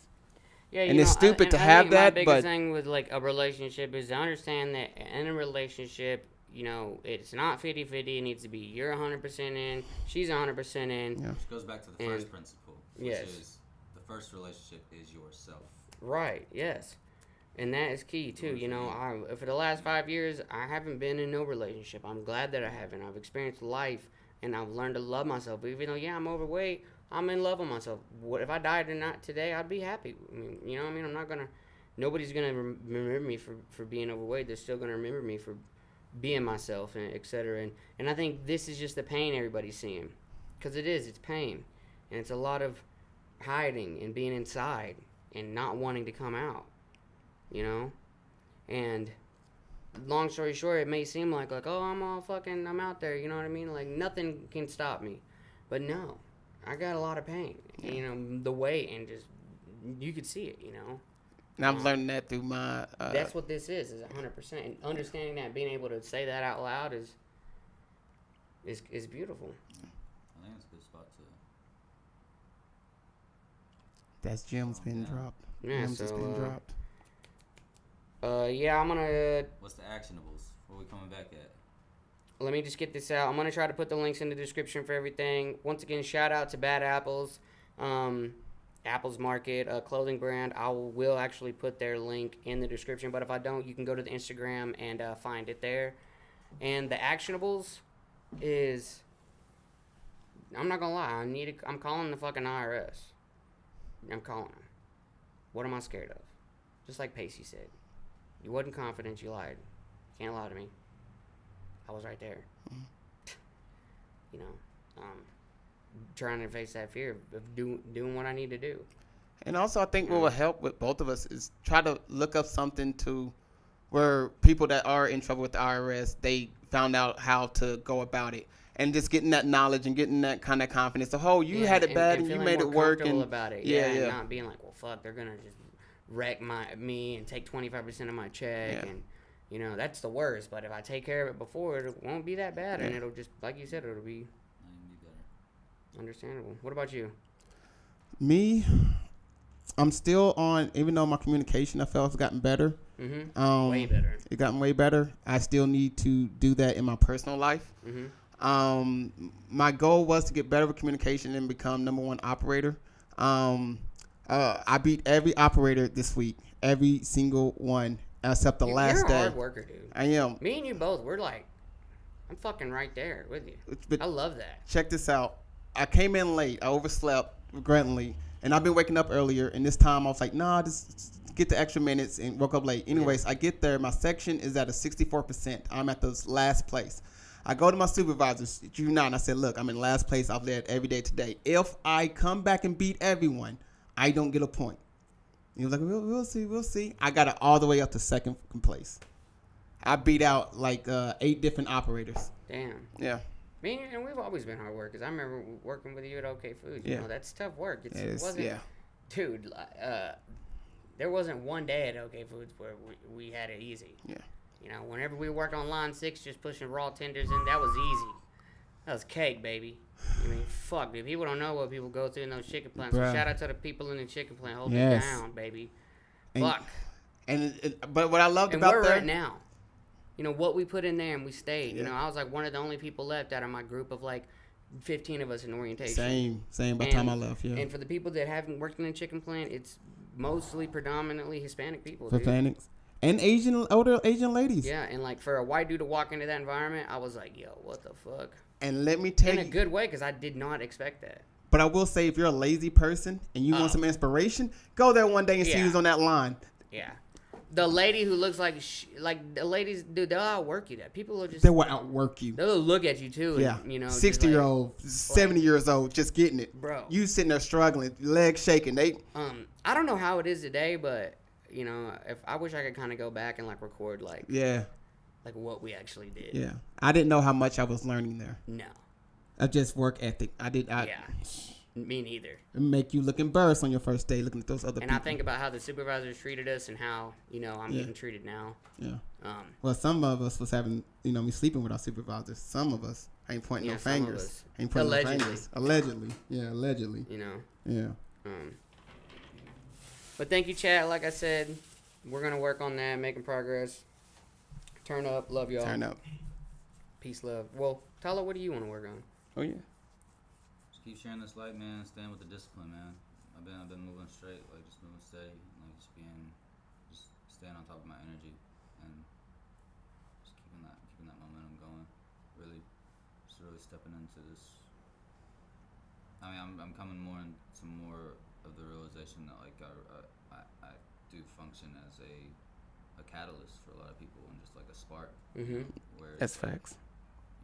Yeah,
and it's stupid to have that,
my biggest
but
thing with like a relationship is to understand that in a relationship you know, it's not 50-50. It needs to be you're 100% in, she's 100% in.
Yeah.
Which goes back to the
And-
first principle, which
yes.
is the first relationship is yourself.
Right, yes. And that is key, too. You know, for the last 5 years, I haven't been in no relationship. I'm glad that I haven't. I've experienced life, and I've learned to love myself. Even though, yeah, I'm overweight, I'm in love with myself. What if I died or not today, I'd be happy. I mean, you know what I mean? I'm not going to... Nobody's going to remember me for being overweight. They're still going to remember me for being myself, and et cetera. And I think this is just the pain everybody's seeing. Because it is. It's pain. And it's a lot of hiding and being inside and not wanting to come out. You know? And long story short, it may seem like, oh, I'm out there. You know what I mean? Like, nothing can stop me. But no. I got a lot of pain.
Yeah.
You know, the weight and just... You could see it, you know?
And I've learned that through my.
That's what this is 100%. And understanding that, being able to say that out loud is beautiful.
I think it's a good spot to.
That's gems being dropped.
Yeah,
Gems is being
so,
dropped.
yeah, I'm gonna...
What's the actionables? What are we coming back at?
Let me just get this out. I'm going to try to put the links in the description for everything. Once again, shout out to Bad Apples. Apples Market, a clothing brand. I will actually put their link in the description, but if I don't, you can go to the Instagram and find it there. And the actionables is, I'm not gonna lie, I'm calling the fucking IRS. I'm calling them. What am I scared of? Just like Pacey said, you wasn't confident, you lied. Can't lie to me. I was right there. You know, trying to face that fear of doing what I need to do.
And also, I think what will help with both of us is try to look up something to where people that are in trouble with the IRS, they found out how to go about it. And just getting that knowledge and getting that kind of confidence. So, oh, you had it bad and you made it work. And
about it.
Yeah,
And
yeah.
not being like, well, fuck, they're going to just wreck me and take 25% of my check.
Yeah.
And, you know, that's the worst. But if I take care of it before, it won't be that bad. And it'll just, like you said, it'll be
Not even be better.
understandable. What about you?
Me, I'm still on, even though my communication I felt has gotten better.
Mm-hmm. Way better.
It gotten way better. I still need to do that in my personal life.
Mm-hmm.
My goal was to get better with communication and become #1 operator. I beat every operator this week, every single one except the last
You're
day.
a hard worker, dude.
I am.
Me and you both, we're like, I'm fucking right there with you.
But
I love that.
check this out. I came in late. I overslept regrettably, and I've been waking up earlier. And this time I was like, nah, just get the extra minutes and woke up late. Anyways, I get there. My section is at a 64%. I'm at the last place. I go to my supervisor, Drew Nine. I said, look, I'm in last place. I've led every day today. If I come back and beat everyone, I don't get a point. He was like, we'll see, we'll see. I got it all the way up to second place. I beat out like 8 different operators.
Damn.
Yeah.
Me and we've always been hard workers. I remember working with you at OK Foods. You
Yeah.
know, that's tough work. It
It's-
wasn't,
yeah.
dude. There wasn't one day at OK Foods where we had it easy.
Yeah.
You know, whenever we worked on line 6, just pushing raw tenders in, that was easy. That was cake, baby. I mean, fuck, dude. People don't know what people go through in those chicken plants. So
Bruh.
shout out to the people in the chicken plant holding
Yes.
it down, baby.
And-
Fuck.
But what I loved
And
about
where we're
that,
at now. You know, what we put in there and we stayed. You
Yeah.
know, I was like one of the only people left out of my group of like 15 of us in orientation.
same by the time I left, yeah.
And for the people that haven't worked in a chicken plant, it's mostly predominantly Hispanic people, dude.
Hispanics and older Asian ladies.
Yeah, and like for a white dude to walk into that environment, I was like, yo, what the fuck?
And let me tell
In a
you,
good way, because I did not expect that.
but I will say, if you're a lazy person and you want some inspiration, go there one day and see
Yeah.
who's on that line.
Yeah. The lady who looks like the ladies, dude, they'll outwork you. That people will just,
They will outwork you.
they'll look at you too. And,
Yeah,
you know, just
60-year-old, 70 years old, just getting it.
Bro.
You sitting there struggling, legs shaking.
I don't know how it is today, but you know, if I wish I could kind of go back and like record like what we actually did.
Yeah. I didn't know how much I was learning there.
No.
Of just work ethic.
Yeah. Me neither.
It make you look embarrassed on your first day looking at those other
And
people.
I think about how the supervisors treated us and how, you know, I'm getting treated now.
Yeah.
Um,
Well, some of us was having, me sleeping with our supervisors. Some of us. I ain't pointing no
some of
fingers.
us.
Ain't pointing
Allegedly.
no fingers. Allegedly. Yeah, allegedly.
you know.
Yeah.
But thank you, chat. Like I said, we're gonna work on that, making progress. Turn up. Love y'all.
Turn up.
Peace, love. Well, Tyler, what do you want to work on?
Oh yeah.
Just keep sharing this light, man. Staying with the discipline, man. I've been moving straight, like just moving steady, like just staying on top of my energy, and just keeping that momentum going. Really stepping into this. I mean, I'm coming more into more of the realization that like I do function as a catalyst for a lot of people and just like a spark.
Mm-hmm.
Where
That's
it's like,
facts.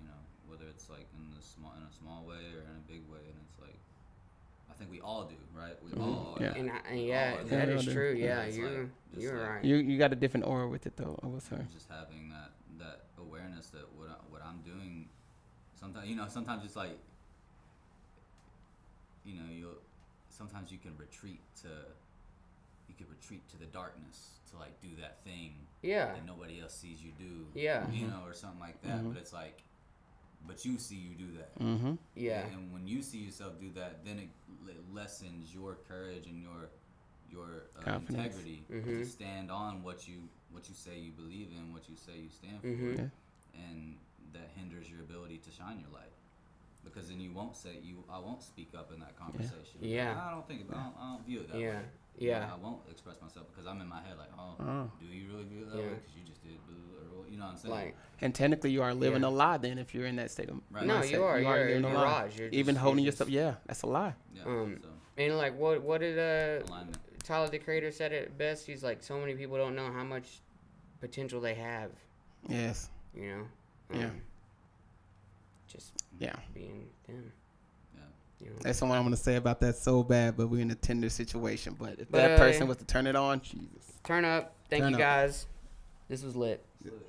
you know, whether it's like in a small way or in a big way, and it's like I think we all do, right? We all
Yeah.
And
all are
that
there.
is true. Yeah,
It's like- just
you're
like-
right.
You got a different aura with it though. I will say.
just having that awareness that what I'm doing sometimes it's like sometimes you can retreat to the darkness to like do that thing
Yeah.
that nobody else sees you do,
Yeah.
or something like that. But it's like, but you see you do that.
Mm-hmm.
Yeah.
And when you see yourself do that, then it lessens your courage and your
Confidence.
integrity
Mhm.
to stand on what you say you believe in, what you say you stand for,
Mhm.
Yeah.
and that hinders your ability to shine your light. Because then I won't speak up in that conversation.
Yeah.
I don't view it that
Yeah.
way.
Yeah.
I won't express myself because I'm in my head like,
Oh.
do you really view it that
Yeah.
way? Because you just did, or you know what I'm saying?
Like,
And technically, you are living
Yeah.
a lie then if you're in that state of
Right.
no,
mindset.
you are. You're
living
a
a lie.
mirage. You're
Even
just-
holding
you're
yourself,
just-
yeah, that's a lie.
Yeah.
Um,
so
And like, what did
alignment.
Tyler the Creator said it best? He's like, so many people don't know how much potential they have.
Yes.
You know.
Yeah.
Just
Yeah.
being them.
Yeah.
You know.
That's what I'm gonna say about that so bad, but we're in a tender situation. But if
But,
that person was to turn it on, Jesus.
Turn up. Thank
Turn
you
up.
guys. This was lit.
Salute.